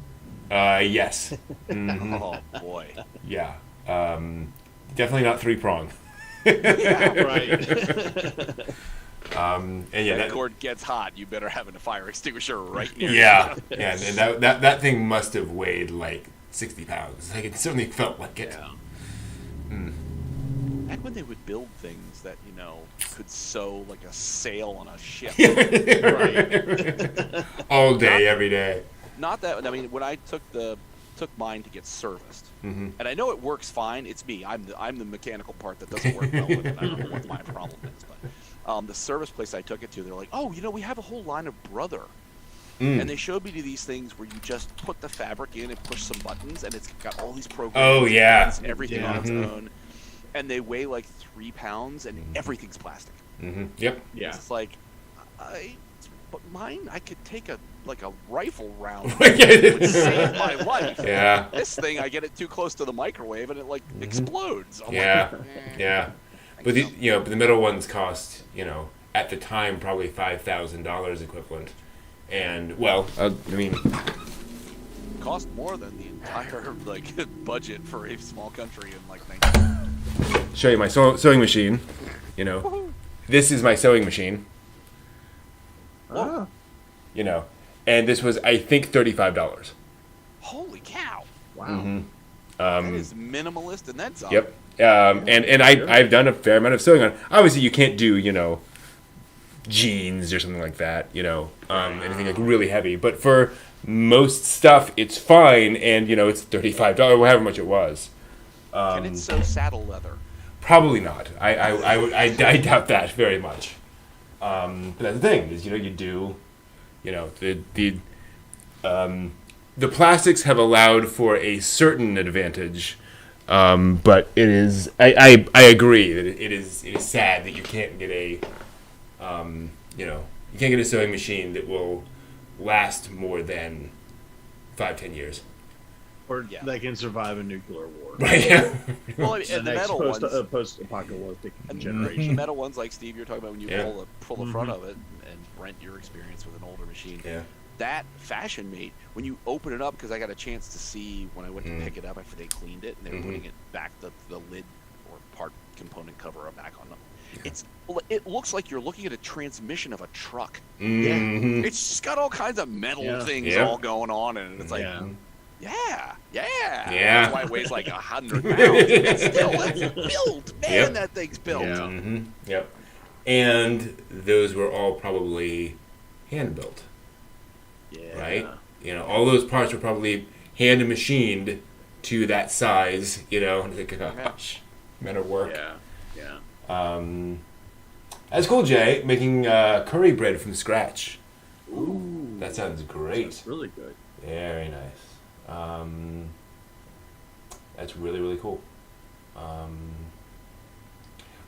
Yes. Mhm. Oh boy. Yeah. Definitely not 3-prong. Yeah. Right. And yeah, That cord gets hot. You better have a fire extinguisher right near yeah, you. yeah, and that thing must have weighed like 60 pounds. Like it certainly felt like it. Yeah. Back when they would build things that could sew like a sail on a ship. Right. All day, every day. Not that I mean, when I took mine to get serviced, and I know it works fine. It's me. I'm the mechanical part that doesn't work well with it. I don't know what my problem is, but the service place I took it to, they're like, "Oh, we have a whole line of Brother," and they showed me these things where you just put the fabric in and push some buttons, and it's got all these programs. Oh, yeah. And everything on its own, and they weigh like 3 pounds, and everything's plastic. Yep. Yeah. It's like, but mine, I could take a rifle round. Yeah. It would save my life. Yeah. This thing, I get it too close to the microwave and it explodes. I'm Yeah. like, Yeah. But but the middle ones cost, at the time probably $5,000 equivalent. And well, I mean, cost more than the entire budget for a small country in 19. show you my sewing machine. This is my sewing machine. Ah. And this was, I think, $35. Holy cow! Wow. That is minimalist, and that's Yep. And I've done a fair amount of sewing on. Obviously, you can't do jeans or something like that. Anything like really heavy. But for most stuff, it's fine. And it's $35, however much it was. Can it sew saddle leather? Probably not. I doubt that very much. But that's the thing is you do, the plastics have allowed for a certain advantage, but it is I agree that it is sad that you can't get a you can't get a sewing machine that will last more than 5-10 years. Or they can survive a nuclear war. Right. Yeah. Well, I mean, and the metal ones, post-apocalyptic and generation. the metal ones like Steve, you're talking about when you pull the front Mm-hmm. of it, and Brent, your experience with an older machine. Yeah. That Fashion Mate, when you open it up, because I got a chance to see when I went to pick it up after they cleaned it, and they were putting it back, the lid or part component cover back on them. It looks like you're looking at a transmission of a truck. Mm-hmm. It's just got all kinds of metal things all going on, and it's like, yeah. That's why it weighs like 100 pounds. It's built, man. That thing's built. Yeah. Mm-hmm. Yep. And those were all probably hand built. Yeah. Right? All those parts were probably hand machined to that size, and it's like, gosh, amount of work. Yeah. That's cool, Jay, making curry bread from scratch. Ooh. That sounds great. That's really good. Very nice. That's really, really cool.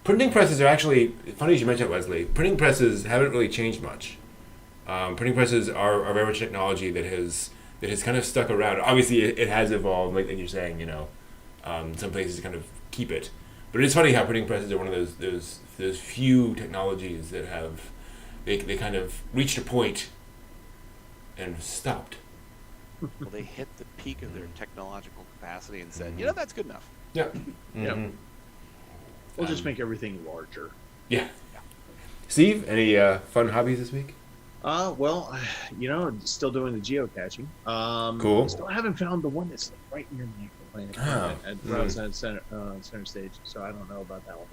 Printing presses are actually, funny as you mentioned it, Wesley, printing presses haven't really changed much. Printing presses are very much technology that has kind of stuck around. Obviously, it has evolved, like you're saying, some places kind of keep it. But it's funny how printing presses are one of those few technologies that have, they kind of reached a point and stopped. Well, they hit the peak of their technological capacity and said, that's good enough. Yeah. Mm-hmm. Yep. We'll just make everything larger. Yeah. Steve, any fun hobbies this week? Well, still doing the geocaching. Cool. Still haven't found the one that's right near me at center stage, so I don't know about that one.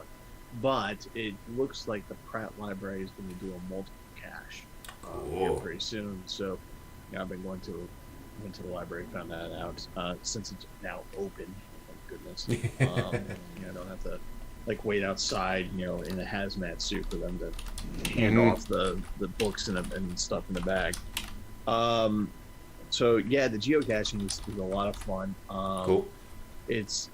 But it looks like the Pratt Library is going to do a multiple cache here pretty soon. So I've been went to the library, found that out. Since it's now open, thank goodness. I don't have to wait outside, in a hazmat suit for them to hand off the books and stuff in the bag. So yeah, the geocaching is a lot of fun. Cool. It's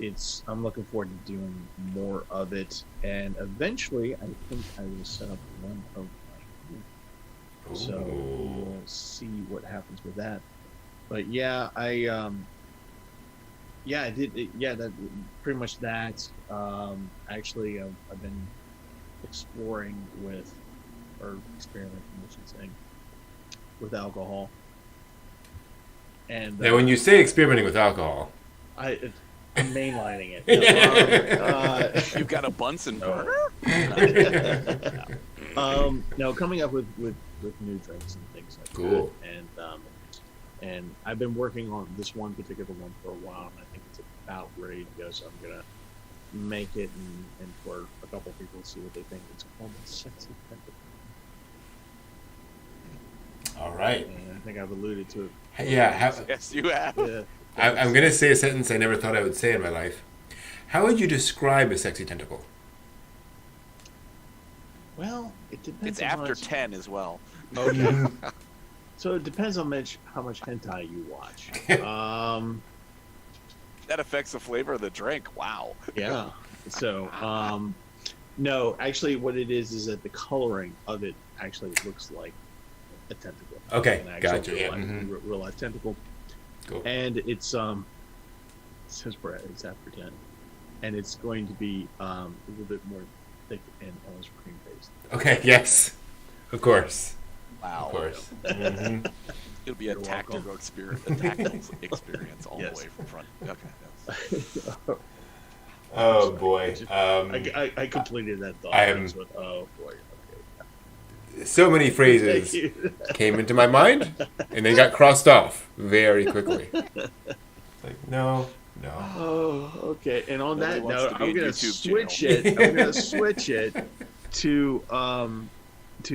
I'm looking forward to doing more of it, and eventually I think I will set up one of my group. So we'll see what happens with that. But yeah, I did. That pretty much that. Actually, I've been experimenting, I should say, with alcohol. And Now, when you say experimenting with alcohol, I'm mainlining it. You've got a Bunsen No. burner? No, coming up with new drinks and things like Cool. that. And I've been working on this one particular one for a while, and I think it's about ready to go. So I'm gonna make it and for a couple people to see what they think. It's called the Sexy Tentacle. all right. And I think I've alluded to it. Yeah, Yes, you have. Yeah. I'm going to say a sentence I never thought I would say in my life. How would you describe a sexy tentacle? Well, it depends. It's on how after much- 10 as well. Okay. So it depends on how much hentai you watch. That affects the flavor of the drink. Wow. Yeah. So, no, actually, what it is that the coloring of it actually looks like a tentacle. Okay, An actual gotcha. Yeah. Mhm. real life tentacle. Cool. And it's it says Brad, it's after 10, and it's going to be a little bit more thick and almost cream based. Okay, yes. Of course. Wow. Of course. Mhm. It'll be a You're tactile welcome. experience all Yes. the way from front. Okay. Oh, boy. I completed that thought. I am- That's what- oh boy. Okay. So many Thank phrases you. came into my mind and then got crossed off very quickly. Like, no. Oh, okay. And on Nobody that wants note, to be I'm a gonna YouTube switch channel. it. I'm gonna switch it to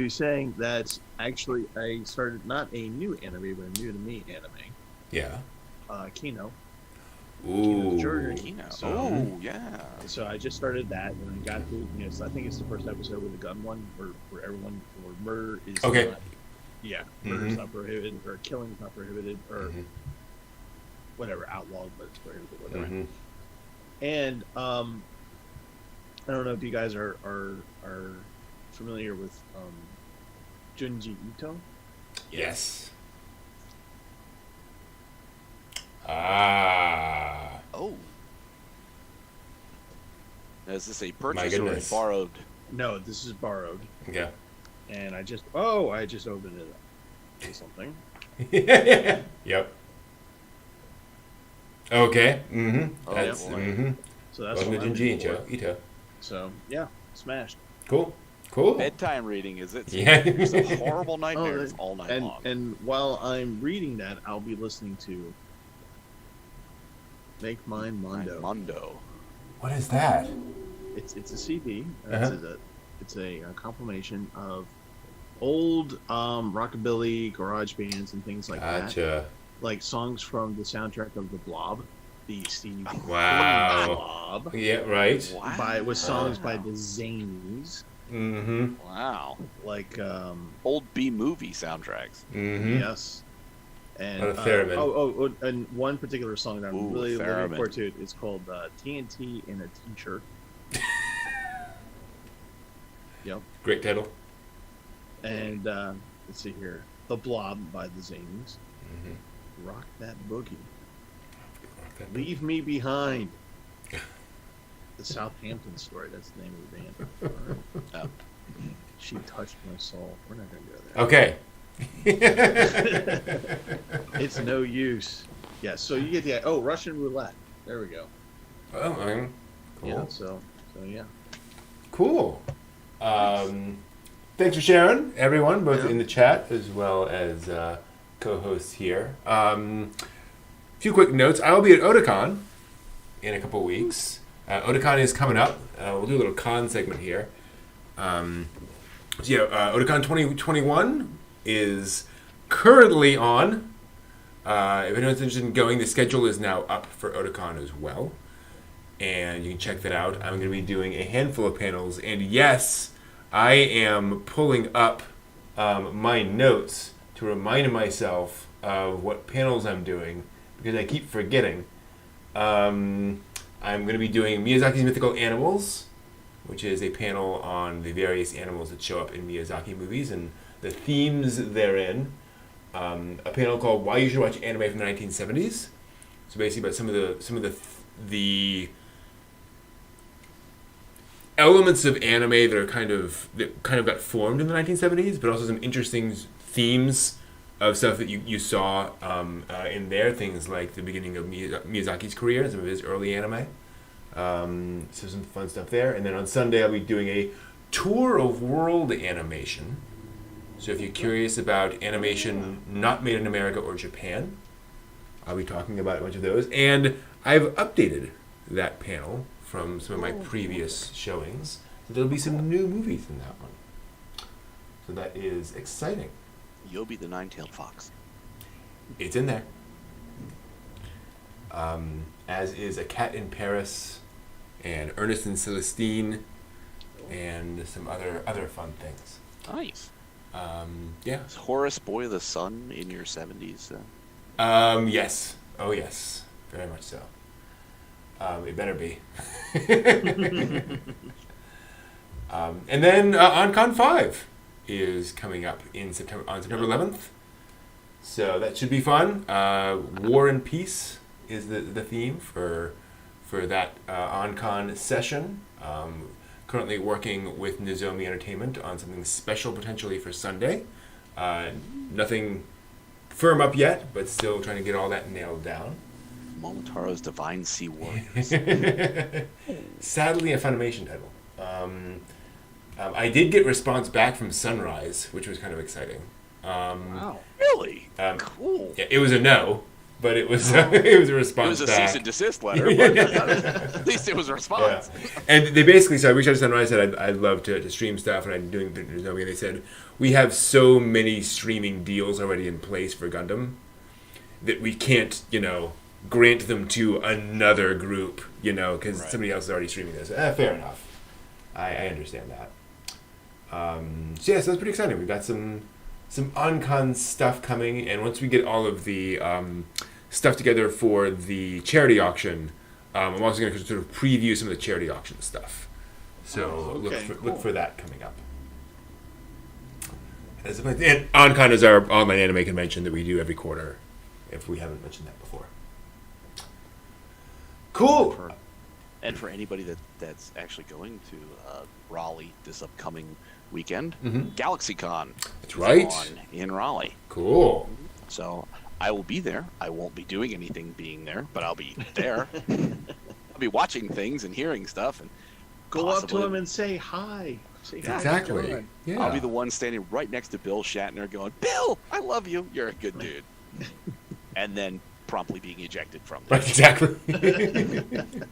saying that actually I started not a new anime, but a new to me anime. Yeah. Kino. Ooh. Journey. Kino. So- Oh, yeah. So I just started that, and I got to so I think it's the first episode with the gun one, where everyone where murder is Okay. not, yeah, murder is Mhm. not prohibited, or killing is not prohibited, or Mhm. whatever, outlawed, but it's prohibited, whatever. Mhm. And I don't know if you guys are familiar with Junji Ito. Yes. Ah. Oh. Now, is this a purchase or a goodness. borrowed? No, this is borrowed, Yeah. and I just opened it up. Something. Yep. Okay. Mm-hmm. Oh, That's boy. mm-hmm. So that's Welcome what to I'm Junji reading for. Ito. So yeah, smashed. Cool. Cool. Bedtime reading, is it? Yeah. It's a horrible nightmares Oh, all night and long. and while I'm reading that, I'll be listening to Make Mine Mondo. Mundo. What is that? It's a CD. Uh-huh. It's a compilation of old rockabilly garage bands and things like that. Gotcha. Like songs from the soundtrack of The Blob, the Steve Wow. Blob, Yeah. Right. Wow. with songs by the Zanies, Mm-hmm. Wow. like Old B movie soundtracks. Mm-hmm. yes. And What a theremin. and one particular song that I'm Ooh, really looking theremin. forward to is called TNT in a T-shirt. Yep. Great title. And let's see here, The Blob by the Zanies. Mm-hmm. Rock That Boogie. Leave Me Behind. The Southampton Story. That's the name of the band. All right. She Touched My Soul. We're not gonna go there. Okay. It's no use. Yeah. So you get the Russian roulette. There we go. Oh, cool. Yeah. So yeah. Cool. Thanks for sharing, everyone, both Yeah. in the chat as well as co-hosts here. Few quick notes. I will be at Otakon in a couple weeks. Otakon is coming up. We'll do a little con segment here. Otakon 2021 is currently on. If anyone's interested in going, the schedule is now up for Otakon as well. And you can check that out. I'm going to be doing a handful of panels. And yes, I am pulling up my notes to remind myself of what panels I'm doing because I keep forgetting. I'm going to be doing Miyazaki's Mythical Animals, which is a panel on the various animals that show up in Miyazaki movies and the themes therein. A panel called Why You Should Watch Anime from the 1970s. So basically about some of the elements of anime that kind of got formed in the 1970s, but also some interesting themes of stuff that you saw in there. Things like the beginning of Miyazaki's career, some of his early anime. So some fun stuff there. And then on Sunday, I'll be doing a tour of world animation. So if you're curious about animation not made in America or Japan, I'll be talking about a bunch of those. And I've updated that panel from some of my previous showings. So there'll be some new movies in that one. So that is exciting. You'll be the nine-tailed fox. It's in there. As is A Cat in Paris and Ernest and Celestine and some other fun things. Nice. Yeah. Is Horace Boy of the Sun in your 70s? Yes. Oh, yes. Very much so. It better be. And then OnCon 5 is coming up on September 11th. So that should be fun. War and Peace is the theme for that OnCon session. Currently working with Nozomi Entertainment on something special potentially for Sunday. Nothing firm up yet, but still trying to get all that nailed down. Momotaro's Divine Sea Warriors. Sadly, a Funimation title. I did get response back from Sunrise, which was kind of exciting. Wow. Really? Cool. Yeah, it was a no, but it was it was a response. It was a back. cease and desist letter, but at least it was a response. Yeah. And they basically said, I reached out to Sunrise, said I'd love to stream stuff, and I'm doing Nozomi. And they said, we have so many streaming deals already in place for Gundam that we can't, grant them to another group, because somebody else is already streaming this. Fair enough. I understand that. So that's pretty exciting. We've got some OnCon stuff coming, and once we get all of the stuff together for the charity auction, I'm also going to sort of preview some of the charity auction stuff. So look for that coming up. And OnCon is our online anime convention that we do every quarter, if we haven't mentioned that before. Cool. And for anybody that's actually going to Raleigh this upcoming weekend, GalaxyCon That's right. on in Raleigh. Cool. So I will be there. I won't be doing anything being there, but I'll be there. I'll be watching things and hearing stuff. And Go up to him and say hi. Exactly. Yeah. I'll be the one standing right next to Bill Shatner going, Bill, I love you. You're a good dude. And then promptly being ejected from there. Exactly.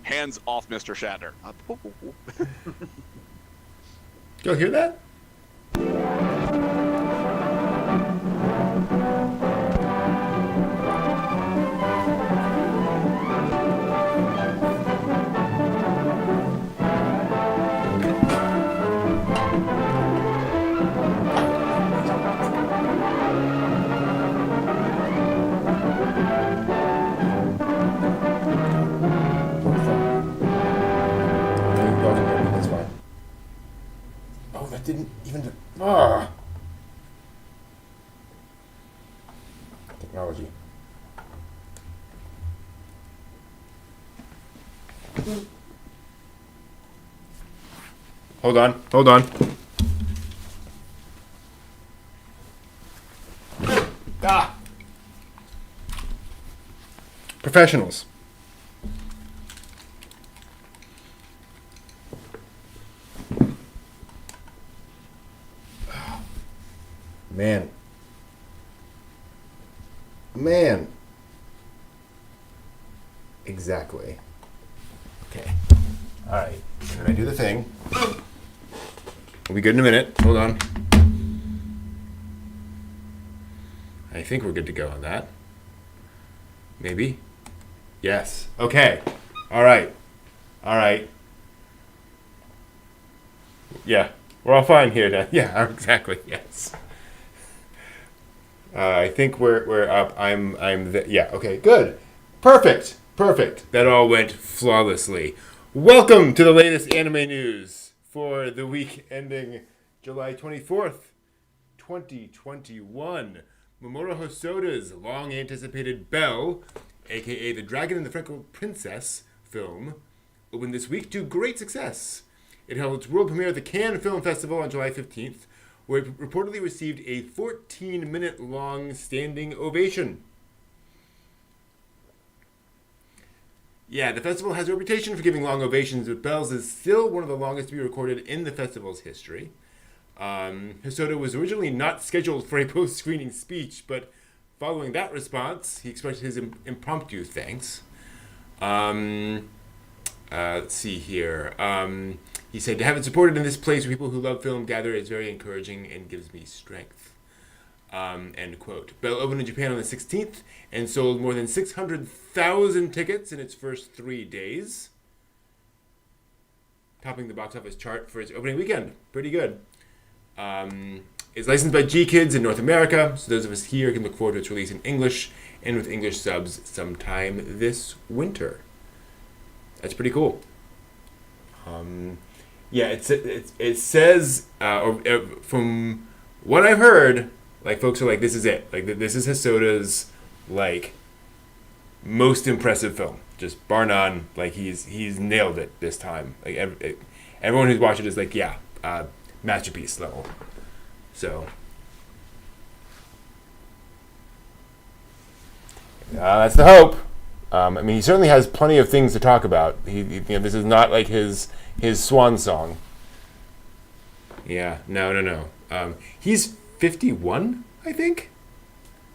Hands off Mr. Shatner. Y'all hear that? That's fine. Oh, that didn't even. Technology. Hold on. Professionals. Man. Exactly. Okay. All right. Can I do the thing? We'll be good in a minute. Hold on. I think we're good to go on that. Maybe? Yes. Okay. All right. Yeah. We're all fine here now. Yeah, exactly. Yes. I think we're up. Yeah. Okay. Good. Perfect. That all went flawlessly. Welcome to the latest anime news for the week ending July 24th, 2021. Mamoru Hosoda's long-anticipated Belle, aka The Dragon and the Freckled Princess film, opened this week to great success. It held its world premiere at the Cannes Film Festival on July 15th, where it reportedly received a 14-minute-long standing ovation. Yeah, the festival has a reputation for giving long ovations, but Bells is still one of the longest to be recorded in the festival's history. Hosoda was originally not scheduled for a post-screening speech, but following that response, he expressed his impromptu thanks. Let's see here. He said, "To have it supported in this place where people who love film gather is very encouraging and gives me strength." End quote. Bell opened in Japan on the 16th and sold more than 600,000 tickets in its first 3 days, topping the box office chart for its opening weekend. Pretty good. It's licensed by G Kids in North America, so those of us here can look forward to its release in English and with English subs sometime this winter. That's pretty cool. Yeah, it says, from what I've heard, like, folks are like, this is it. Like, this is Hosoda's, like, most impressive film. Just bar none. Like, he's nailed it this time. Like, everyone who's watched it is like, yeah, masterpiece level. So, that's the hope. I mean, he certainly has plenty of things to talk about. This is not like his swan song. Yeah, no. He's 51, I think,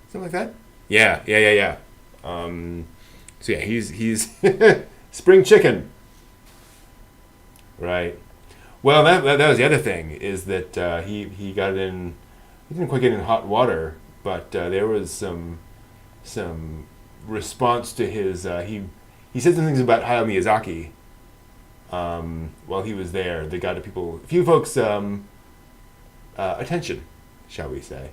something like that. Yeah. So yeah, he's spring chicken, right? Well, that was the other thing, is that he got in. He didn't quite get in hot water, but there was some response to his. He said some things about Hayao Miyazaki while he was there that got a few folks attention, shall we say,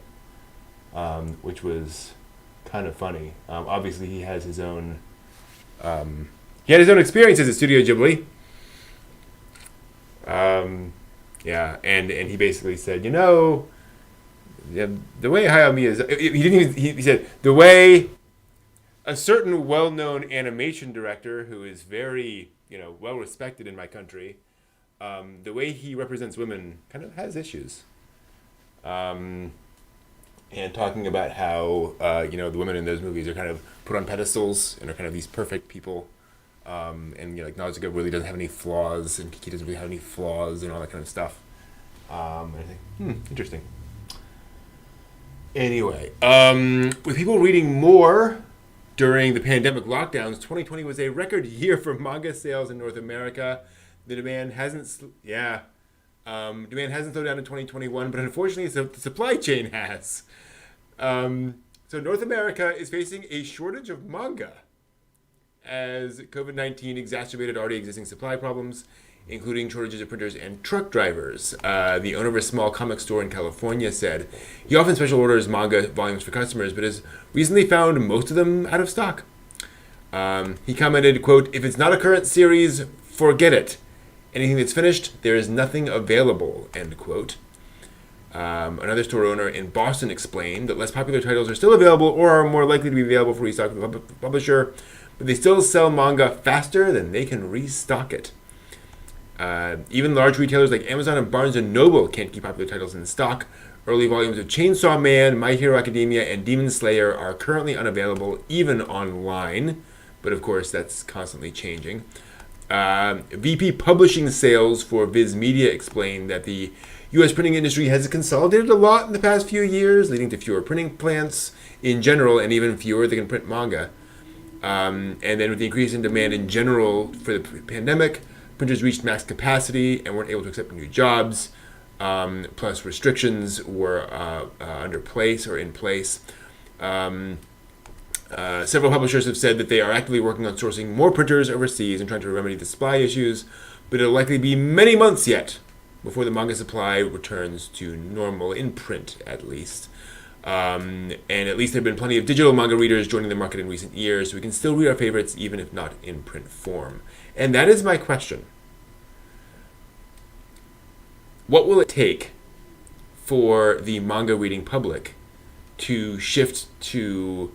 which was kind of funny. Obviously, he has his own. He had his own experiences at Studio Ghibli. Yeah, and he basically said, the way Hayao Miyazaki, he said, the way a certain well-known animation director who is very, well-respected in my country, the way he represents women kind of has issues. And talking about how, the women in those movies are kind of put on pedestals and are kind of these perfect people. And like Nausicaa really doesn't have any flaws, and Kiki doesn't really have any flaws, and all that kind of stuff. And I think, interesting. Anyway, with people reading more during the pandemic lockdowns, 2020 was a record year for manga sales in North America. The demand hasn't slowed down in 2021, but unfortunately, the supply chain has. So North America is facing a shortage of manga, as COVID-19 exacerbated already existing supply problems, including shortages of printers and truck drivers. The owner of a small comic store in California said he often special orders manga volumes for customers, but has recently found most of them out of stock. He commented, quote, "If it's not a current series, forget it. Anything that's finished, there is nothing available," end quote. Another store owner in Boston explained that less popular titles are still available or are more likely to be available for restock from the publisher, but they still sell manga faster than they can restock it. Even large retailers like Amazon and Barnes & Noble can't keep popular titles in stock. Early volumes of Chainsaw Man, My Hero Academia, and Demon Slayer are currently unavailable, even online. But of course, that's constantly changing. VP Publishing Sales for Viz Media explained that the U.S. printing industry has consolidated a lot in the past few years, leading to fewer printing plants in general, and even fewer that can print manga. And then with the increase in demand in general for the pandemic, printers reached max capacity and weren't able to accept new jobs. Plus restrictions were in place. Several publishers have said that they are actively working on sourcing more printers overseas and trying to remedy the supply issues, but it'll likely be many months yet before the manga supply returns to normal, in print at least. And at least there have been plenty of digital manga readers joining the market in recent years, so we can still read our favorites even if not in print form. And that is my question. What will it take for the manga reading public to shift to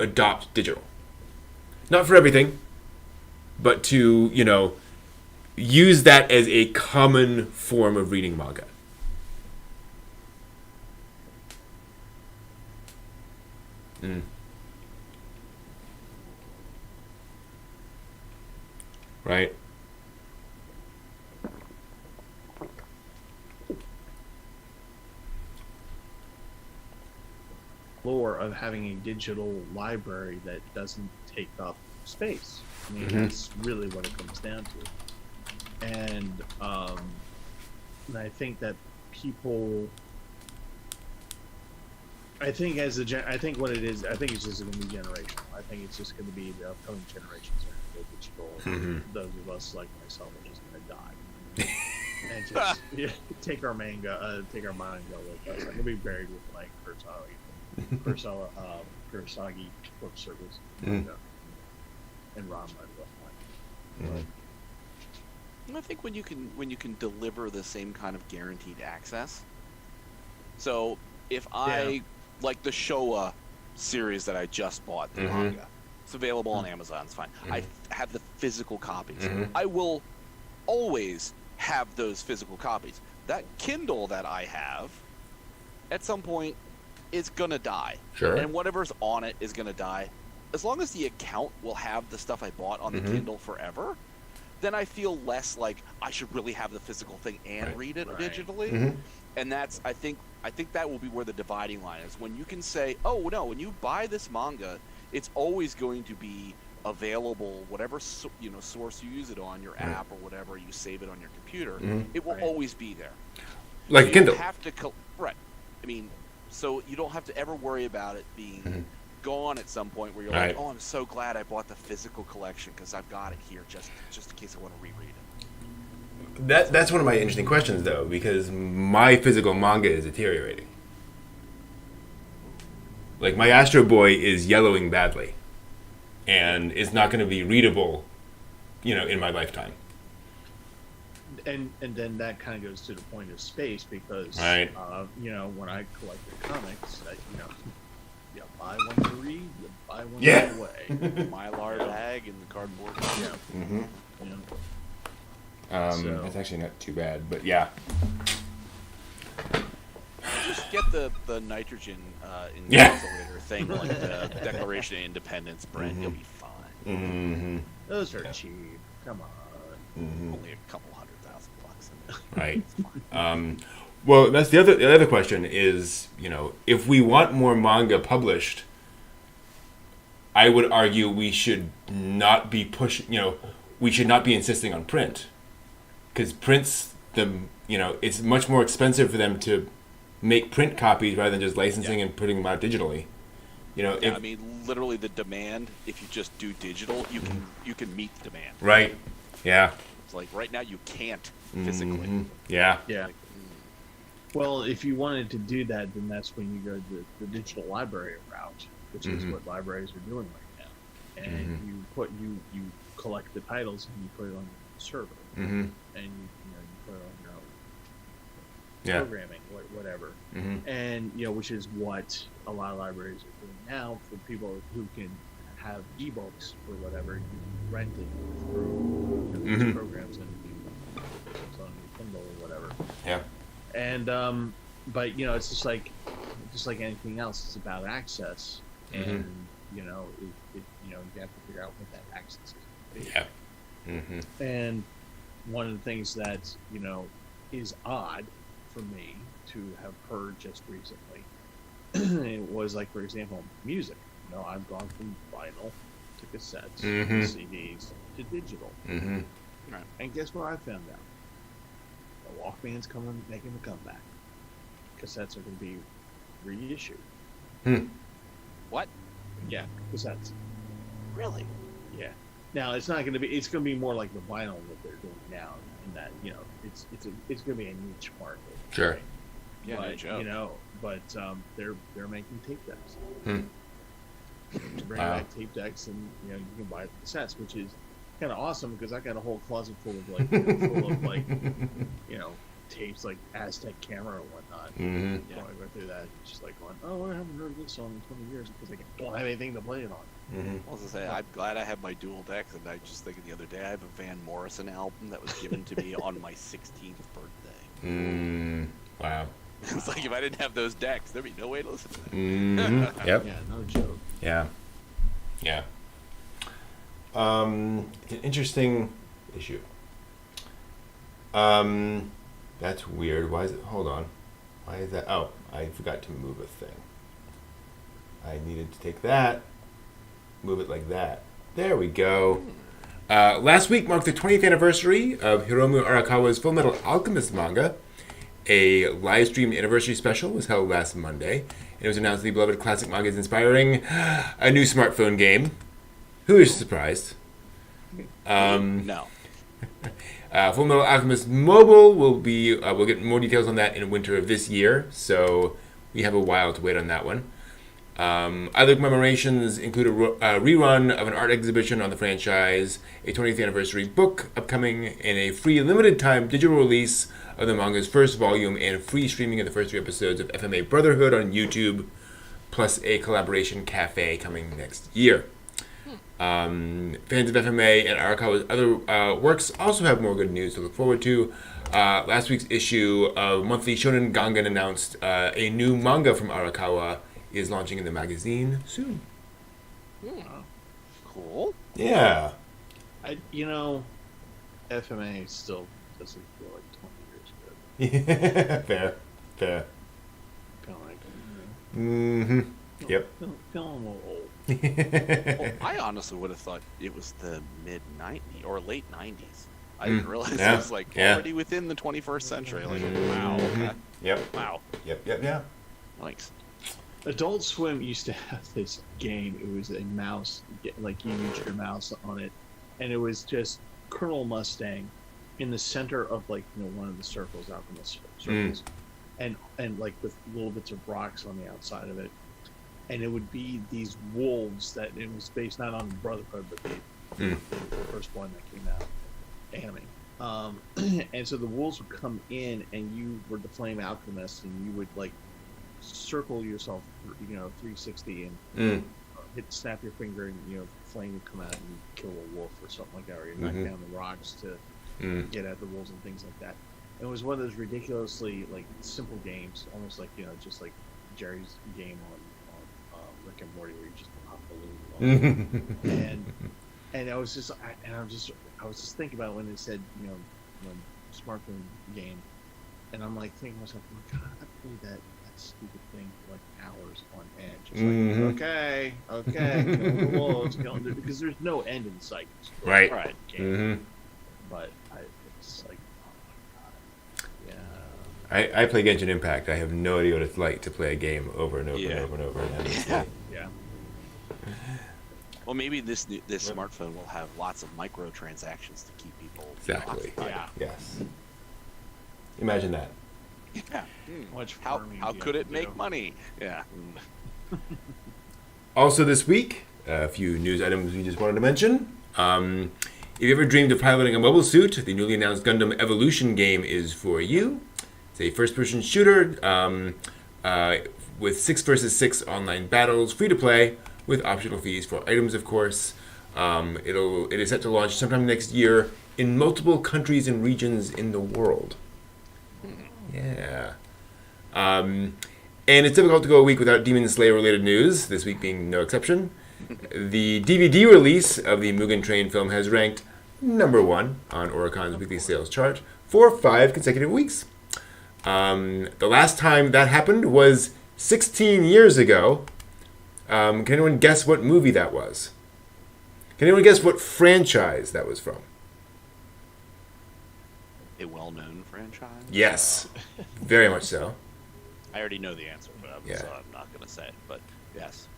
adopt digital? Not for everything, but to, use that as a common form of reading manga. Mm. Right. Lore of having a digital library that doesn't take up space. I mean, Mhm. that's really what it comes down to. And I think that people, I think I think what it is, I think it's just going to be generational. I think it's just going to be the upcoming generations are going to go digital. Mhm. Those of us like myself are just going to die. And just take our manga with us. I'm going to be buried with like Kurosagi book service manga and Ranma and whatnot. I think when you can deliver the same kind of guaranteed access. So if I like the Showa series that I just bought, the manga, it's available on Amazon. It's fine. I have the physical copies. I will always have those physical copies. That Kindle that I have, at some point, is gonna die. Sure. And whatever's on it is gonna die. As long as the account will have the stuff I bought on the Kindle forever, then I feel less like I should really have the physical thing and read it digitally. And that's I think that will be where the dividing line is. When you can say, oh no, when you buy this manga, it's always going to be available, whatever source you use it on, your app or whatever, you save it on your computer, it will always be there. Like so Kindle. You have to I mean, so you don't have to ever worry about it being gone at some point where you're like, oh, I'm so glad I bought the physical collection because I've got it here just in case I want to reread it. That's one of my interesting questions, though, because my physical manga is deteriorating. Like, my Astro Boy is yellowing badly, and it's not going to be readable, in my lifetime. And then that kind of goes to the point of space because, when I collected comics, you buy one to read, you buy one to put away. Mylar bag and the cardboard. It's actually not too bad, but yeah. Just get the nitrogen encapsulator thing, like the Declaration of Independence brand. You'll be fine. Those are cheap. Come on. Only a couple $100,000. Right. Well, that's the other question is, if we want more manga published, I would argue we should not be we should not be insisting on print. Because print's it's much more expensive for them to make print copies rather than just licensing and putting them out digitally. I mean, literally the demand, if you just do digital, you can meet the demand. Right. Yeah. It's like right now you can't physically. Yeah. Yeah. Well, if you wanted to do that, then that's when you go the digital library route, which is what libraries are doing right now. And you collect the titles and you put it on the server, and you put it on your own programming, whatever. And which is what a lot of libraries are doing now for people who can have ebooks or whatever. You rent it through these programs and it's on your Kindle or whatever. Yeah. And but it's just like anything else. It's about access, and you have to figure out what that access is. Yeah. And one of the things that is odd for me to have heard just recently, it was like, for example, music. I've gone from vinyl to cassettes, to CDs, to digital. Right. And guess what I found out? The Walkman's making a comeback. Cassettes are going to be reissued. What? Yeah, cassettes. Really? Yeah. Now it's not going to be. It's going to be more like the vinyl that they're doing now, in that it's going to be a niche market. Sure. Right? Yeah. But they're making tape decks. Bring back tape decks, and you can buy the cassettes, which is kind of awesome because I got a whole closet full of tapes like Aztec Camera and whatnot. When I go through that, it's just like going, oh, I haven't heard this song in 20 years because I don't have anything to play it on. I was gonna say, I'm glad I have my dual decks, and I just thinking the other day I have a Van Morrison album that was given to me on my 16th birthday. Wow. It's like if I didn't have those decks, there'd be no way to listen to that. Mm-hmm. Yep. Yeah, no joke. Yeah. Yeah. It's an interesting issue. That's weird. Why is it? Hold on. Why is that? Oh, I forgot to move a thing. I needed to take that, move it like that. There we go. Last week marked the 20th anniversary of Hiromu Arakawa's Full Metal Alchemist manga. A live-streamed anniversary special was held last Monday, and it was announced the beloved classic manga is inspiring a new smartphone game. Who is surprised? No. Full Metal Alchemist Mobile will be. We'll get more details on that in winter of this year, so we have a while to wait on that one. Other commemorations include a rerun of an art exhibition on the franchise, a 20th anniversary book upcoming, and a free limited-time digital release of the manga's first volume and free streaming of the first 3 episodes of FMA Brotherhood on YouTube, plus a collaboration cafe coming next year. Fans of FMA and Arakawa's other works also have more good news to look forward to. Last week's issue of Monthly Shonen Gangan announced a new manga from Arakawa is launching in the magazine soon. Cool. Yeah. FMA still doesn't feel like 20 years ago. Fair. Kind of like, Mm-hmm. Yep. feeling a little old. Well, I honestly would have thought it was the mid-90s or late 90s. I didn't realize it was like already within the 21st century. Like, wow. Okay. Yep. Wow. Yep. Yeah. Thanks. Adult Swim used to have this game. It was a mouse, like you use your mouse on it, and it was just Colonel Mustang in the center of one of the circles out in the circles, and like with little bits of rocks on the outside of it, and it would be these wolves that it was based not on Brotherhood but the first one that came out, anime. And so the wolves would come in, and you were the flame alchemist, and you would circle yourself 360 and snap your finger, and flame would come out and kill a wolf or something like that, or you knock down the rocks to get at the wolves and things like that. It was one of those ridiculously simple games, almost just like Jerry's game on Rick and Morty, where you just pop a balloon and I was just thinking about when they said smartphone game, and I'm thinking to myself, oh God, I played that stupid thing for hours on edge. It's okay, kill the wolves, because there's no end in sight. Right. Game. But it's oh my God, yeah. I play Genshin Impact. I have no idea what it's like to play a game over and over and over and over. And Yeah. Well, maybe this smartphone will have lots of microtransactions to keep people Exactly. occupied. Yeah. Yes. Imagine that. Yeah. How How could it make money? Yeah. Also this week, a few news items we just wanted to mention. If you ever dreamed of piloting a mobile suit, the newly announced Gundam Evolution game is for you. It's a first-person shooter with 6 versus 6 online battles, free to play, with optional fees for items, of course. It is set to launch sometime next year in multiple countries and regions in the world. Yeah. And it's difficult to go a week without Demon Slayer-related news, this week being no exception. The DVD release of the Mugen Train film has ranked number 1 on Oricon's weekly sales chart for 5 consecutive weeks. The last time that happened was 16 years ago. Can anyone guess what movie that was? Can anyone guess what franchise that was from? A well-known franchise? Yes, very much so. I already know the answer, but Yeah. so I'm not going to say it. But yes.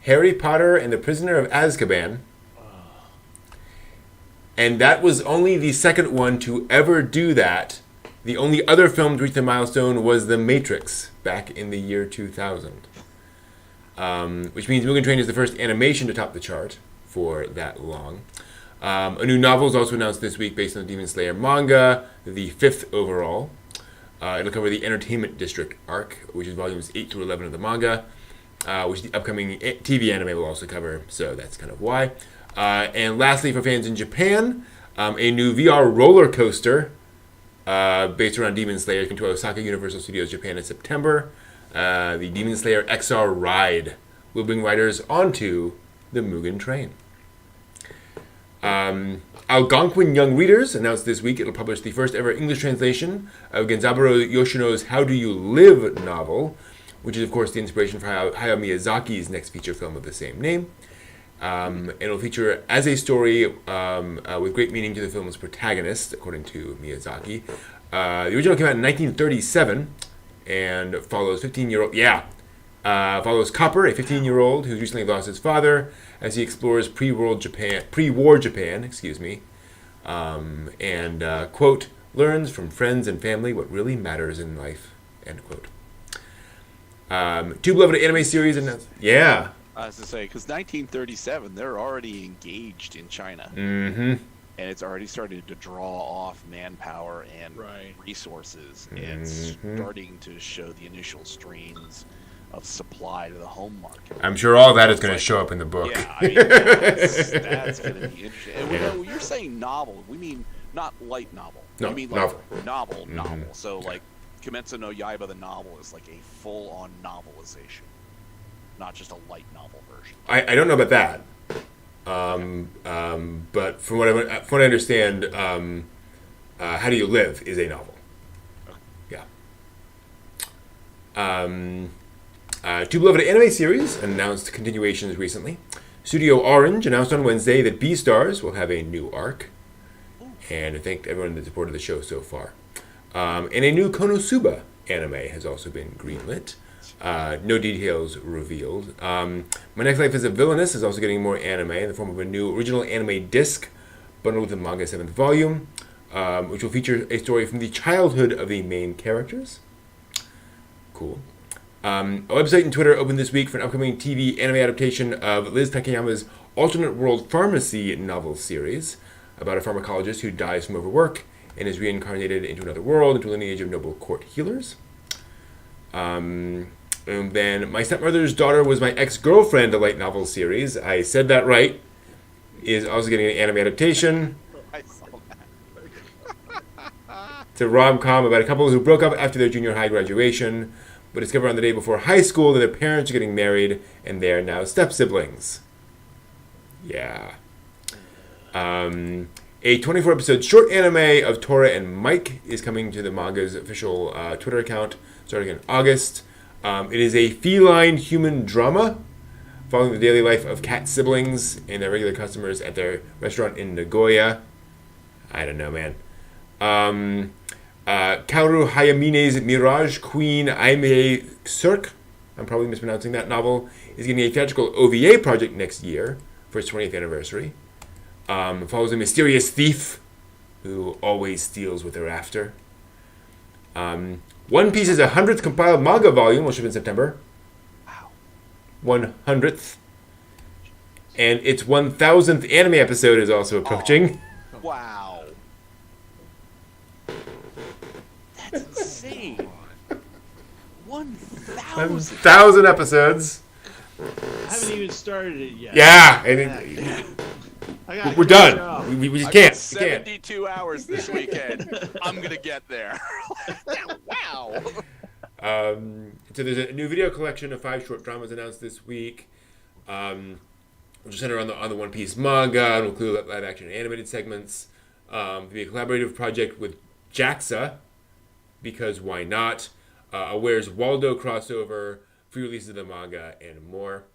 Harry Potter and the Prisoner of Azkaban. And that was only the second one to ever do that. The only other film to reach the milestone was The Matrix, back in the year 2000. Which means Mugen Train is the first animation to top the chart for that long. A new novel is also announced this week based on the Demon Slayer manga, the 5th overall. It'll cover the Entertainment District arc, which is volumes 8 through 11 of the manga, which the upcoming TV anime will also cover, so that's kind of why. And lastly, for fans in Japan, a new VR roller coaster based around Demon Slayer, coming to Osaka Universal Studios Japan in September. The Demon Slayer XR Ride will bring riders onto the Mugen Train. Algonquin Young Readers announced this week it'll publish the first ever English translation of Genzaburo Yoshino's How Do You Live novel, which is, of course, the inspiration for Hayao Miyazaki's next feature film of the same name. And it'll feature as a story with great meaning to the film's protagonist, according to Miyazaki. The original came out in 1937 and follows 15-year-old... follows Copper, a 15-year-old who's recently lost his father, as he explores pre-war Japan, and, quote, learns from friends and family what really matters in life, end quote. Two beloved anime series, and I was to say, because 1937, they're already engaged in China. Mm-hmm. And it's already starting to draw off manpower and resources. And starting to show the initial strains of supply to the home market. I'm sure all that is going to show up in the book. Yeah, I mean, that's going to be interesting. And when you're saying novel, we mean not light novel. No, we mean like novel. So like Kimetsu no Yaiba, the novel, is like a full-on novelization, not just a light novel version. I don't know about that. But from what I understand, How Do You Live is a novel. Okay. Yeah. Two beloved anime series announced continuations recently. Studio Orange announced on Wednesday that Beastars will have a new arc. And I thank everyone that supported the show so far. And a new Konosuba anime has also been greenlit. No details revealed. My Next Life as a Villainess is also getting more anime in the form of a new original anime disc bundled with the manga 7th volume, which will feature a story from the childhood of the main characters. Cool. A website and Twitter opened this week for an upcoming TV anime adaptation of Liz Takayama's Alternate World Pharmacy novel series about a pharmacologist who dies from overwork and is reincarnated into another world, into a lineage of noble court healers. And then My Stepmother's Daughter Was My Ex-Girlfriend, a light novel series. I said that right. Is also getting an anime adaptation. I saw that. It's a rom-com about a couple who broke up after their junior high graduation, but discover on the day before high school that their parents are getting married, and they are now step-siblings. Yeah. A 24-episode short anime of Tora and Mike is coming to the manga's official Twitter account starting in August. It is a feline-human drama following the daily life of cat siblings and their regular customers at their restaurant in Nagoya. I don't know, man. Kaoru Hayamine's Mirage Queen Aimee Cirque, I'm probably mispronouncing that novel, is getting a theatrical OVA project next year for its 20th anniversary. Follows a mysterious thief who always steals what they're after. One Piece's 100th compiled manga volume will ship in September. Wow. 100th. And its 1000th anime episode is also approaching. Oh, wow. That's insane. 1,000. 1,000 episodes. I haven't even started it yet. Yeah. We're done. We just I've can't. got 72 hours this weekend. I'm going to get there. Wow. So there's a new video collection of 5 short dramas announced this week. Which will center on the One Piece manga and will include live action and animated segments. It'll be a collaborative project with JAXA, because why not? A Where's Waldo crossover, free releases of the manga, and more.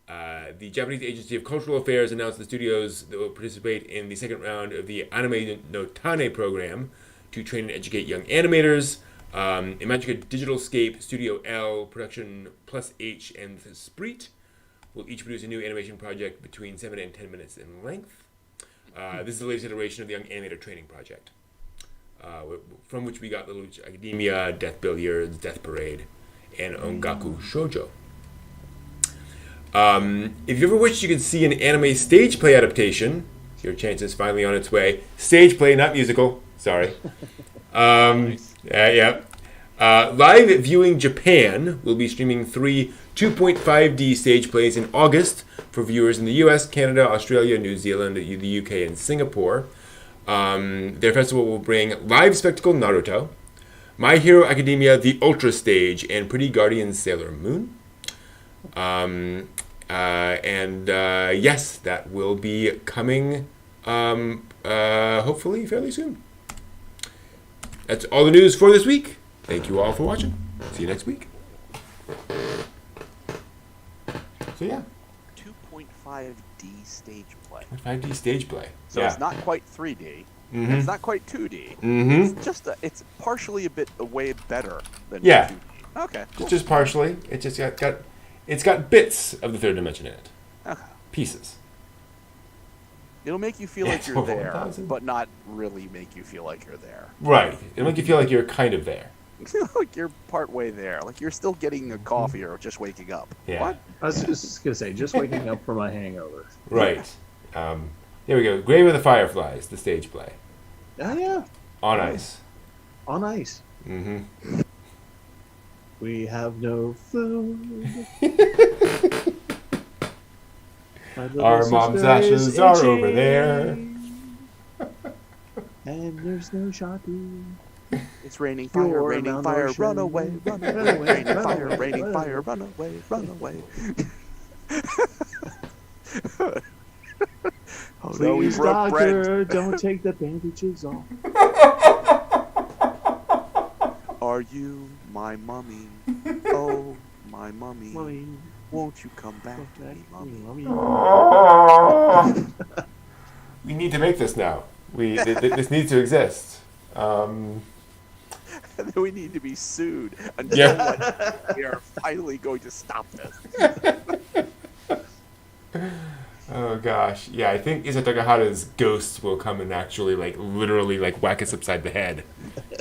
The Japanese Agency of Cultural Affairs announced the studios that will participate in the second round of the Anime no Tane program to train and educate young animators. Imagica Digitalscape, Studio L, Production Plus H, and Sprite will each produce a new animation project between 7 and 10 minutes in length. This is the latest iteration of the Young Animator Training Project, from which we got Little Witch Academia, Death Billiards, Death Parade, and Ongaku Shoujo. If you ever wished you could see an anime stage play adaptation, your chance is finally on its way. Stage play, not musical. Sorry. Nice. Live Viewing Japan will be streaming 3 2.5D stage plays in August for viewers in the US, Canada, Australia, New Zealand, the UK, and Singapore. Their festival will bring live spectacle Naruto, My Hero Academia, The Ultra Stage, and Pretty Guardian Sailor Moon. Yes, that will be coming hopefully fairly soon. That's all the news for this week. Thank you all for watching. See you next week. So yeah. 2.5D stage play. 5D stage play. So yeah. it's not quite 3D. Mhm. It's not quite 2D. Mm-hmm. It's just it's partially a bit way better than Yeah. 2D. Okay. Cool. Just partially. It just it's got bits of the third dimension in it. Okay. Pieces. It'll make you feel Yeah, like you're there, 1,000. but not really make you feel like you're there. Right. It'll make you feel like you're kind of there. Like you're part way there. Like you're still getting a coffee or just waking up. Yeah. What? I was just gonna say, just waking up from my hangover. Right. There we go. Grave of the Fireflies, the stage play. Oh yeah, On ice. on ice. Mm-hmm. We have no food. My little Our mom's sister ashes is are itching, over there. and there's no shopping. It's raining fire, Your raining fire, malnourishment. run away, run away, Run away, raining run fire, away, raining run fire, away. run away, run away. Oh no, we Please, broke bread. doctor, don't take the bandages off. Are you my mummy? Oh, my mummy. Mommy, Won't you come back to me, mummy? We need to make this now. This needs to exist. We need to be sued until Yeah. we are finally going to stop this. Oh gosh, yeah. I think Isa Takahata's ghost will come and actually, literally, whack us upside the head,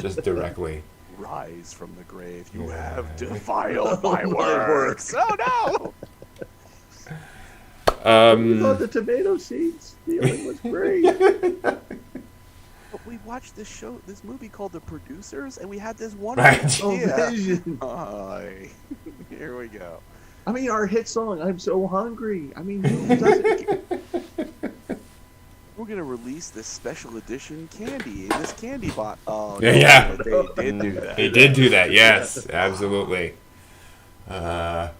just directly. Rise from the grave. You Yeah. have defiled my works. Oh no! I thought the tomato seeds feeling was great. But we watched this movie called The Producers, and we had this one Right. Oh, idea. vision. Ay, here we go. I mean, our hit song, I'm So Hungry. I mean, who doesn't? We're gonna release this special edition candy in this candy box. Oh, Yeah. no, they did do that. He did do that. Yes, absolutely. All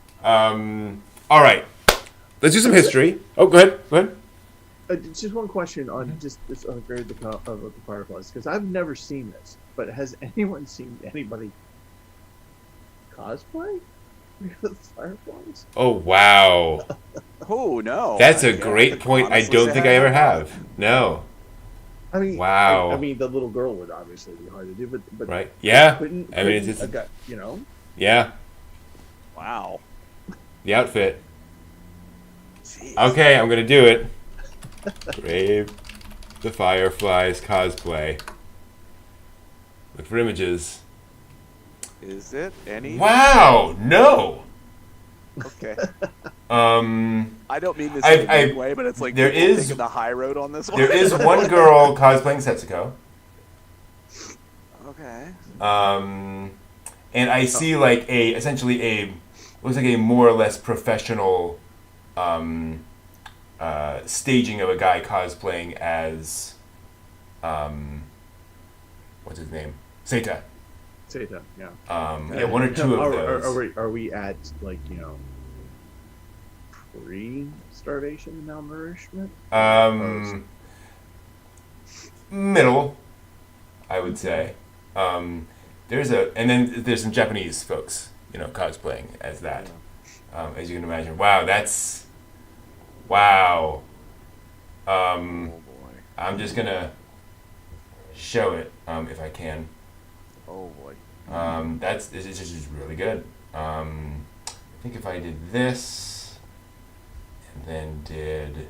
right. Let's do some history. Oh, go ahead. Go ahead. Just one question on just this Grave of the Fireflies, because I've never seen this, but has anyone seen anybody cosplay Grave of the Fireflies? Oh, wow. Oh no, That's a Yeah, great could point. I honestly don't say think I ever not. have. No. I mean, Wow. I mean, the little girl would obviously be hard to do, but Right. Yeah. couldn't, I mean, it's a guy, yeah. Wow. The outfit. Jeez. Okay, I'm gonna do it. Grave the Fireflies cosplay. Look for images. Is it any? Wow. No. Okay. I I don't mean this I- in a mean I- way, but it's like there people is- taking the high road on this one. There is one girl cosplaying Setsuko. Okay. And I see essentially looks like a more or less professional staging of a guy cosplaying as what's his name? Seita. Satan, yeah. Yeah, one or two of those. Are we at pre-starvation and malnourishment? Middle, I would say. There's some Japanese folks, cosplaying as that. As you can imagine. Wow, that's wow. Oh boy. I'm just gonna show it if I can. Oh boy. It's just really good. I think if I did this and then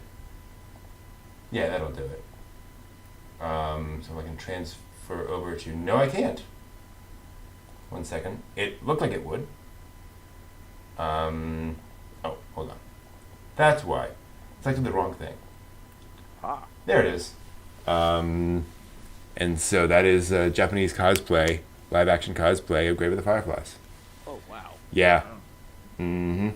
yeah, that'll do it. So I can transfer over to, no, I can't. 1 second. It looked like it would. Oh, hold on. That's why. Selected the wrong thing. Ah. There it is. And so that is Japanese cosplay, live action cosplay of Grave of the Fireflies. Oh wow. Yeah. Wow. Mm-hmm.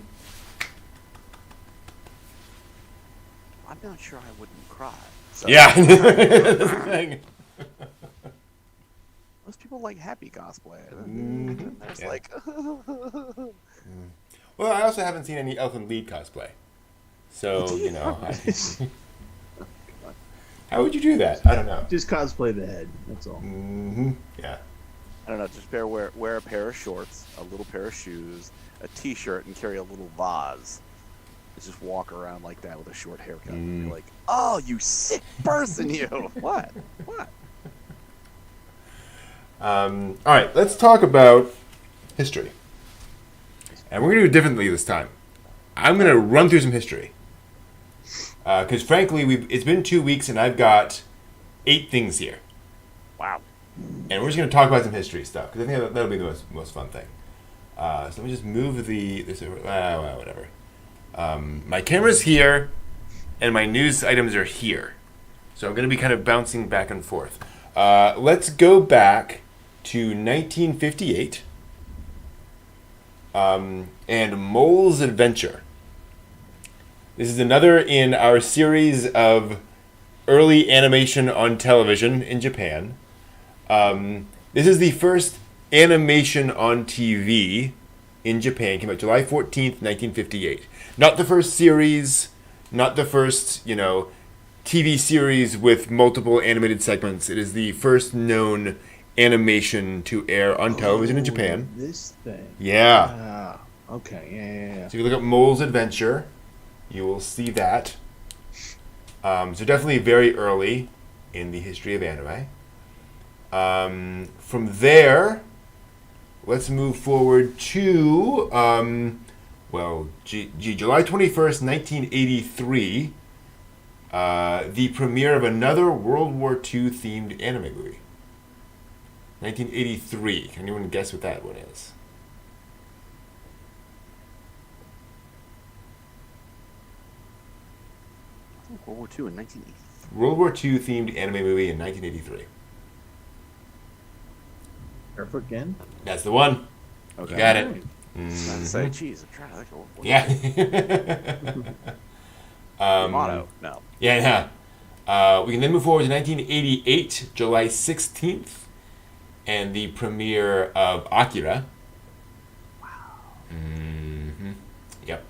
I'm not sure I wouldn't cry. So, Yeah. That's the thing. most people like happy cosplay. Mhm. There's Yeah. like, Well, I also haven't seen any Elfin Lead cosplay. So, how would you do that? I don't know. Just cosplay the head. That's all. Mm-hmm. Yeah. I don't know, just wear a pair of shorts, a little pair of shoes, a t-shirt, and carry a little vase. Just walk around like that with a short haircut. And you're like, oh, you sick person, you. What? All right, let's talk about history. And we're going to do it differently this time. I'm going to run through some history. Because frankly, it's been 2 weeks and I've got 8 things here. Wow. And we're just going to talk about some history stuff. Because I think that'll be the most fun thing. So let me just move this over. Whatever. My camera's here, and my news items are here. So I'm going to be kind of bouncing back and forth. Let's go back to 1958 and Mole's Adventure. This is another in our series of early animation on television in Japan. This is the first animation on TV in Japan. It came out July 14th, 1958. Not the first series, not the first, TV series with multiple animated segments. It is the first known animation to air on television in Japan. This thing. Yeah. Okay. Yeah. So if you look up Mole's Adventure, you will see that. So definitely very early in the history of anime. From there, let's move forward to, July 21st, 1983, the premiere of another World War II themed anime movie. 1983. Can anyone guess what that one is? World War II in 1983. World War II themed anime movie in 1983. Barefoot Gen? That's the one. Okay. You got it. I was about to say, geez, I'm trying to think of what Yeah. Motto. No. Yeah. We can then move forward to 1988, July 16th, and the premiere of Akira. Wow. Mm-hmm. Yep.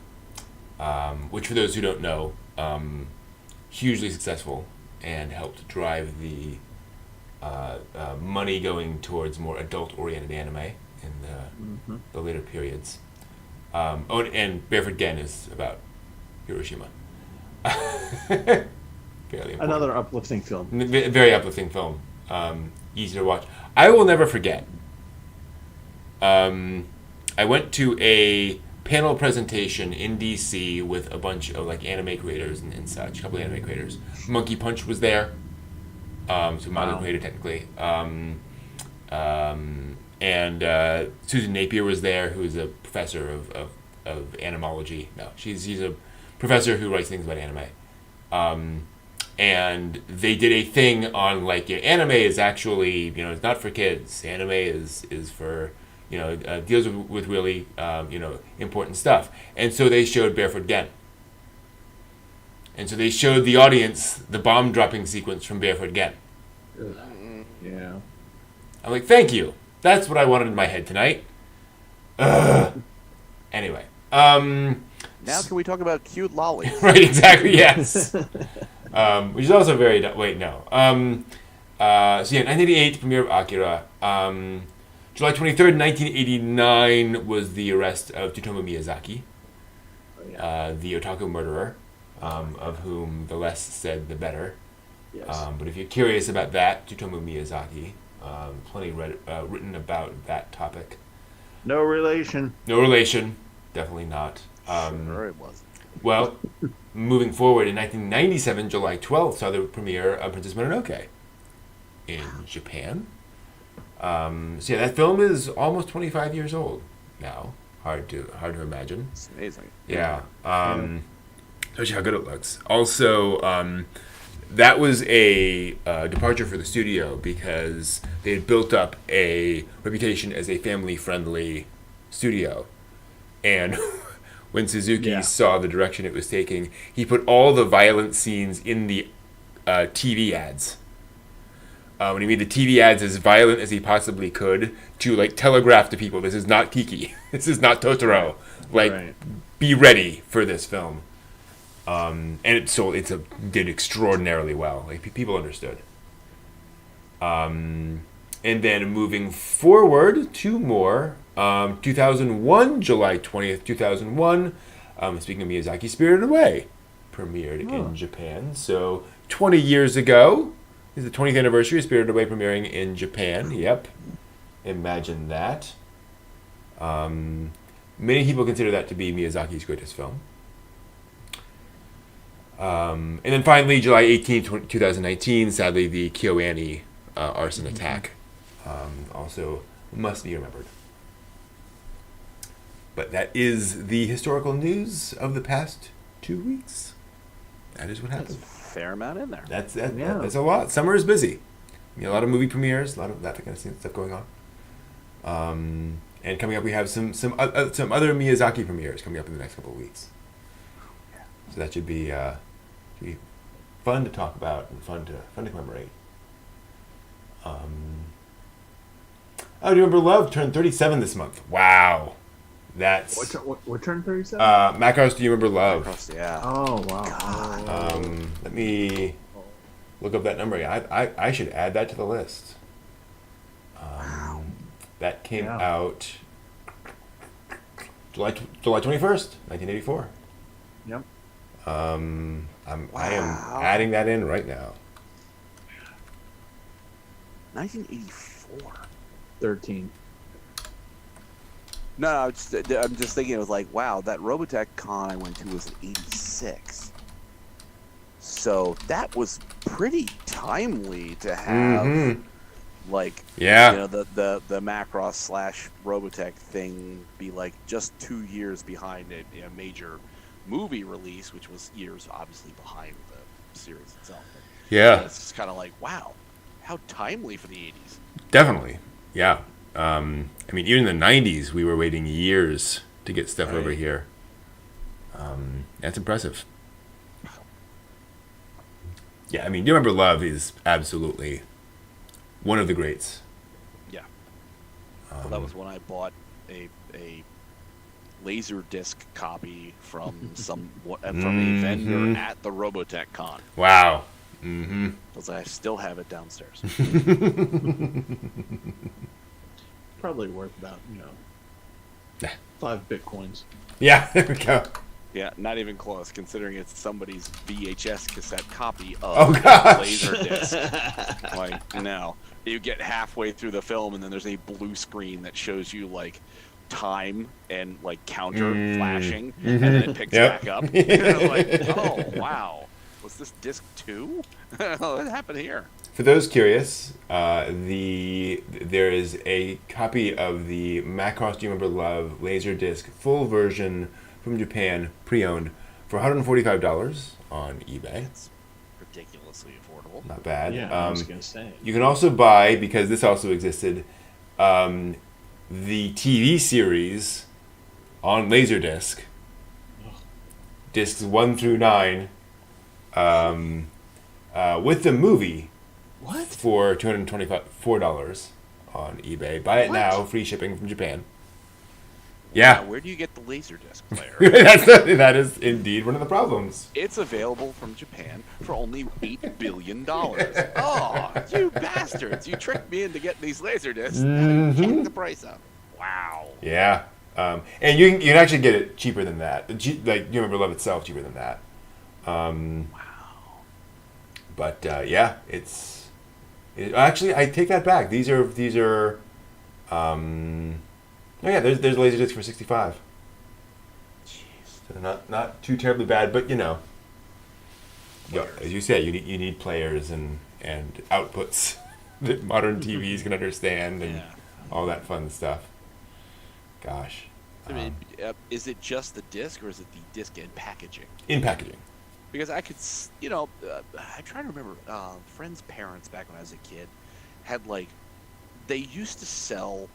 Which, for those who don't know, hugely successful and helped drive the money going towards more adult-oriented anime in the later periods. And Barefoot Gen is about Hiroshima. Fairly important. Another uplifting film. Very uplifting film. Easy to watch. I will never forget. I went to a panel presentation in DC with a bunch of anime creators and such. A couple of anime creators. Monkey Punch was there. So manga creator technically. And Susan Napier was there, who is a professor of animology. No, she's a professor who writes things about anime. And they did a thing on anime is actually it's not for kids. Anime is for deals with really important stuff. And so they showed Barefoot Gen. And so they showed the audience the bomb dropping sequence from Barefoot Gen. Yeah. I'm like, thank you. That's what I wanted in my head tonight. Anyway. Now can we talk about cute lollies? Right, exactly, yes. Which is also very... Wait, no. 1988, premiere of Akira. July 23rd, 1989 was the arrest of Tsutomu Miyazaki, the otaku murderer, of whom the less said, the better. Yes. But if you're curious about that, Tsutomu Miyazaki, plenty written about that topic. No relation. No relation. Definitely not. Sure it wasn't. Well, moving forward, in 1997, July 12th, saw the premiere of Princess Mononoke in Japan. That film is almost 25 years old now. Hard to imagine. It's amazing. Yeah. Shows you how good it looks. Also, that was a departure for the studio because they had built up a reputation as a family-friendly studio. And when Suzuki saw the direction it was taking, he put all the violent scenes in the TV ads. When he made the TV ads as violent as he possibly could to like telegraph to people, this is not Kiki, this is not Totoro. Like, Right. be ready for this film. And did extraordinarily well. Like people understood. And then moving forward, two more. 2001, July 20th, 2001. Speaking of Miyazaki, Spirited Away premiered in Japan. So 20 years ago is the 20th anniversary of Spirited Away premiering in Japan. Yep. Imagine that. Many people consider that to be Miyazaki's greatest film. And then finally, July 18th, 2019, sadly, the KyoAni arson attack also must be remembered. But that is the historical news of the past 2 weeks. That is what happened. That's a fair amount in there. That's a lot. Summer is busy. A lot of movie premieres, a lot of that kind of stuff going on. And coming up, we have some other Miyazaki premieres coming up in the next couple of weeks. So that should be fun to talk about and fun to commemorate. Do you remember Love turned 37 this month? Wow, that's What turned 37? Macross. Do you remember Love? Macross, yeah. Oh wow. Let me look up that number again. I should add that to the list. That came out July 21st, 1984. Yep. I am adding that in right now. 1984. 13. No, I'm just thinking. It was like, wow, that Robotech con I went to was in '86. So that was pretty timely to have, like, the Macross / Robotech thing be like just 2 years behind a major movie release, which was years obviously behind the series itself. Yeah, it's just kind of like, wow, how timely for the '80s. Definitely, yeah. I mean, even in the '90s, we were waiting years to get stuff over here. That's impressive. Yeah, I mean, Do You Remember Love is absolutely one of the greats. Yeah. Well, that was when I bought a laser disc copy from a vendor at the Robotech con. Wow. Mm-hmm. Because I still have it downstairs. Probably worth about 5 bitcoins. Yeah, there we go. Yeah, not even close, considering it's somebody's VHS cassette copy of laser disc. Like, no. You get halfway through the film, and then there's a blue screen that shows you, like, time and, like, counter flashing, and then it picks back up. And like, oh, wow. Was this disc 2? What happened here? For those curious, there is a copy of the Macross Do You Remember Love Laserdisc full version from Japan, pre-owned, for $145 on eBay. It's ridiculously affordable. Not bad. Yeah, I was going to say. You can also buy, because this also existed, the TV series on Laserdisc, discs 1 through 9, with the movie. What? For $224 on eBay. Buy it now, free shipping from Japan. Yeah. Now, where do you get the Laserdisc player? That is indeed one of the problems. It's available from Japan for only $8 billion. Oh, you bastards. You tricked me into getting these Laserdiscs and jacked the price up. Wow. Yeah. And you can actually get it cheaper than that. Like, You Remember Love itself cheaper than that. Wow. But, yeah, actually, I take that back. These are there's Laserdisc for $65. Jeez. So they're not too terribly bad, but as you say, you need players and outputs that modern TVs can understand and all that fun stuff. Gosh. I mean, is it just the disc, or is it the disc and packaging? In packaging. Because I could, I'm trying to remember, friends' parents back when I was a kid had, like, they used to sell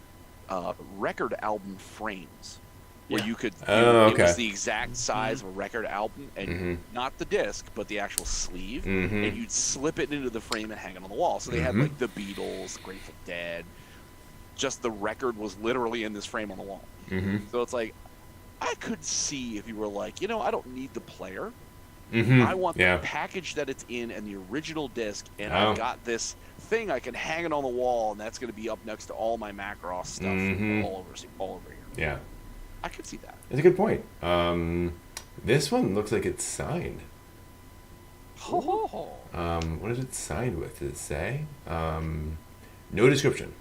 record album frames where Yeah. you could. Oh, It okay. was the exact size of a record album, and not the disc, but the actual sleeve, and you'd slip it into the frame and hang it on the wall. So they had like the Beatles, Grateful Dead. Just the record was literally in this frame on the wall. So it's like, I could see if you were like, I don't need the player. I want the package that it's in and the original disc, and I've got this thing I can hang it on the wall, and that's going to be up next to all my Macross stuff all over here. Yeah. I could see that. That's a good point. This one looks like it's signed. What is it signed with? Does it say? No description.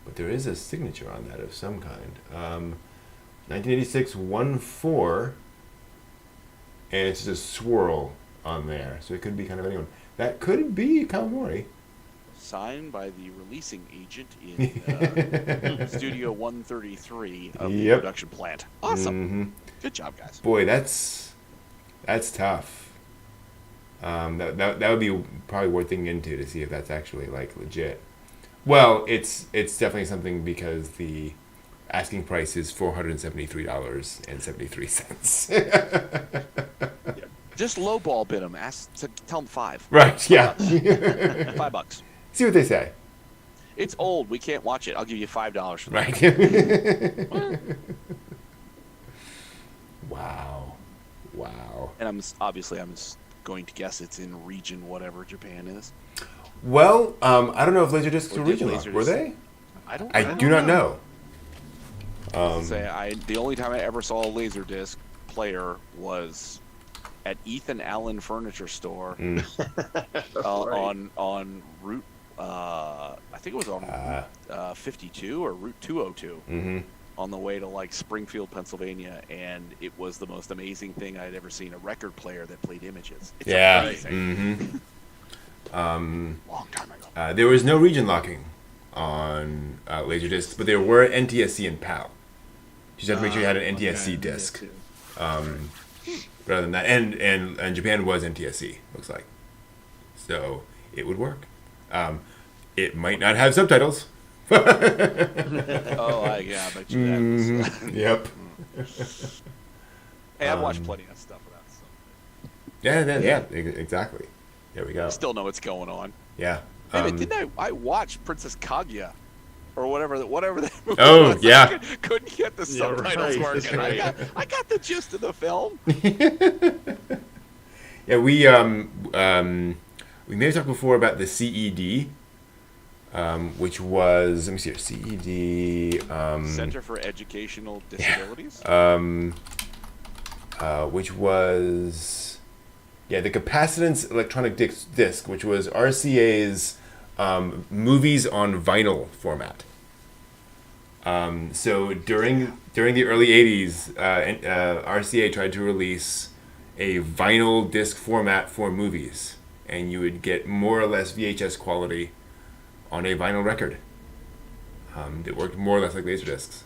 But there is a signature on that of some kind. 1986 1/4, and it's just a swirl on there. So it could be kind of anyone. That could be Kawamori. Signed by the releasing agent in Studio 133 of the production plant. Awesome. Good job, guys. Boy, that's tough. That would be probably worth thinking into to see if that's actually like legit. Well, it's definitely something because the asking price is $473.73. Just lowball bid them. Tell them $5. Right? Yeah. $5. See what they say. It's old. We can't watch it. I'll give you $5 for that. Right. Wow. And I'm going to guess it's in region whatever Japan is. Well, I don't know if Laserdiscs were did regional. Laserdisc- Were they? I don't do not know. The only time I ever saw a Laserdisc player was at Ethan Allen Furniture Store on Route. I think it was on Route 52 or Route 202 on the way to like Springfield, Pennsylvania, and it was the most amazing thing I'd ever seen. A record player that played images. It's amazing. Long time ago. There was no region locking on Laserdiscs, but there were NTSC and PAL. You just have to make sure you had an NTSC disc. Rather than that, and Japan was NTSC, looks like, so it would work. It might not have subtitles. I bet you that. Yep. Hey, I've watched plenty of stuff with that. So. Yeah, exactly. There we go. I still know what's going on. Yeah. Hey, didn't I watch Princess Kaguya or whatever that movie Oh, was? yeah. I couldn't get the subtitles working. Right. I got the gist of the film. Yeah, we may have talked before about the CED, which was, let me see here, CED. Center for Educational Disabilities. Which was, the capacitance electronic disc, which was RCA's movies on vinyl format. So during the early 80s, RCA tried to release a vinyl disc format for movies, and you would get more or less VHS quality on a vinyl record. It worked more or less like Laserdiscs.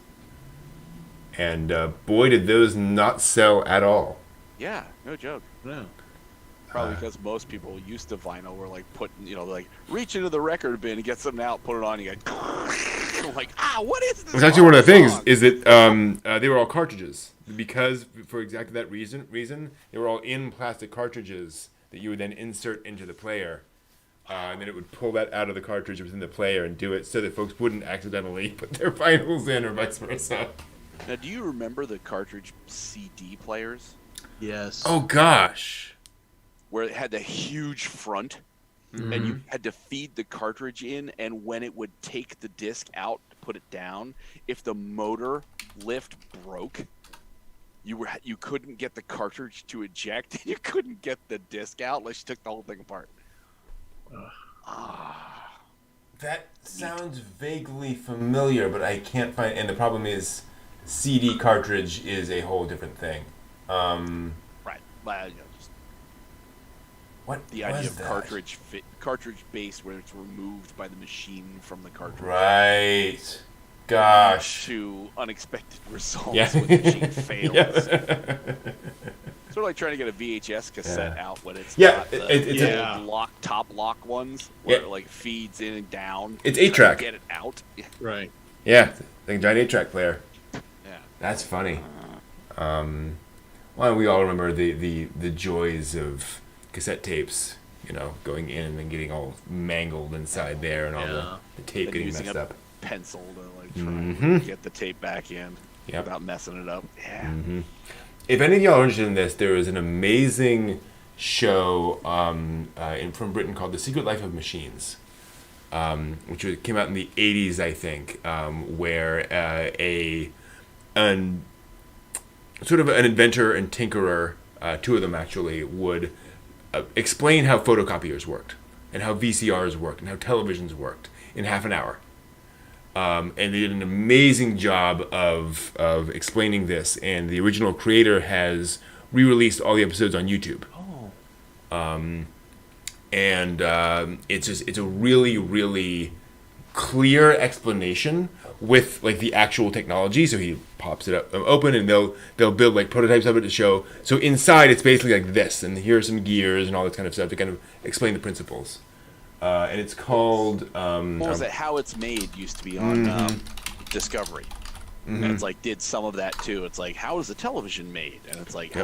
And boy, did those not sell at all. Yeah, no joke. No. Probably because most people used to vinyl were like like reach into the record bin and get something out, put it on, you go like, what is this? It was actually one of the things song? is that they were all cartridges, because for exactly that reason they were all in plastic cartridges that you would then insert into the player, and then it would pull that out of the cartridge within the player and do it so that folks wouldn't accidentally put their vinyls in or vice versa. Now, do you remember the cartridge CD players? Yes. Oh gosh. Where it had the huge front, and you had to feed the cartridge in, and when it would take the disc out to put it down, if the motor lift broke, you couldn't get the cartridge to eject, and you couldn't get the disc out unless you took the whole thing apart. That sounds vaguely familiar, but I can't find. And the problem is, CD cartridge is a whole different thing. Right. What The idea was of that? cartridge base where it's removed by the machine from the cartridge. Right. Gosh. To unexpected results Yeah. when the machine fails. Yeah. Sort of like trying to get a VHS cassette out when it's Yeah, got the it's a- top lock ones where Yeah. it like feeds in and down. It's Trying to 8-track. Get it out. Right. Yeah, like a giant 8-track player. Yeah. That's funny. Well, we all remember the joys of cassette tapes, going in and getting all mangled inside there and all the tape And getting using messed a up. pencil to like try to get the tape back in without messing it up. Yeah. If any of y'all are interested in this, there is an amazing show from Britain called The Secret Life of Machines, which came out in the 80s, I think, where an inventor and tinkerer, two of them actually, would explain how photocopiers worked and how VCRs worked and how televisions worked in half an hour. And they did an amazing job of explaining this, and the original creator has re-released all the episodes on YouTube. It's a really, really clear explanation with like the actual technology. So he pops it up open, and they'll build like prototypes of it to show. So inside it's basically like this, and here are some gears and all this kind of stuff to kind of explain the principles. And it's called what was it? How It's Made used to be on Discovery. And it's like did some of that too. It's like, how is a television made? And it's like,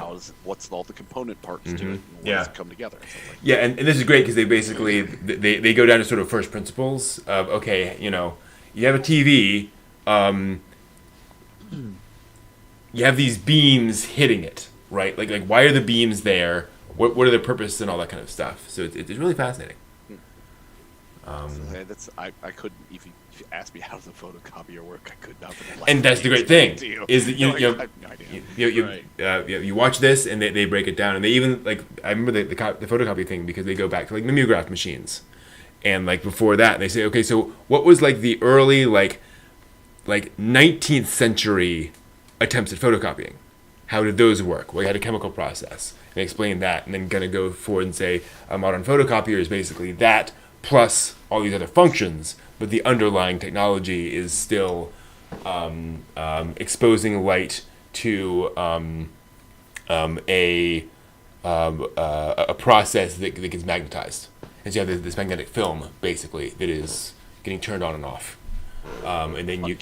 what's all the component parts to it? And what does it come together? So and this is great because they basically they go down to sort of first principles of, okay, you have a TV, you have these beams hitting it, right? Like why are the beams there? What are their purpose and all that kind of stuff? So it's really fascinating. I couldn't, if you asked me how does a photocopier work, I could not. And that's the great thing is that I have no idea. you watch this and they break it down, and they even like, I remember the photocopy thing because they go back to like mimeograph machines, and like before that they say, okay, so what was like the early like 19th century attempts at photocopying? How did those work? Well, you had a chemical process, and they explain that, and then gonna go forward and say a modern photocopier is basically that plus all these other functions, but the underlying technology is still exposing light to a process that gets magnetized. And so you have this magnetic film, basically, that is getting turned on and off. And then you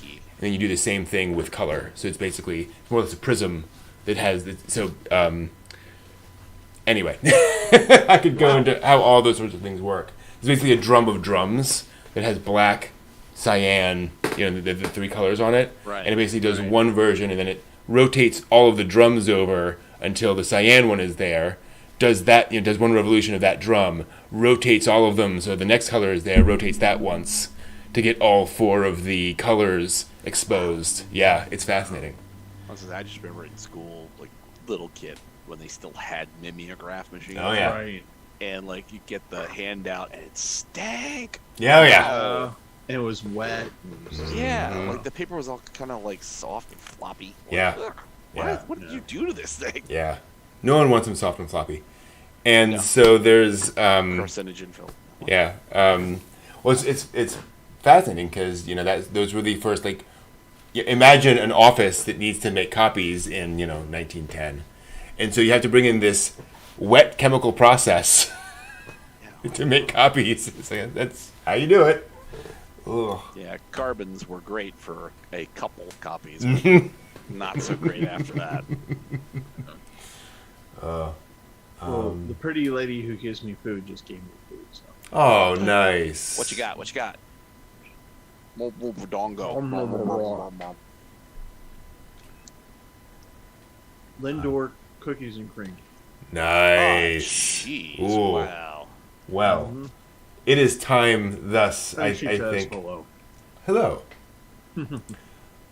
do the same thing with color. So it's basically more or less a prism that has... Anyway, I could go into how all those sorts of things work. It's basically a drum of drums that has black, cyan, the three colors on it. Right. And it basically does one version, and then it rotates all of the drums over until the cyan one is there. Does that, does one revolution of that drum, rotates all of them so the next color is there, rotates that once to get all four of the colors exposed. Yeah, it's fascinating. I just remember in school, like little kid, when they still had mimeograph machines. Oh yeah. Right. And like you get the handout and it stank. Yeah, yeah. And it was wet. Yeah, like the paper was all kind of like soft and floppy. Yeah. What did you do to this thing? Yeah. No one wants them soft and floppy. And so there's percentage in film. Yeah. Well, it's fascinating because those were the first, like, imagine an office that needs to make copies in 1910, and so you have to bring in this wet chemical process to make copies. It's like, that's how you do it. Ugh. Yeah, carbons were great for a couple copies, but not so great after that. Well, the pretty lady who gives me food just gave me food. So. Oh, nice. What you got? Lindor cookies and cream. Nice. Oh, jeez. Ooh. Wow. Well, it is time thus, I She says think. hello. Hello. Well,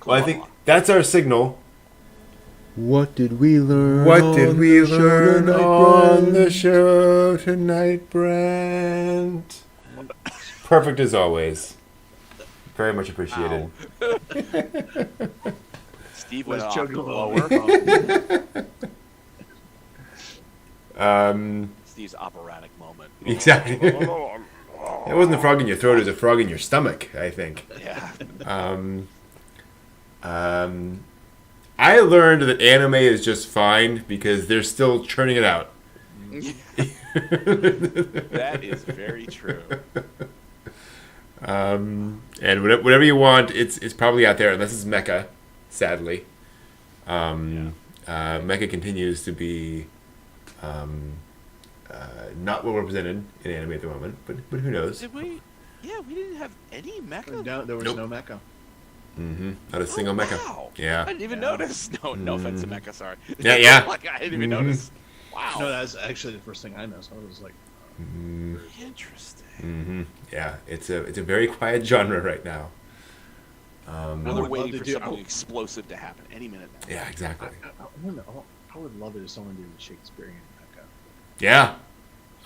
I think that's our signal. What did we learn? What did we learn on the show? show tonight, Brent? Perfect as always. Very much appreciated. Steve Was went choking lower. Steve's operatic moment. Exactly. It wasn't a frog in your throat; it was a frog in your stomach, I think. Yeah. I learned that anime is just fine because they're still churning it out. That is very true. And whatever you want, it's probably out there, unless it's mecha, sadly. Mecha continues to be not well represented in anime at the moment, but who knows? Did we? Yeah, we didn't have any mecha. No, there was Nope. no mecha. Not a single mecha. Wow. Yeah. I didn't even notice. No offense to mecha. Sorry. Yeah, yeah. Like, I didn't even notice. Wow. No, that's actually the first thing I noticed. I was like, Interesting. Yeah, it's a very quiet genre right now. I Well, they're would waiting love for to do- something explosive to happen any minute now. Yeah, exactly. I would love it if someone did a Shakespearean mecha. Yeah.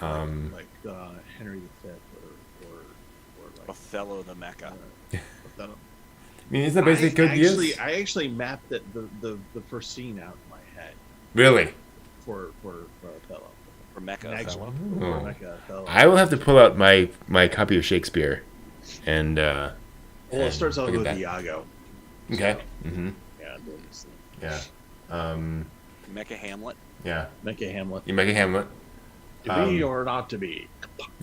Like Henry V or like Othello the mecha. Othello. I mean, isn't that basically Code Geass? I actually mapped the first scene out in my head Really? for Othello. For mecha Actually, Othello. for mecha Othello. I will have to pull out my copy of Shakespeare, and Well, it starts out look with at that. Iago. Okay. Mm-hmm. Yeah, Yeah. Mecha Hamlet. Yeah. Mecha Hamlet. You make a Hamlet. To be or not to be?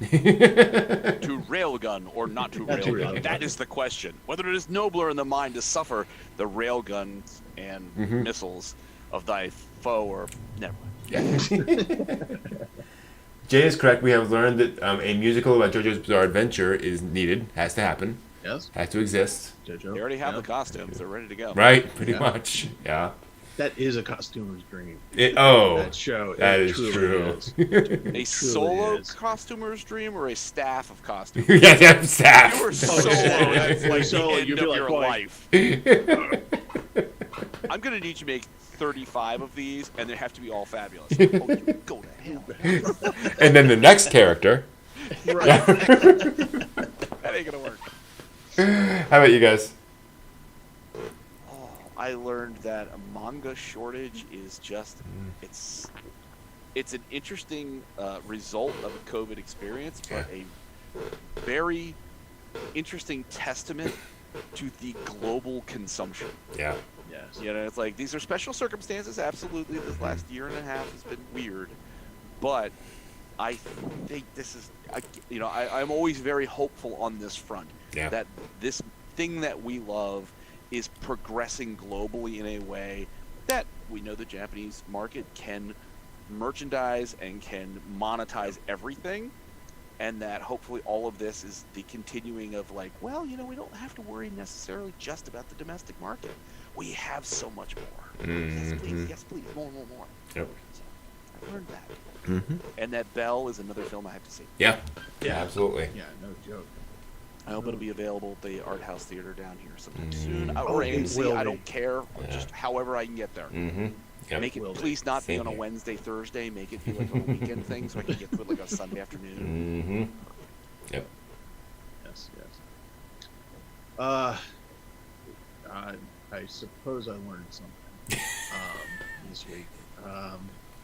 To railgun or not to Not to railgun? railgun. That is the question. Whether it is nobler in the mind to suffer the railguns and missiles of thy foe or never mind. Jay is correct. We have learned that a musical about JoJo's Bizarre Adventure is needed, has to happen, Yes, has to exist. JoJo. They already have Yeah. the costumes. They're ready to go. Right? Pretty Yeah. much. Yeah. That is a costumer's dream. That show. that it is truly true. is. A truly solo is. costumer's dream or a staff of costumes? Yeah, yeah, staff. You were Oh, solo yeah, at like the solo, end you'd be of like, your boy. life. I'm gonna need you to make 35 of these, and they have to be all fabulous. Oh, you go to hell. And then the next character. Right. That ain't gonna work. How about you guys? Oh, I learned that a manga shortage is just it's an interesting result of a COVID experience, but a very interesting testament to the global consumption. Yeah. Yes. You know, it's like these are special circumstances. Absolutely, this last year and a half has been weird, but I think this is, I'm always very hopeful on this front. Yeah. That this thing that we love is progressing globally in a way that we know the Japanese market can merchandise and can monetize everything, and that hopefully all of this is the continuing of like, well, we don't have to worry necessarily just about the domestic market. We have so much more. Yes, please, more. Yep. So I've learned that. Mm-hmm. And that Belle is another film I have to see. Yeah. Yeah. Absolutely. Yeah, no joke. I hope it'll be available at the Art House Theater down here sometime Mm. soon. Oh, Or it AMC, will I be. don't care. Yeah. Just however I can get there. Mm-hmm. Yep. Make it, Will be. please not be Same on a here. Wednesday, Thursday. Make it be like a weekend thing so I can get to it like a Sunday afternoon. Mm-hmm. Yep. Yes. I suppose I learned something this week.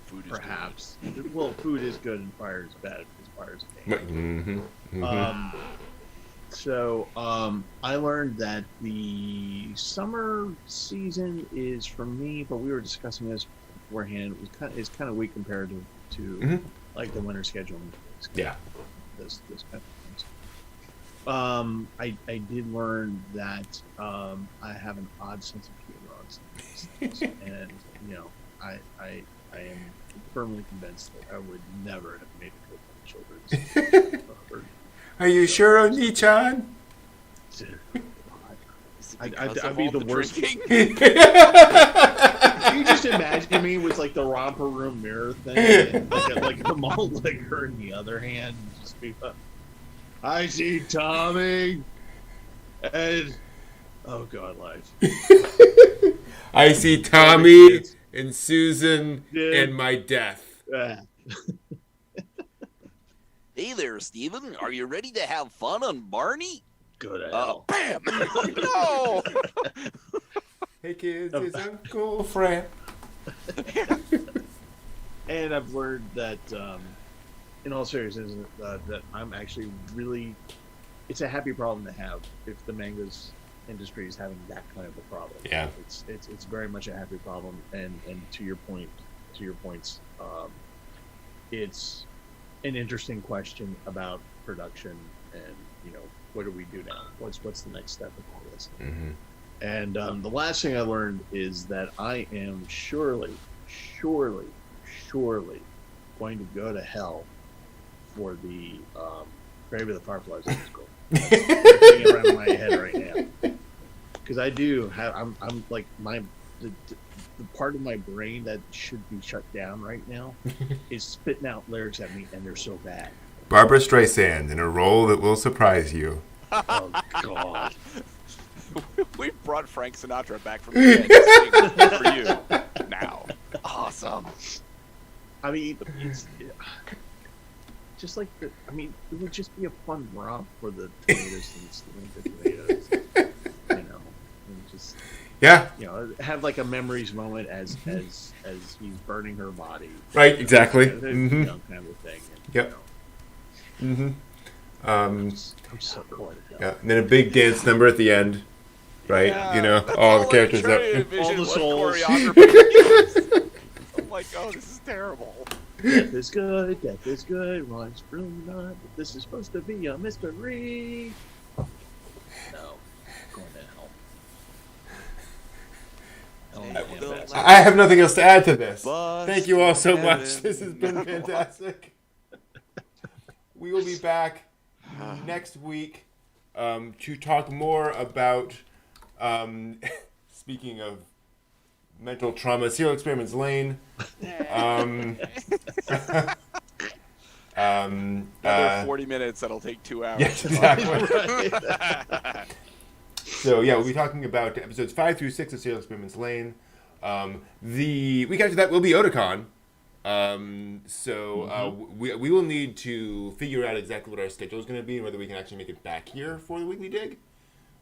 Food is Perhaps. Well, food is good and fire is bad because fire is bad. Mm-hmm. Mm-hmm. So I learned that the summer season is for me, but we were discussing this beforehand. It's kind of weak compared to Mhm. like the winter schedule. Yeah. This kind of things. I did learn that I have an odd sense of humor on some of these things, and I am firmly convinced that I would never have made a good children's. Are you sure, Oni-chan? Is it I'd because of be all the worst. drinking? You just imagine me with like the romper room mirror thing, and like a malt liquor in the other hand, and just be like, I see Tommy, and oh god, life. I see Tommy and Susan Yeah. and my death. Ah. Hey there, Steven. Are you ready to have fun on Barney? Go to hell. Bam! No! Hey kids, it's Uncle Fran. And I've learned that, in all seriousness, that I'm actually really. It's a happy problem to have if the mangas industry is having that kind of a problem. Yeah. It's very much a happy problem, and to your points, it's an interesting question about production and what do we do now? What's the next step of all this? Mm-hmm. And the last thing I learned is that I am surely going to go to hell for the Grave of the Fireflies musical. That's everything around my head right now. Because I do have, I'm like the part of my brain that should be shut down right now is spitting out lyrics at me, and they're so bad. Barbara Streisand in a role that will surprise you. Oh God! We brought Frank Sinatra back from the dead to sing for you now. Awesome. I mean, it's just like it would just be a fun romp for the tomatoes and stealing the tomatoes. You know, and just have like a memories moment as he's burning her body. Right. Exactly. You know, kind of a thing. And, yep. I'm so going to hell. Yeah. And then a big dance number at the end. Right. Yeah, all the characters all the souls. Choreography. I'm like, oh, this is terrible. Death is good. Well, it's really not. But this is supposed to be a mystery. No, going to hell. I have nothing else to add to this. Thank you all so much. This has been fantastic. We will be back next week to talk more about, speaking of mental trauma, Serial Experiments Lane. Another 40 minutes that'll take 2 hours. Yes, exactly. So, we'll be talking about episodes 5 through 6 of Serial Experiments Lane. The week after that will be Otakon. We will need to figure out exactly what our schedule is going to be and whether we can actually make it back here for the weekly dig,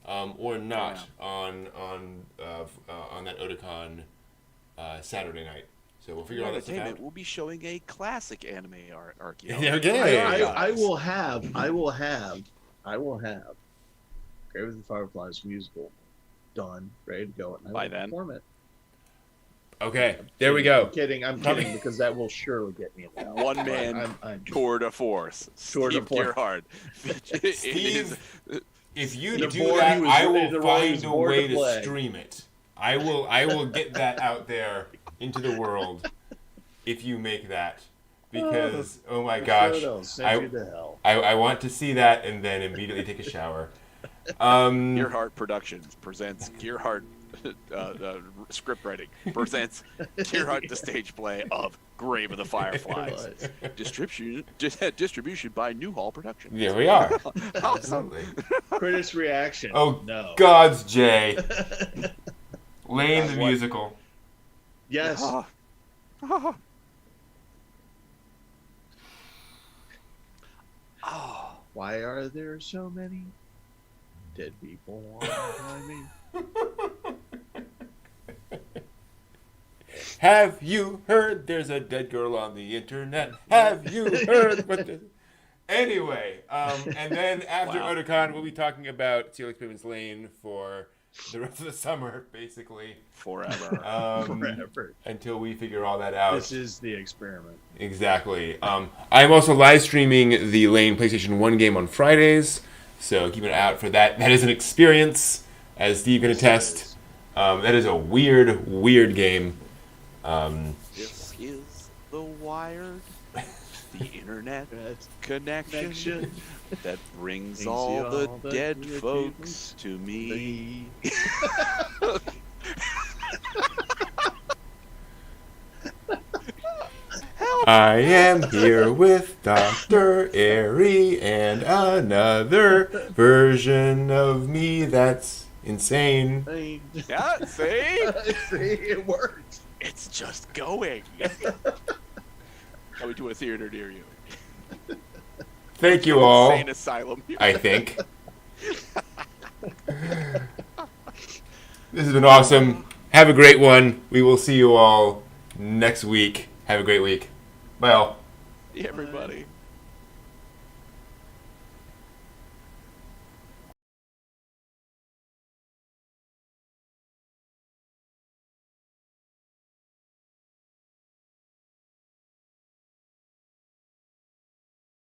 or not on that Otakon Saturday night. So we'll figure all that stuff out. We'll be showing a classic anime archaeology. I will have Grave of the Fireflies musical done, ready to go, and I will perform it. Okay, there we go. I'm kidding, because that will surely get me in there. One man tour de force. Steve Gerhardt. Steve, if you do that, I will find a way to stream it. I will get that out there into the world if you make that. Because, oh my gosh, I want to see that and then immediately take a shower. Gerhardt Productions presents Gerhardt script writing presents Gerhardt the stage play of Grave of the Fireflies. Distribution by Newhall Productions. There we are. Absolutely. Critics' reaction. Oh, no. God's Jay. Lane the musical. Yes. Why are there so many dead people behind me? Have you heard there's a dead girl on the internet? Have you heard what the... Anyway, and then after Otakon, we'll be talking about Serial Experiments Lane for the rest of the summer, basically. Forever. Forever. Until we figure all that out. This is the experiment. Exactly. I'm also live streaming the Lane PlayStation 1 game on Fridays, so keep an eye out for that. That is an experience, as Steve can attest. That is a weird game. This is the Wired, the internet connection that brings all the dead folks to me. I am here with Dr. Airy and another version of me that's insane. Yeah, see? See, it worked. It's just going. Coming to a theater near you. Thank you all. Insane asylum. I think. This has been awesome. Have a great one. We will see you all next week. Have a great week. Bye all. Everybody.